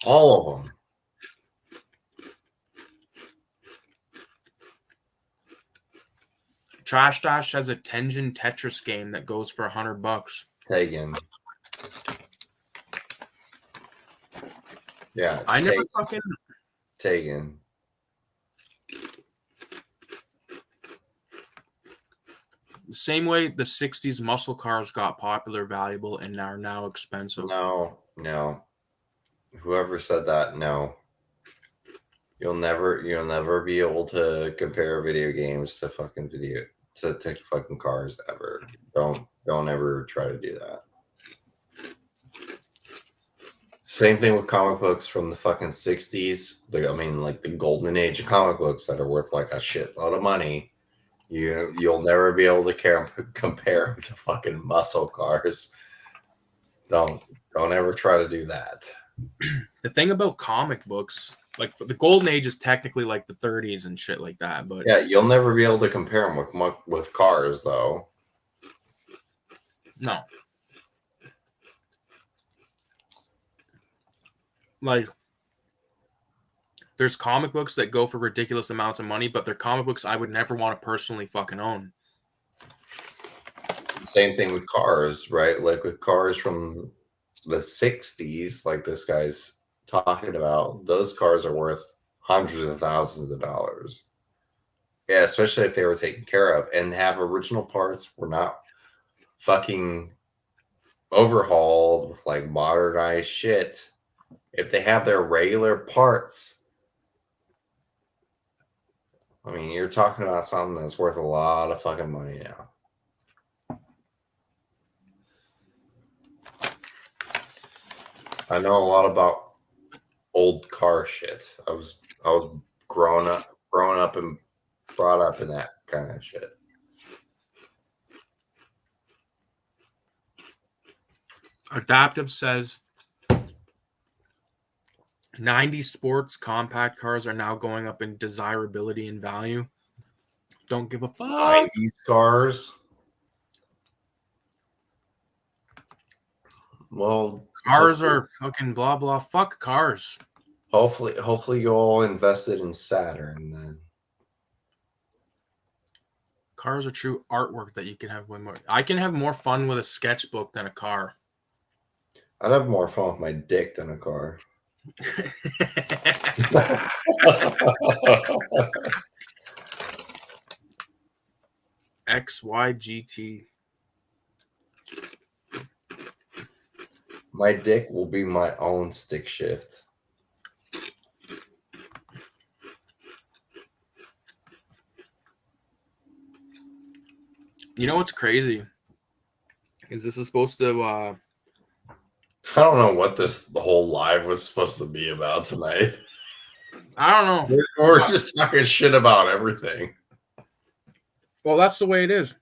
All of them. Trash Dash has a Tengen Tetris game that goes for $100. Taken. Yeah. I never fucking Taken. The same way the 60s muscle cars got popular, valuable, and are now expensive. No. Whoever said that, no. You'll never be able to compare video games to fucking to fucking cars ever. Don't ever try to do that. Same thing with comic books from the fucking 60s. I mean, like the golden age of comic books that are worth like a shitload of money. You'll never be able to compare them to fucking muscle cars. Don't ever try to do that. The thing about comic books, like the golden age is technically like the 30s and shit like that, but yeah, you'll never be able to compare them with cars though. no. Like, there's comic books that go for ridiculous amounts of money, but they're comic books I would never want to personally fucking own. Same thing with cars, right? Like with cars from the 60s, like this guy's talking about, those cars are worth hundreds of thousands of dollars. Yeah, especially if they were taken care of and have original parts, were not fucking overhauled with like modernized shit. If they have their regular parts, I mean, you're talking about something that's worth a lot of fucking money now. I know a lot about old car shit. I was growing up and brought up in that kind of shit. Adaptive says 90s sports compact cars are now going up in desirability and value. Don't give a fuck. 90s cars. Well, cars are fucking blah blah. Fuck cars. Hopefully you all invested in Saturn then. Cars are true artwork that you can have way more. I can have more fun with a sketchbook than a car. I'd have more fun with my dick than a car. XYGT. My dick will be my own stick shift. You know what's crazy? Is this is supposed to I don't know what the whole live was supposed to be about tonight. I don't know. We're just talking shit about everything. Well, that's the way it is.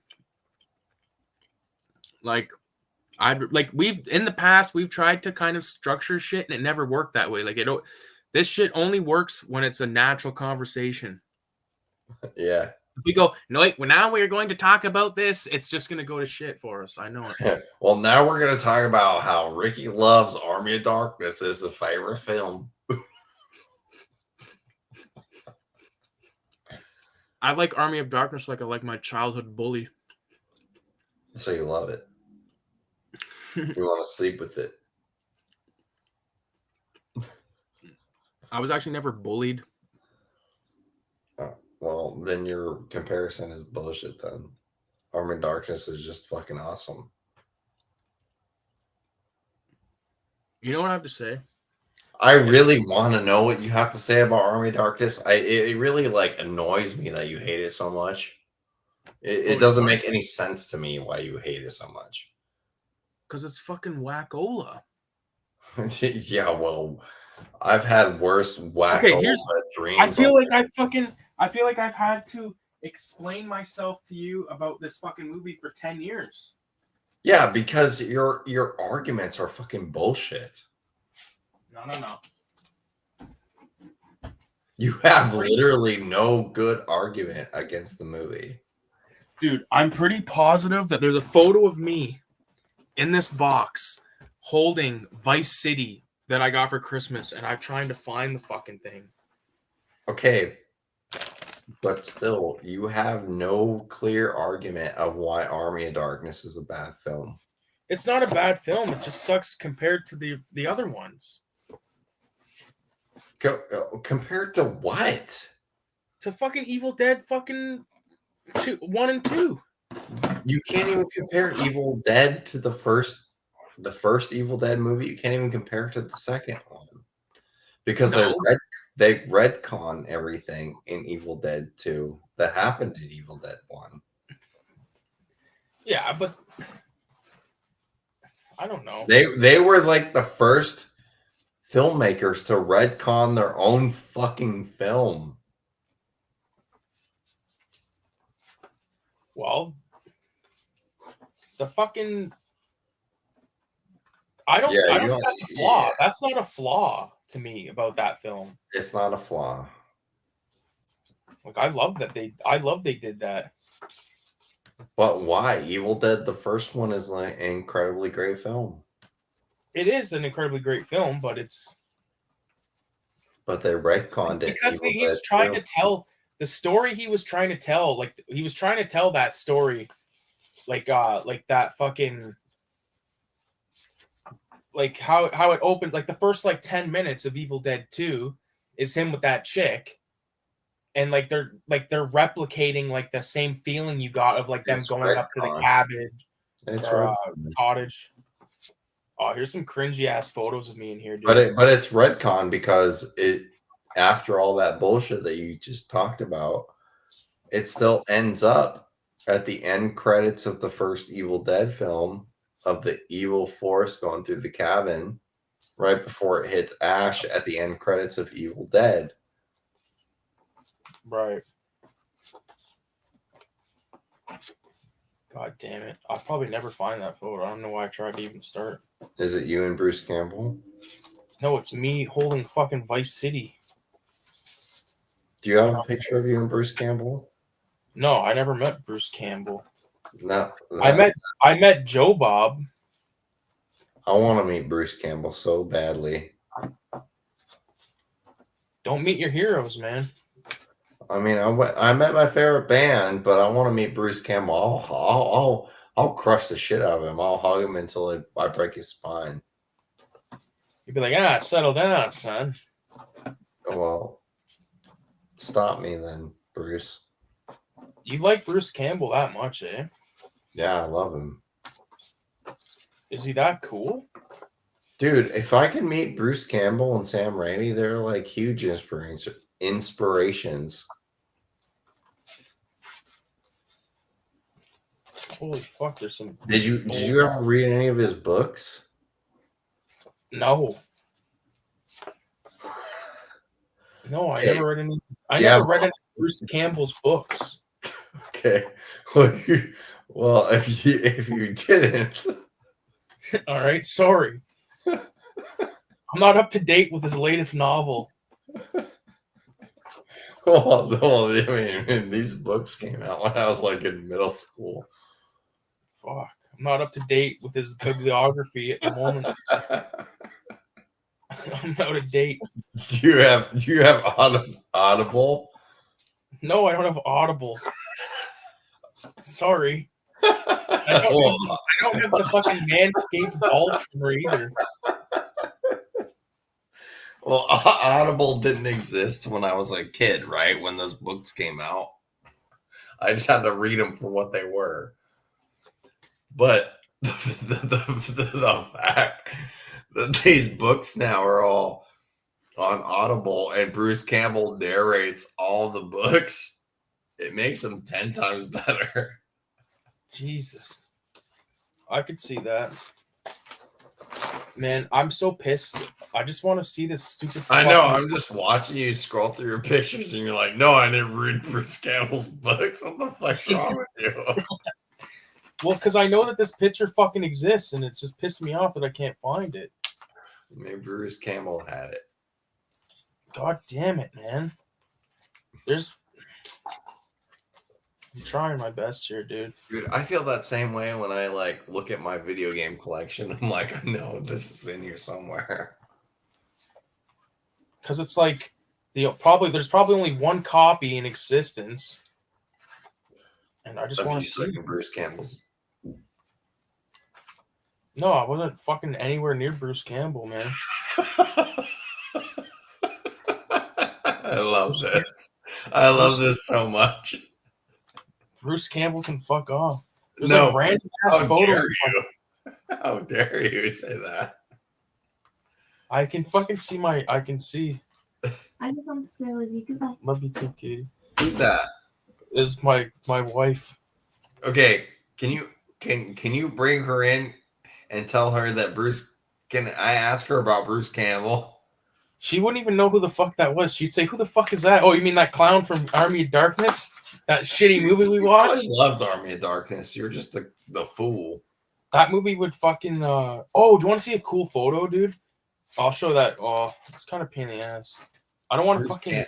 Like, we've in the past we've tried to kind of structure shit and it never worked that way. Like this shit only works when it's a natural conversation. Yeah. If we go, no, wait, well, now we're going to talk about this, it's just going to go to shit for us. I know it. Well, now we're going to talk about how Ricky loves Army of Darkness as a favorite film. I like Army of Darkness like I like my childhood bully. So you love it. You want to sleep with it. I was actually never bullied. Oh, well, then your comparison is bullshit then. Army of Darkness is just fucking awesome. You know what I have to say? I really want to know what you have to say about Army of Darkness. It really like annoys me that you hate it so much. It doesn't make any sense to me why you hate it so much. Because it's fucking wackola. Yeah, well, I've had worse wackola dreams. I feel like I've had to explain myself to you about this fucking movie for 10 years. Yeah, because your arguments are fucking bullshit. No. You have literally no good argument against the movie. Dude, I'm pretty positive that there's a photo of me in this box holding Vice City that I got for Christmas, and I'm trying to find the fucking thing. Okay, but still, you have no clear argument of why Army of Darkness is a bad film. It's not a bad film. It just sucks compared to the other ones. Compared to what? To fucking Evil Dead fucking 1 and 2. You can't even compare Evil Dead to the first Evil Dead movie. You can't even compare it to the second one. Because they retcon everything in Evil Dead 2 that happened in Evil Dead 1. Yeah, but I don't know. They were like the first filmmakers to retcon their own fucking film. Well, the fucking I don't think that's a flaw. That's not a flaw to me about that film. It's not a flaw. Like I love they did that. But why? Evil Dead, the first one, is like an incredibly great film. It is an incredibly great film, but they retconned it because he was trying to tell the story he was trying to tell. Like he was trying to tell that story, like that fucking. Like how it opened, like the first like 10 minutes of Evil Dead 2 is him with that chick, and like they're replicating like the same feeling you got of like them going up to the cabin or cottage. Oh, here's some cringy ass photos of me in here, dude. But it's retcon because it, after all that bullshit that you just talked about, it still ends up at the end credits of the first Evil Dead film of the evil force going through the cabin right before it hits Ash at the end credits of Evil Dead. Right. God damn it. I'll probably never find that photo. I don't know why I tried to even start. Is it you and Bruce Campbell? No, it's me holding fucking Vice City. Do you have a picture of you and Bruce Campbell? No, I never met Bruce Campbell. No. I met Joe Bob. I want to meet Bruce Campbell so badly. Don't meet your heroes, man. I mean, I met my favorite band, but I want to meet Bruce Campbell. I'll crush the shit out of him. I'll hug him until I break his spine. You'd be like, settle down, son. Well, stop me then, Bruce. You like Bruce Campbell that much, eh? Yeah, I love him. Is he that cool? Dude, if I can meet Bruce Campbell and Sam Raimi, they're like huge inspirations. Holy fuck, there's some... Did you ever read any of his books? No. No, I never read any... I never read any of Bruce Campbell's books. Okay. Well, if you didn't... All right, sorry. I'm not up to date with his latest novel. Well, I mean, these books came out when I was like in middle school. Fuck. I'm not up to date with his bibliography at the moment. I'm out of date. Do you have Audible? No, I don't have Audible. Sorry. I don't have the fucking Manscaped ball trimmer either. Well, Audible didn't exist when I was a kid, right? When those books came out. I just had to read them for what they were. But the fact that these books now are all on Audible and Bruce Campbell narrates all the books, it makes them 10 times better. Jesus. I could see that. Man, I'm so pissed. I just want to see this stupid... I know, I'm just watching you scroll through your pictures and you're like, no, I didn't read Bruce Campbell's books. What the fuck's wrong with you? Well, because I know that this picture fucking exists and it's just pissed me off that I can't find it. Maybe Bruce Campbell had it. God damn it, man. I'm trying my best here, dude. Dude, I feel that same way when I like look at my video game collection. I'm like, I know this is in here somewhere. Because it's like there's probably only one copy in existence, and I just want to see Bruce Campbell's. No, I wasn't fucking anywhere near Bruce Campbell, man. I love this. I love this so much. Bruce Campbell can fuck off. There's no, like random ass photos. How dare you say that? I can fucking see I can see. I just want to say love you. Goodbye. Love you too, Katie. Who's that? Is my wife. Okay, can you bring her in and tell her that Bruce? Can I ask her about Bruce Campbell? She wouldn't even know who the fuck that was. She'd say, "Who the fuck is that?" Oh, you mean that clown from Army of Darkness? That shitty movie we watched? She loves Army of Darkness. You're just the fool. That movie would fucking oh, do you want to see a cool photo, dude? I'll show that. Oh, it's kind of pain in the ass. I don't want to fucking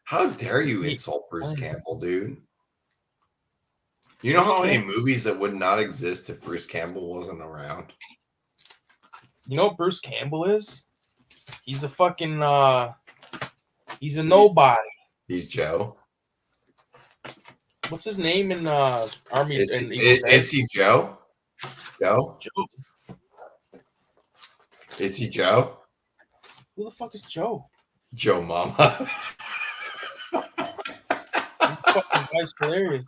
How dare you insult Bruce Campbell, dude? You know how many movies that would not exist if Bruce Campbell wasn't around? You know what Bruce Campbell is? He's a fucking he's a nobody. He's Joe. What's his name in Army? Is he Joe? Joe? Is he Joe? Who the fuck is Joe? Joe Mama. Fucking guy's hilarious.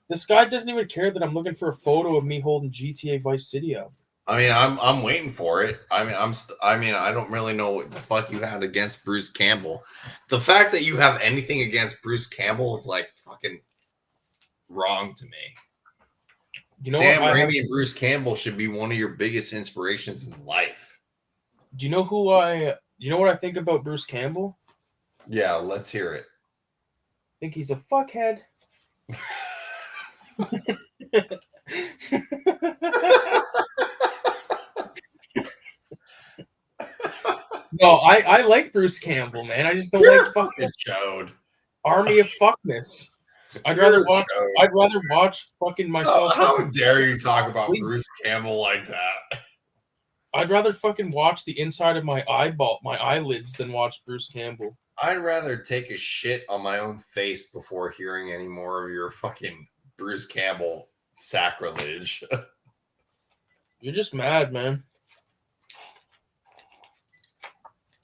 This guy doesn't even care that I'm looking for a photo of me holding GTA Vice City up. I mean, I'm waiting for it. I mean, I don't really know what the fuck you had against Bruce Campbell. The fact that you have anything against Bruce Campbell is like fucking wrong to me. You know, Sam Raimi and Bruce Campbell should be one of your biggest inspirations in life. Do you know who you know what I think about Bruce Campbell? Yeah, let's hear it. I think he's a fuckhead. No, I like Bruce Campbell, man. I just don't like fucking chode. Army of fuckness. I'd rather watch fucking myself. How dare you talk about Bruce Campbell like that? I'd rather fucking watch the inside of my eyelids than watch Bruce Campbell. I'd rather take a shit on my own face before hearing any more of your fucking Bruce Campbell sacrilege. You're just mad, man.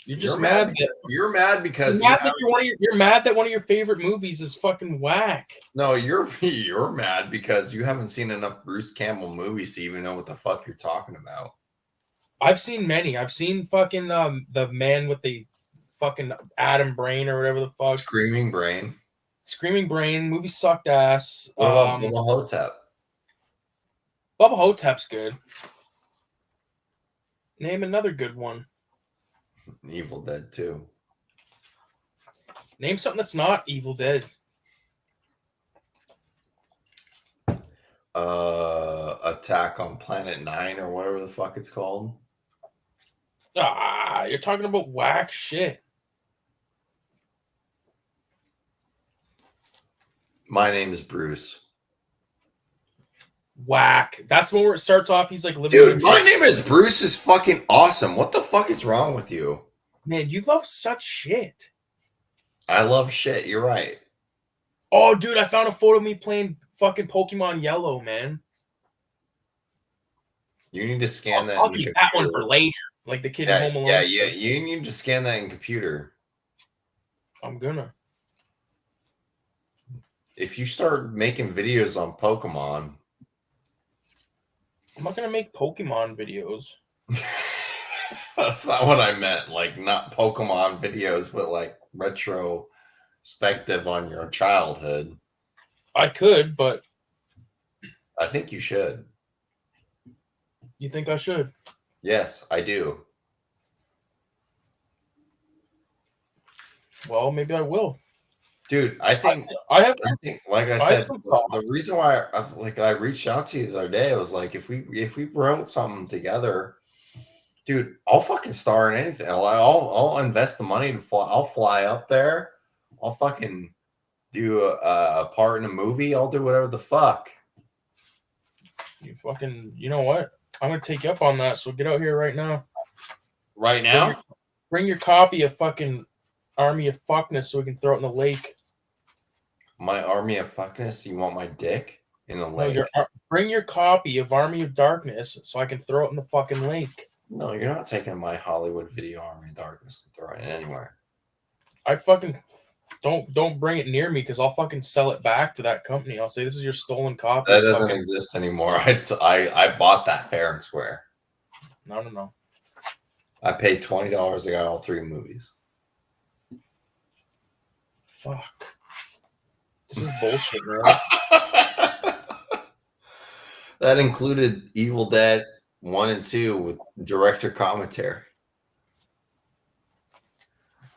You're mad. You're mad because you're mad that one of your favorite movies is fucking whack. No, you're mad because you haven't seen enough Bruce Campbell movies to even know what the fuck you're talking about. I've seen many. I've seen fucking the man with the fucking atom brain or whatever the fuck. Screaming Brain. Screaming Brain. Movie sucked ass. What about Bubba Hotep? Bubba Hotep's good. Name another good one. Evil Dead 2. Name something that's not Evil Dead. Attack on Planet 9 or whatever the fuck it's called. You're talking about whack shit. My name is Bruce. Whack. That's when where it starts off. He's like living. Dude, my name is Bruce is fucking awesome. What the fuck is wrong with you? Man, you love such shit. I love shit. You're right. Oh, dude, I found a photo of me playing fucking Pokemon Yellow, man. You need to scan that. I'll keep that one for later. Like the kid in Home Alone. Yeah. You need to scan that in computer. I'm gonna. If you start making videos on Pokemon. I'm not gonna make Pokemon videos. That's not what I meant. Like, not Pokemon videos, but like retrospective on your childhood. I could, but I think you should. You think I should? Yes, I do. Well, maybe I will. Dude, I think, like I said, the reason why I reached out to you the other day, I was like, if we wrote something together, dude, I'll fucking star in anything. I'll invest the money to fly. I'll fly up there. I'll fucking do a part in a movie. I'll do whatever the fuck. You know what? I'm gonna take you up on that. So get out here right now. Right now? Bring your copy of fucking Army of Fuckness so we can throw it in the lake. My Army of Fuckness? You want my dick in the lake? No, bring your copy of Army of Darkness so I can throw it in the fucking lake. No, you're not taking my Hollywood video Army of Darkness and throwing it anywhere. I'd fucking don't bring it near me because I'll fucking sell it back to that company. I'll say this is your stolen copy. That doesn't exist anymore. I bought that fair and square. No. I paid $20. I got all 3 movies. Fuck. This is bullshit, bro. That included Evil Dead, 1 and 2 with director commentary.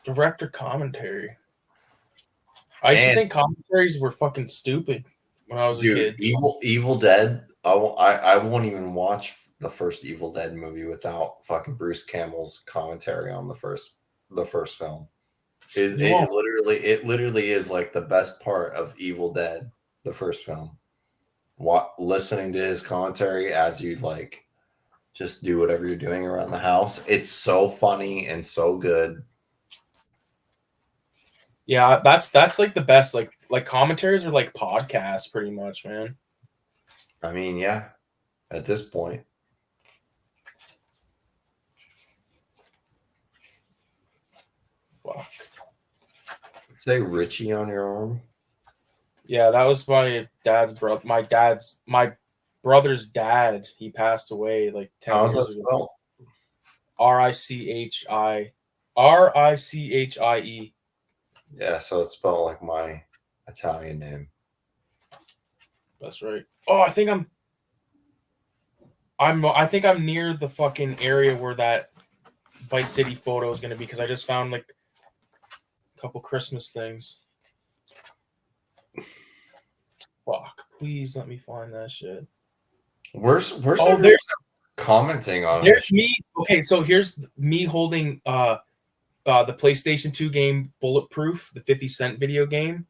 Director commentary. I used to think commentaries were fucking stupid when I was a kid. Evil Dead. I won't even watch the first Evil Dead movie without fucking Bruce Campbell's commentary on the first film. It literally is like the best part of Evil Dead, the first film. Listening to his commentary as you like just do whatever you're doing around the house. It's so funny and so good. Yeah, that's like the best. Like commentaries are like podcasts, pretty much, man. I mean, yeah, at this point. Fuck. Say Richie on your arm. Yeah, that was my dad's brother. My brother's dad. He passed away like 10 years ago. Richie. Yeah, so it's spelled like my Italian name. That's right. Oh, I think I'm near the fucking area where that Vice City photo is gonna be, because I just found like a couple Christmas things. Fuck! Please let me find that shit. Where's there's commenting on there's it? Me. Okay, so here's me holding the PlayStation 2 game Bulletproof, the 50 Cent video game.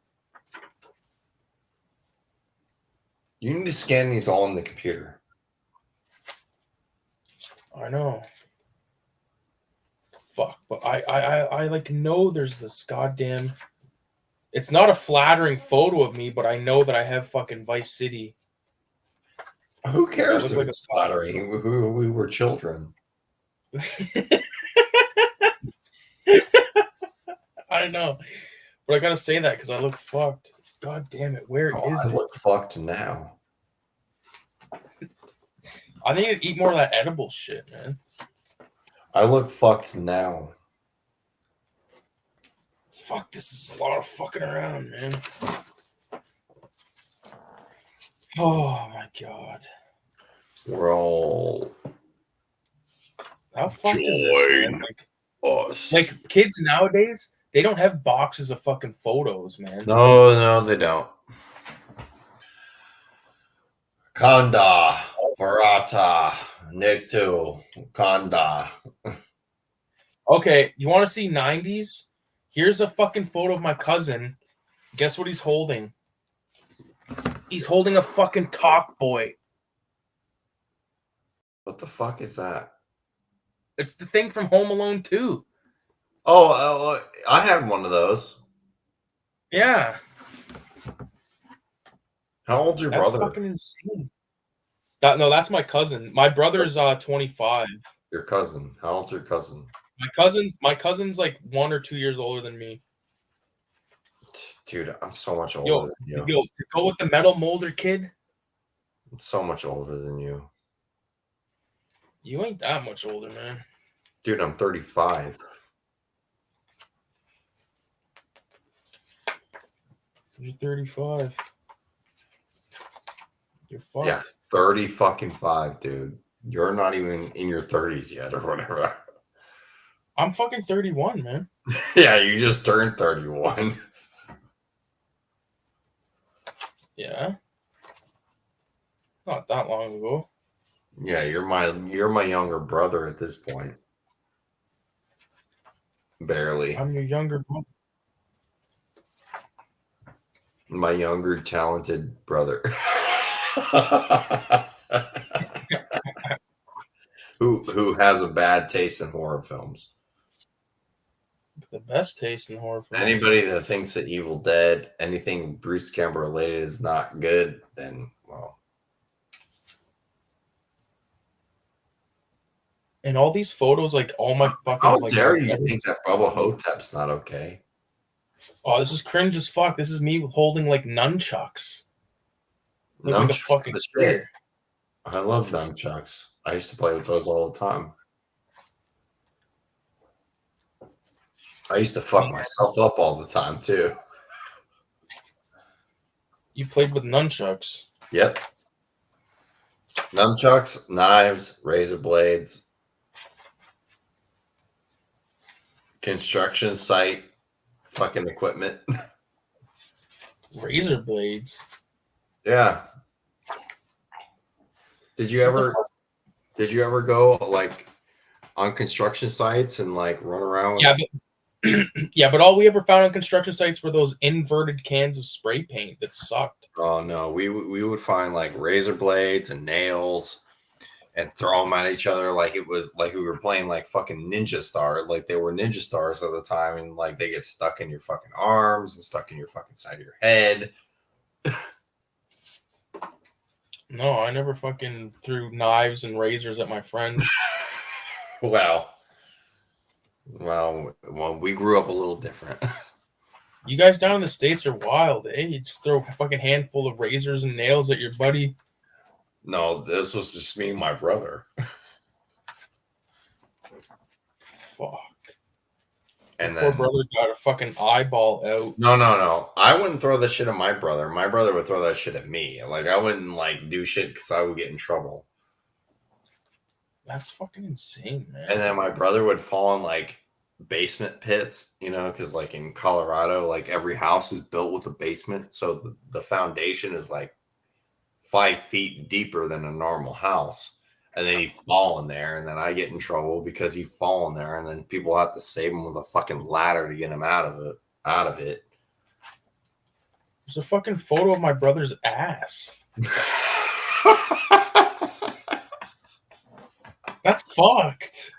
You need to scan these all on the computer. I know. Fuck, but I like know there's this goddamn. It's not a flattering photo of me, but I know that I have fucking Vice City. Who cares if it's flattering? We were children. I know, but I gotta say that because I look fucked. God damn it, where is it? I look fucked now. I need to eat more of that edible shit, man. I look fucked now. Fuck, this is a lot of fucking around, man. Oh my god. We're all. How fucked is this, man? Like kids nowadays, they don't have boxes of fucking photos, man. No, they don't. Kanda, Parata, Niktu, Kanda. Okay, you want to see 90s? Here's a fucking photo of my cousin. Guess what he's holding? He's holding a fucking talk boy. What the fuck is that? It's the thing from Home Alone 2. Oh, I had one of those. Yeah. How old's your brother? That's fucking insane. No, that's my cousin. My brother's 25. Your cousin. How old's your cousin? My cousin's like 1 or 2 years older than me. Dude, I'm so much older than you. Yo, to go with the metal molder kid? I'm so much older than you. You ain't that much older, man. Dude, I'm 35. You're 35. You're fucked. Yeah, 30 fucking 5, dude. You're not even in your 30s yet or whatever. I'm fucking 31, man. Yeah, you just turned 31. Yeah. Not that long ago. Yeah, you're my younger brother at this point. Barely. I'm your younger brother. My younger talented brother. who has a bad taste in horror films. The best taste in horror films. Anybody that thinks that Evil Dead, anything Bruce Campbell related is not good, then, well. And all these photos, like all my fucking. How dare you think that Bubba Hotep's not okay? Oh, this is cringe as fuck. This is me holding like nunchucks. Like a fucking shit. I love nunchucks. I used to play with those all the time. I used to fuck myself up all the time too. You played with nunchucks? Yep. Nunchucks, knives, razor blades, construction site, fucking equipment. Razor blades. Yeah. Did you ever go like on construction sites and like run around with Yeah, but all we ever found on construction sites were those inverted cans of spray paint that sucked. Oh no, we would find like razor blades and nails and throw them at each other like it was like we were playing like fucking Ninja Star, like they were Ninja Stars at the time, and like they get stuck in your fucking arms and stuck in your fucking side of your head. No, I never fucking threw knives and razors at my friends. Well, we grew up a little different. You guys down in the States are wild, eh? You just throw a fucking handful of razors and nails at your buddy. No, this was just me and my brother. Fuck. And Poor then brother got a fucking eyeball out. no. I wouldn't throw that shit at my brother. My brother would throw that shit at me. Like I wouldn't like do shit because I would get in trouble. That's fucking insane, man. And then my brother would fall in like basement pits, you know, because like in Colorado, like every house is built with a basement, so the foundation is like 5 feet deeper than a normal house. And then he'd fall in there, and then I get in trouble because he'd fall in there, and then people have to save him with a fucking ladder to get him out of it. There's a fucking photo of my brother's ass. That's fucked.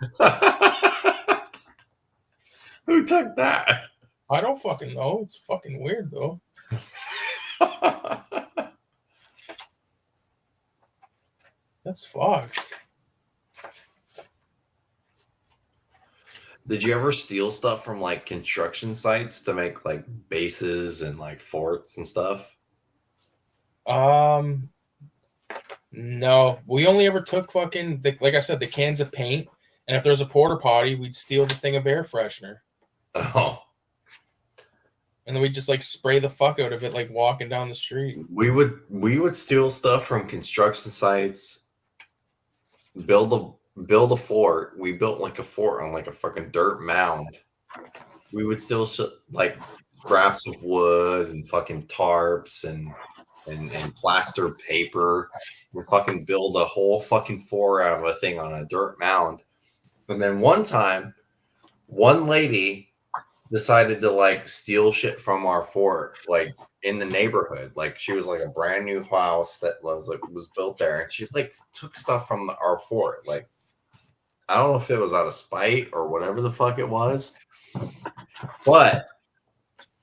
Who took that? I don't fucking know. It's fucking weird though. That's fucked. Did you ever steal stuff from like construction sites to make like bases and like forts and stuff? No. We only ever took fucking like I said, the cans of paint, and if there's a porta potty, we'd steal the thing of air freshener. Oh. And then we'd just like spray the fuck out of it like walking down the street. We would steal stuff from construction sites, build a fort. We built like a fort on like a fucking dirt mound. We would steal like scraps of wood and fucking tarps and plaster paper and fucking build a whole fucking fort out of a thing on a dirt mound. And then one time, one lady decided to like steal shit from our fort, like in the neighborhood. Like she was like a brand new house that was built there, and she like took stuff from our fort. Like I don't know if it was out of spite or whatever the fuck it was, but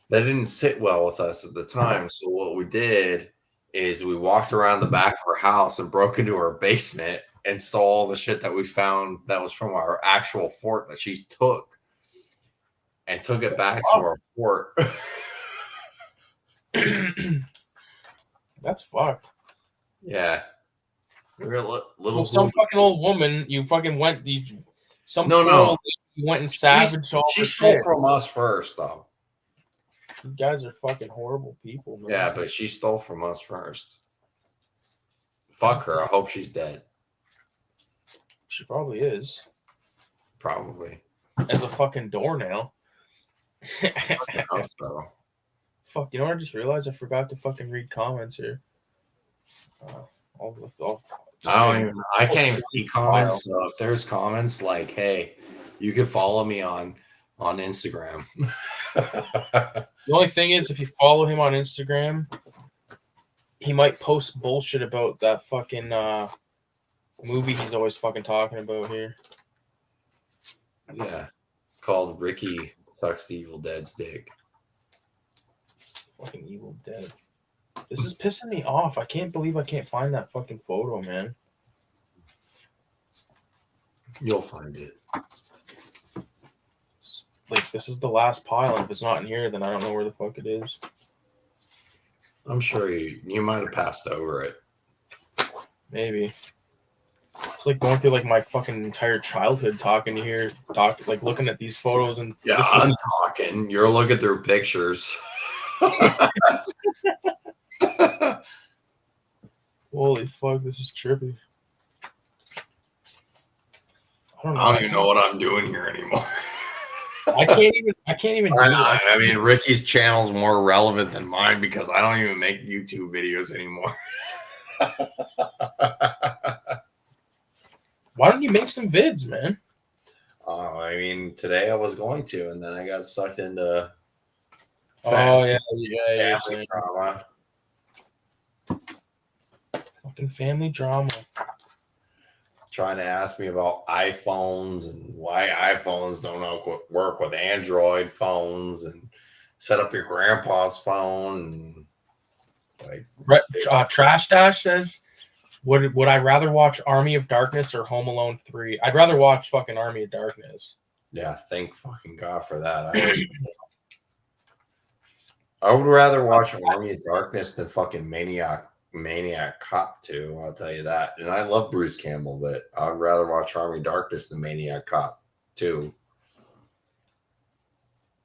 that didn't sit well with us at the time. So what we did is we walked around the back of her house and broke into her basement and stole all the shit that we found that was from our actual fort that she took. And took it back to our fort. That's fucked. Yeah. We're a little some fucking old woman, you fucking went, you went and savaged all she the stole shit. from us first, though. You guys are fucking horrible people, man. Yeah, but she stole from us first. Fuck her. I hope she's dead. She probably is. Probably. As a fucking doornail. I hope so. Fuck, you know what I just realized? I forgot to fucking read comments here. I can't even see comments. So if there's comments like, hey, you can follow me on Instagram. The only thing is, if you follow him on Instagram, he might post bullshit about that fucking movie he's always fucking talking about here. Yeah. Called Ricky Sucks the Evil Dead's Dick. Fucking Evil Dead. This is pissing me off. I can't believe I can't find that fucking photo, man. You'll find it. Like, this is the last pile, and if it's not in here, then I don't know where the fuck it is. I'm sure you might have passed over it. Maybe. It's like going through like my fucking entire childhood talking to here, like looking at these photos and yeah, I'm talking. You're looking through pictures. Holy fuck, this is trippy. I don't even know what I'm doing here anymore. I can't even do that. I mean, Ricky's channel's more relevant than mine because I don't even make YouTube videos anymore. Why don't you make some vids, man? I mean, today I was going to, and then I got sucked into family drama. Fucking family drama. Trying to ask me about iPhones and why iPhones don't work with Android phones, and set up your grandpa's phone. And it's like, Trash Dash says, would I rather watch Army of Darkness or Home Alone 3? I'd rather watch fucking Army of Darkness. Yeah, thank fucking God for that. I would rather watch Army of Darkness than fucking Maniac Cop 2, I'll tell you that. And I love Bruce Campbell, but I'd rather watch Army of Darkness than Maniac Cop 2.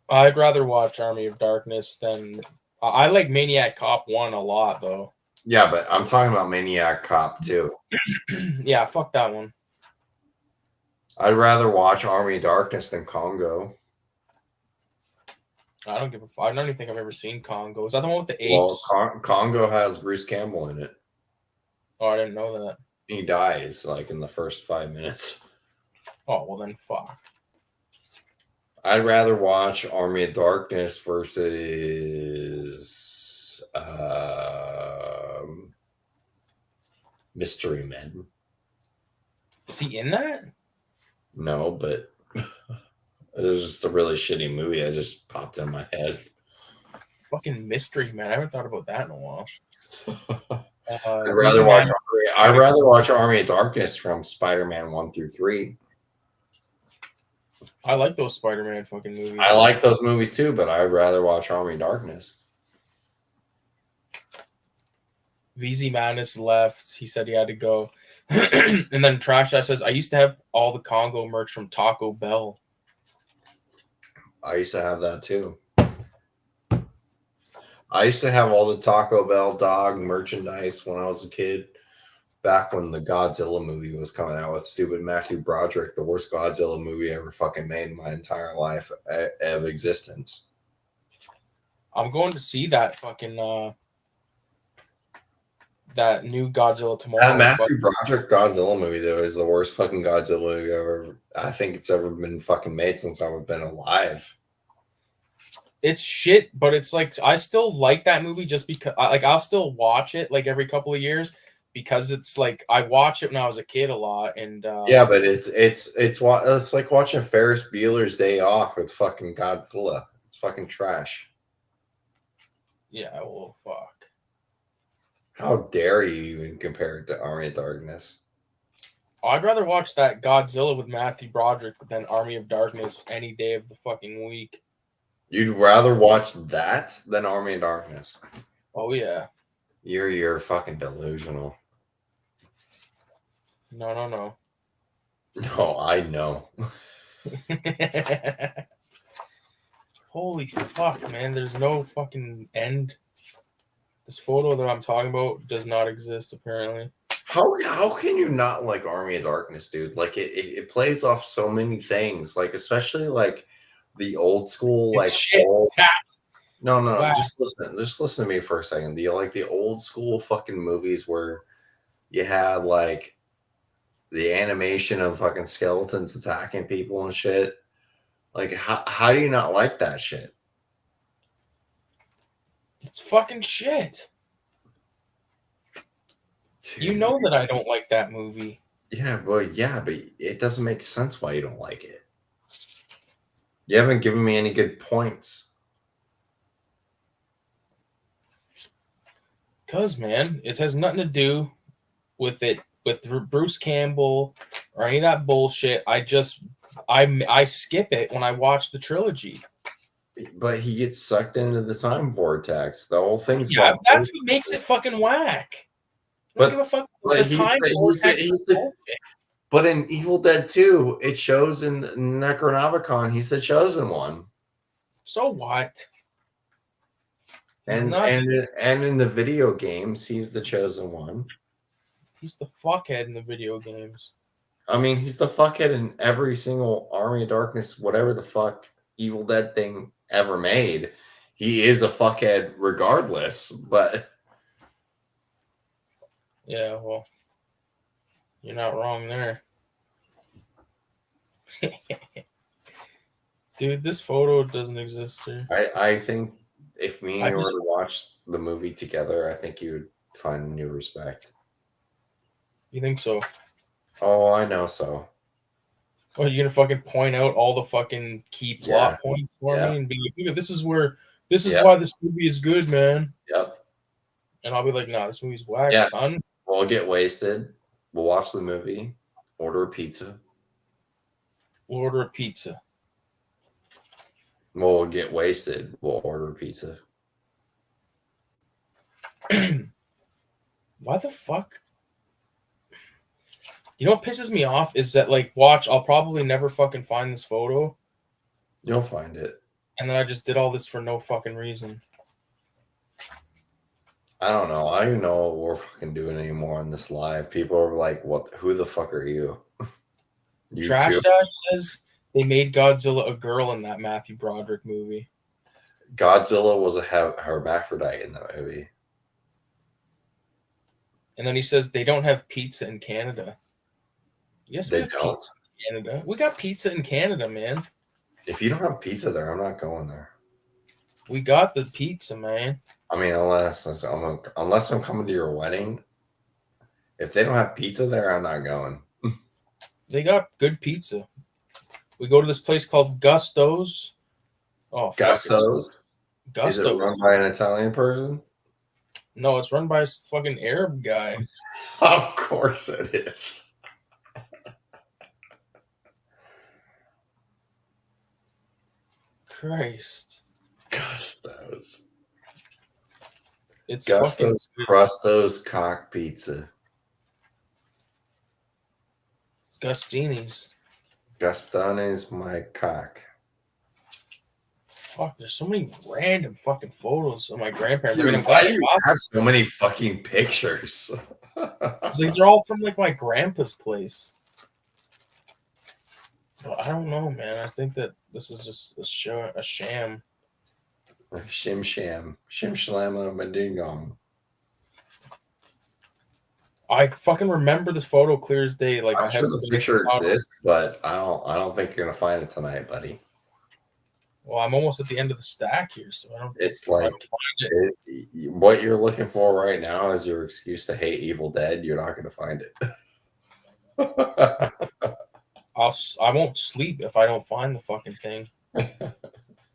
I'd rather watch Army of Darkness than... I like Maniac Cop 1 a lot, though. Yeah, but I'm talking about Maniac Cop 2. Yeah, fuck that one. I'd rather watch Army of Darkness than Congo. I don't give a fuck. I don't even think I've ever seen Congo. Is that the one with the apes? Well, Congo has Bruce Campbell in it. Oh, I didn't know that. He dies like in the first 5 minutes. Oh, well then fuck. I'd rather watch Army of Darkness versus Mystery Men. Is he in that? No, but it was just a really shitty movie. I just popped in my head. Fucking Mystery Man. I haven't thought about that in a while. I'd rather watch Army of Darkness from Spider-Man 1 through 3. I like those Spider-Man fucking movies. I like those movies too, but I'd rather watch Army of Darkness. VZ Madness left. He said he had to go. And then Trash Dash says, I used to have all the Congo merch from Taco Bell. I used to have that too. I used to have all the Taco Bell dog merchandise when I was a kid. Back when the Godzilla movie was coming out with stupid Matthew Broderick, the worst Godzilla movie ever fucking made in my entire life of existence. I'm going to see that fucking that new Godzilla tomorrow. That Matthew Broderick Godzilla movie though is the worst fucking Godzilla movie ever. I think it's ever been fucking made since I've been alive. It's shit, but it's like I still like that movie just because I'll still watch it like every couple of years. Because it's like I watched it when I was a kid a lot, and yeah, but it's like watching Ferris Bueller's Day Off with fucking Godzilla. It's fucking trash. Yeah, well, fuck. How dare you even compare it to Army of Darkness? I'd rather watch that Godzilla with Matthew Broderick than Army of Darkness any day of the fucking week. You'd rather watch that than Army of Darkness? Oh yeah. You're fucking delusional. No. No, I know. Holy fuck, man. There's no fucking end. This photo that I'm talking about does not exist, apparently. How can you not like Army of Darkness, dude? Like, it plays off so many things. Like, especially, like, the old school, like... No, wow. Just listen to me for a second. Do you like the old school fucking movies where you had, like, the animation of fucking skeletons attacking people and shit? Like, how do you not like that shit? It's fucking shit. Dude. You know that I don't like that movie. Yeah, but it doesn't make sense why you don't like it. You haven't given me any good points. Because, man, it has nothing to do with Bruce Campbell or any of that bullshit. I skip it when I watch the trilogy. But he gets sucked into the time vortex. The whole thing's that's what makes it fucking whack. But give a fuck about the time vortex. But in Evil Dead 2, it shows in Necronomicon he's the chosen one. So what? And in the video games, he's the chosen one. He's the fuckhead in the video games. I mean, he's the fuckhead in every single Army of Darkness, whatever the fuck Evil Dead thing ever made. He is a fuckhead regardless, but Yeah, well, you're not wrong there. Dude, this photo doesn't exist here. I think if me and you were just- to watch the movie together, I think you would find new respect. You think so? Oh, I know so. Oh, you're gonna fucking point out all the fucking key plot Yeah. points for Yeah. me and be like, look, this is Yeah. why this movie is good, man. Yep. And I'll be like, nah, this movie's whack, Yeah. son. We'll get wasted. We'll watch the movie. Order a pizza. We'll order a pizza. We'll get wasted. We'll order a pizza. Why the fuck? You know what pisses me off is that, like, watch, I'll probably never fucking find this photo. You'll find it. And then I just did all this for no fucking reason. I don't know. I don't even know what we're fucking doing anymore on this live. People are like, "What? Who the fuck are you?" You Trash too? Dash says they made Godzilla a girl in that Matthew Broderick movie. Godzilla was a hermaphrodite in that movie. And then he says they don't have pizza in Canada. Yes, we They have don't. pizza in Canada. We got pizza in Canada, man. If you don't have pizza there, I'm not going there. We got the pizza, man. I mean, unless I'm coming to your wedding. If they don't have pizza there, I'm not going. They got good pizza. We go to this place called Gusto's. Oh, fuck, Gusto's? Is it run Gusto's. by an Italian person? No, it's run by a fucking Arab guy. Of course it is. Christ. Gusto's. It's fucking Gusto's Crusto's cock pizza. Gustini's. Gustone's my cock. Fuck, there's so many random fucking photos of my grandparents. Dude, I mean, I'm why glad do you have so many fucking pictures? these are all from like my grandpa's place. But I don't know, man. I think that this is just a sham. Shim sham. Shim shlama madingong. I fucking remember this photo clear as day. Like I'm I sure have the picture exists, but I don't think you're gonna find it tonight, buddy. Well, I'm almost at the end of the stack here, so I don't. It's if I like don't find it. what you're looking for right now is your excuse to hate Evil Dead. You're not gonna find it. I won't sleep if I don't find the fucking thing.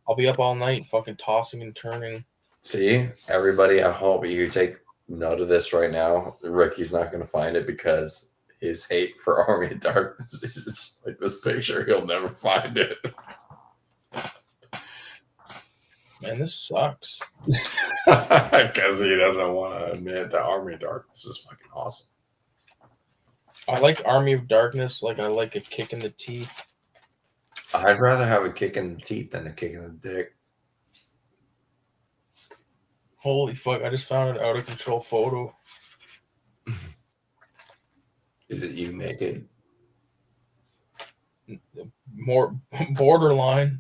I'll be up all night, fucking tossing and turning. See, everybody, I hope you take note of this right now. Ricky's not going to find it because his hate for Army of Darkness is just like this picture. He'll never find it. Man, this sucks. Because he doesn't want to admit that Army of Darkness is fucking awesome. I like Army of Darkness. Like I like a kick in the teeth. I'd rather have a kick in the teeth than a kick in the dick. Holy fuck! I just found an out of control photo. Is it you naked? More borderline.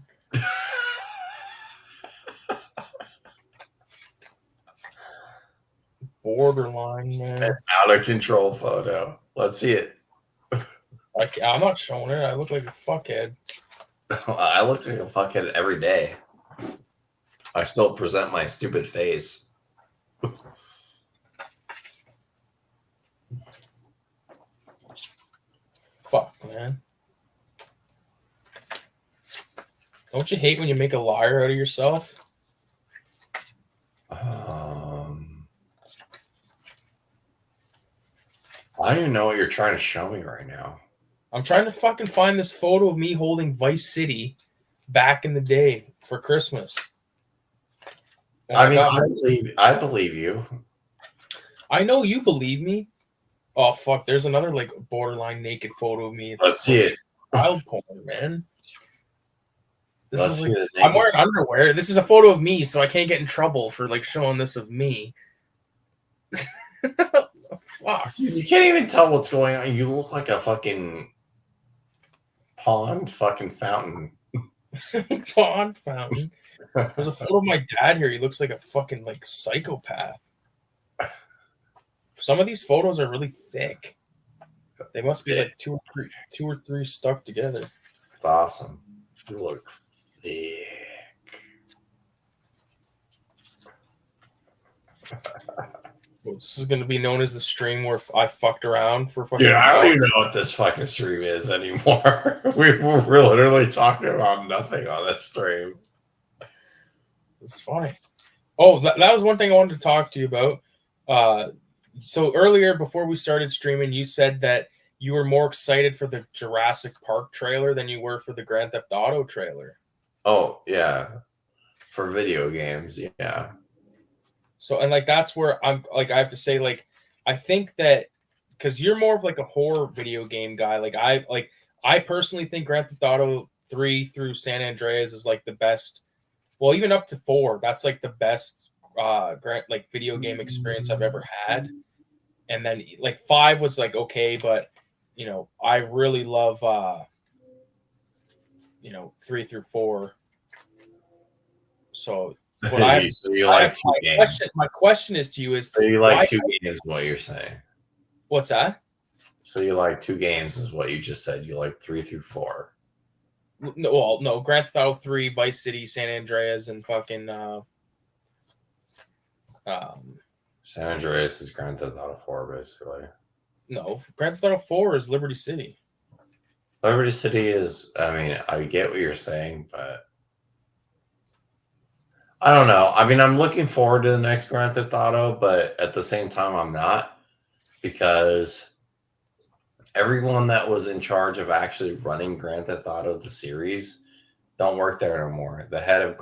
Borderline, man. An out of control photo. Let's see it. I'm not showing it. I look like a fuckhead. I look like a fuckhead every day. I still present my stupid face. Fuck, man. Don't you hate when you make a liar out of yourself? I don't even know what you're trying to show me right now. I'm trying to fucking find this photo of me holding Vice City back in the day for Christmas. And I believe you. I know you believe me. Oh fuck! There's another like borderline naked photo of me. It's Let's see it. Child porn, man. Let's see it. I'm wearing underwear. This is a photo of me, so I can't get in trouble for like showing this of me. Fuck. Dude, you can't even tell what's going on. You look like a fucking pond fucking fountain. Pond fountain. There's a photo of my dad here. He looks like a fucking like psychopath. Some of these photos are really thick. They must be like two or three stuck together. It's awesome. You look thick. Well, this is going to be known as the stream where I fucked around for fucking. Dude, I don't even know what this fucking stream is anymore. We're literally talking about nothing on this stream. It's funny. Oh, that was one thing I wanted to talk to you about. So earlier, before we started streaming, you said that you were more excited for the Jurassic Park trailer than you were for the Grand Theft Auto trailer. Oh, yeah. For video games, yeah. So, and like, that's where I'm like, I have to say, like, I think that because you're more of like a horror video game guy. I personally think Grand Theft Auto 3 through San Andreas is like the best. Well, even up to 4, that's like the best video game experience I've ever had. And then like 5 was like okay, but you know, I really love 3 through 4. So what So you like two games. My question is to you is, so you like two games, what you're saying. What's that? So you like two games is what you just said. You like 3 through 4. No, Grand Theft Auto 3, Vice City, San Andreas, and fucking San Andreas is Grand Theft Auto 4, basically. no, Grand Theft Auto 4 is Liberty City. Liberty City is, I mean, I get what you're saying, but I don't know. I mean, I'm looking forward to the next Grand Theft Auto, but at the same time, I'm not, because everyone that was in charge of actually running Grand Theft Auto the series don't work there no more. The head of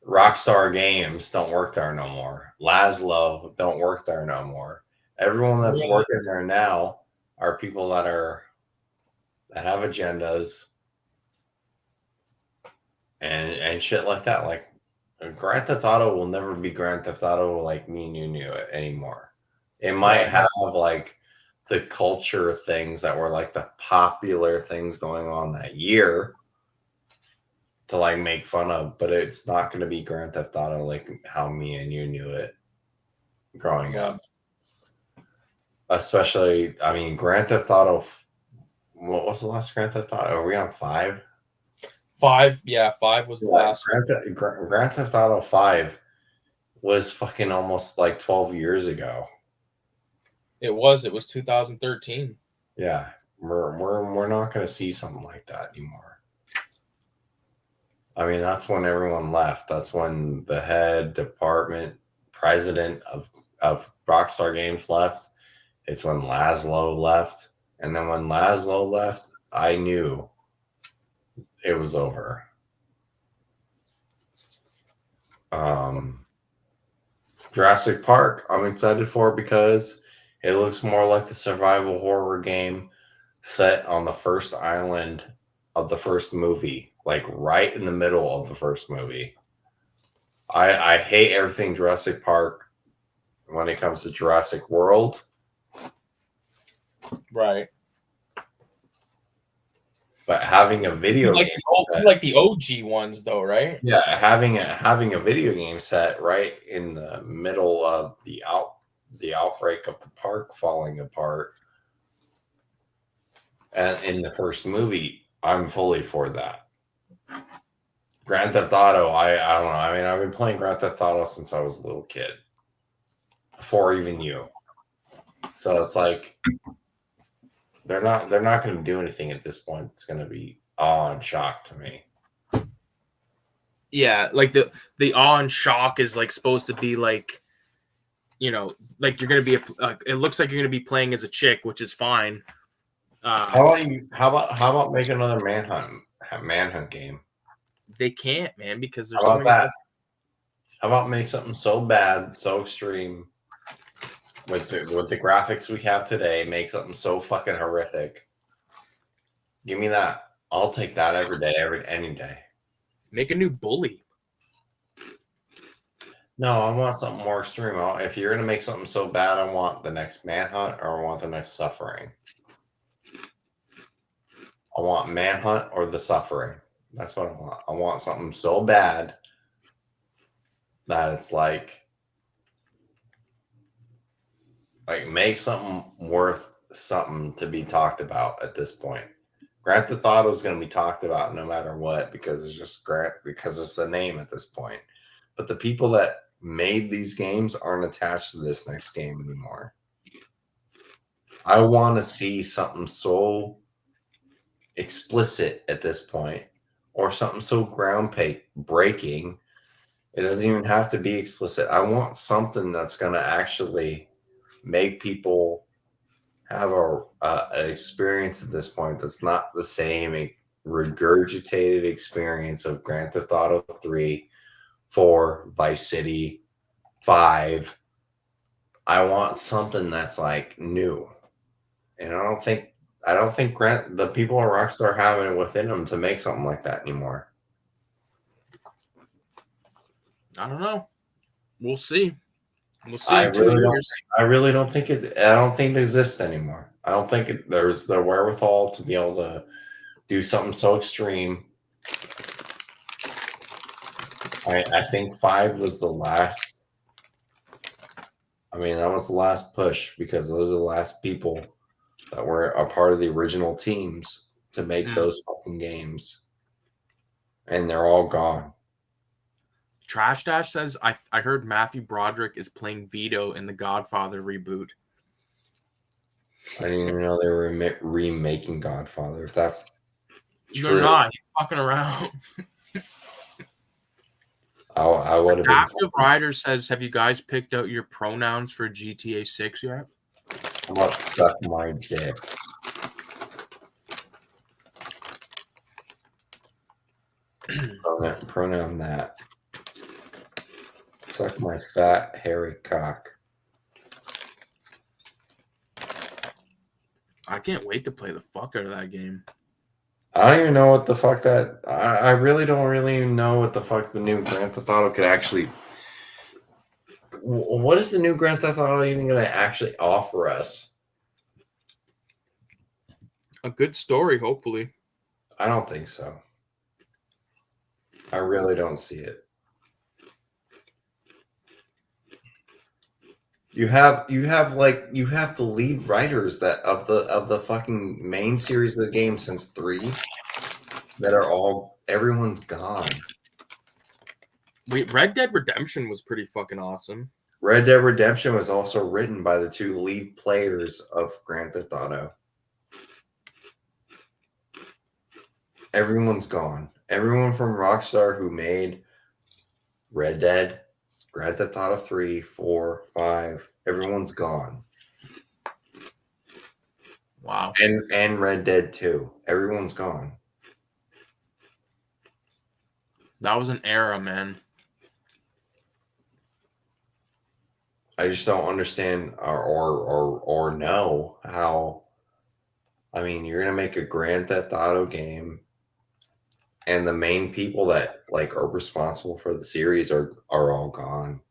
Rockstar Games don't work there no more. Laszlo don't work there no more. Everyone that's working there now are people that have agendas and shit like that. Like Grand Theft Auto will never be Grand Theft Auto like me and you knew it anymore. It might have like the culture things that were like the popular things going on that year to like make fun of, but it's not going to be Grand Theft Auto like how me and you knew it growing up. Especially, I mean, Grand Theft Auto. What was the last Grand Theft Auto? Are we on 5? 5, yeah, 5 was the last. Grand Theft Auto 5 was fucking almost like 12 years ago. It was 2013. Yeah, we're not going to see something like that anymore. I mean, that's when everyone left. That's when the head department president of Rockstar Games left. It's when Laszlo left. And then when Laszlo left, I knew it was over. Jurassic Park, I'm excited for because it looks more like a survival horror game set on the first island of the first movie, like right in the middle of the first movie. I hate everything Jurassic Park when it comes to Jurassic World. Right. But having a video game like the OG ones though, right? Yeah, having a video game set right in the middle of the outbreak of the park falling apart, and in the first movie, I'm fully for that. Grand Theft Auto, I don't know. I mean, I've been playing Grand Theft Auto since I was a little kid, before even you. So it's like they're not going to do anything at this point. It's going to be awe and shock to me. Yeah, like the awe and shock is like supposed to be like, you know, like you're gonna be it looks like you're gonna be playing as a chick, which is fine. How about make another manhunt game? They can't, man, because there's how about that? How about make something so bad, so extreme, with the graphics we have today? Make something so fucking horrific. Give me that. I'll take that every day, any day. Make a new Bully. No, I want something more extreme. If you're gonna make something so bad, I want the next Manhunt or I want the next Suffering. I want Manhunt or the Suffering. That's what I want. I want something so bad that it's like make something worth something to be talked about at this point. Grand Theft Auto is going to be talked about no matter what because it's just because it's the name at this point. But the people that made these games aren't attached to this next game anymore. I want to see something so explicit at this point, or something so breaking. It doesn't even have to be explicit. I want something that's going to actually make people have an experience at this point that's not the same regurgitated experience of Grand Theft Auto 3, 4, Vice City, 5. I want something that's like new. And I don't think the people at Rockstar have it within them to make something like that anymore. I don't know. We'll see. We'll see. I really don't think it. I don't think it exists anymore. I don't think there's the wherewithal to be able to do something so extreme. I think 5 was the last. I mean, that was the last push because those are the last people that were a part of the original teams to make those fucking games, and they're all gone. Trash Dash says, I heard Matthew Broderick is playing Vito in the Godfather reboot. I didn't even know they were remaking Godfather. If that's true. They're not. He's fucking around. I would have been. Active Rider says, have you guys picked out your pronouns for GTA 6 yet? How about suck my dick? Pronoun that. Suck my fat, hairy cock. I can't wait to play the fuck out of that game. I don't even know what the fuck that... I really don't really know what the fuck the new Grand Theft Auto could actually... What is the new Grand Theft Auto even going to actually offer us? A good story, hopefully. I don't think so. I really don't see it. You have the lead writers that of the fucking main series of the game since 3 that are all everyone's gone. Wait, Red Dead Redemption was pretty fucking awesome. Red Dead Redemption was also written by the 2 lead players of Grand Theft Auto. Everyone's gone. Everyone from Rockstar who made Red Dead, Grand Theft Auto 3, 4, 5, everyone's gone. Wow. And Red Dead 2, everyone's gone. That was an era, man. I just don't understand or know how. I mean, you're gonna make a Grand Theft Auto game, and the main people that like are responsible for the series are all gone.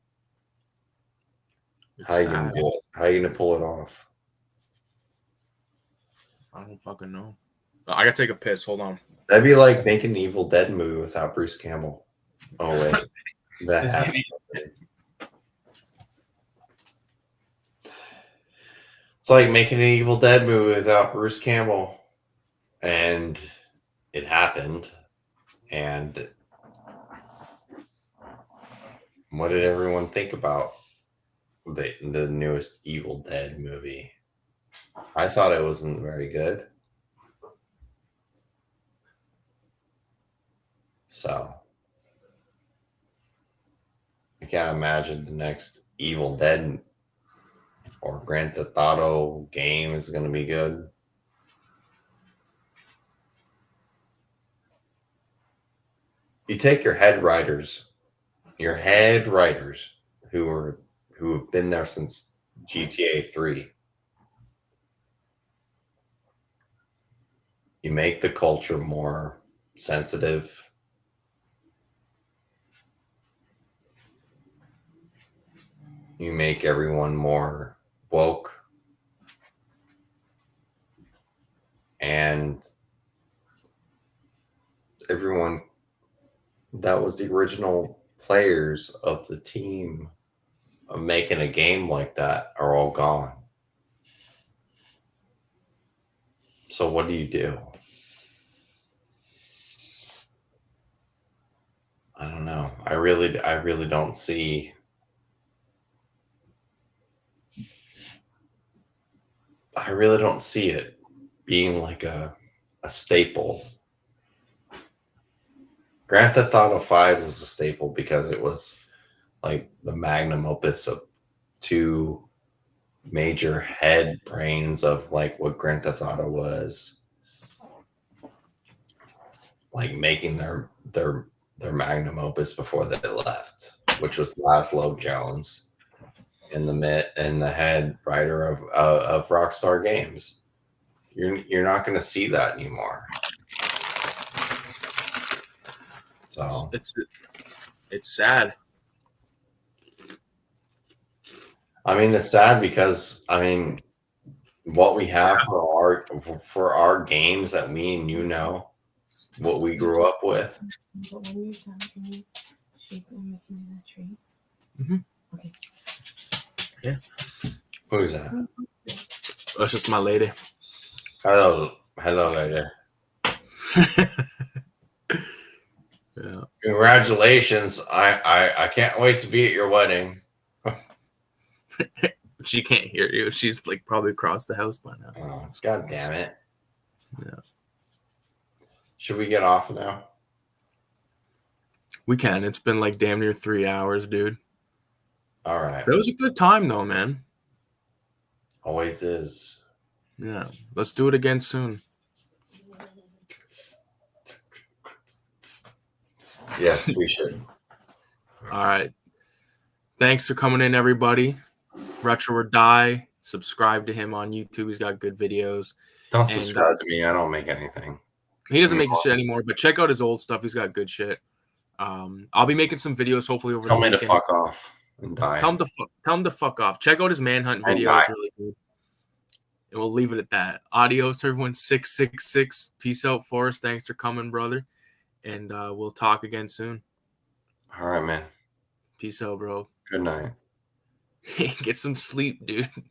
How you gonna pull it off? I don't fucking know. I gotta take a piss. Hold on. That'd be like making an Evil Dead movie without Bruce Campbell. Oh wait, that happened. It's like making an Evil Dead movie without Bruce Campbell, and it happened. And what did everyone think about the newest Evil Dead movie? I thought it wasn't very good. So I can't imagine the next Evil Dead or Grand Theft Auto game is going to be good. You take your head writers who have been there since GTA 3. You make the culture more sensitive. You make everyone more woke. And everyone that was the original players of the team of making a game like that are all gone. So what do you do? I don't know. I really don't see. I really don't see it being like a staple. Grand Theft Auto 5 was a staple because it was like the magnum opus of two major head brains of like what Grand Theft Auto was, like making their magnum opus before they left, which was Laszlo Jones in the head writer of Rockstar Games. You're not going to see that anymore. So it's sad. I mean, it's sad because I mean, what we have for our games that me and you know, what we grew up with. But when you're done, can you shape and make me that tree? Mm-hmm. Okay. Yeah. Who's that? That's just my lady. Hello, lady. Yeah. Congratulations! I can't wait to be at your wedding. She can't hear you. She's like probably across the house by now. Oh, God damn it! Yeah. Should we get off now? We can. It's been like damn near 3 hours, dude. All right. That was a good time though, man. Always is. Yeah. Let's do it again soon. Yes, we should. All right. Thanks for coming in, everybody. Retro or Die. Subscribe to him on YouTube. He's got good videos. Don't subscribe to me. I don't make anything. He doesn't make shit anymore, but check out his old stuff. He's got good shit. I'll be making some videos hopefully over Tell the me weekend. to fuck off and die. Tell him to fuck off. Check out his manhunt video. It's really good. And we'll leave it at that. Adios, everyone. 666. Peace out, Forrest. Thanks for coming, brother. And we'll talk again soon. All right, man. Peace out, bro. Good night. Get some sleep, dude.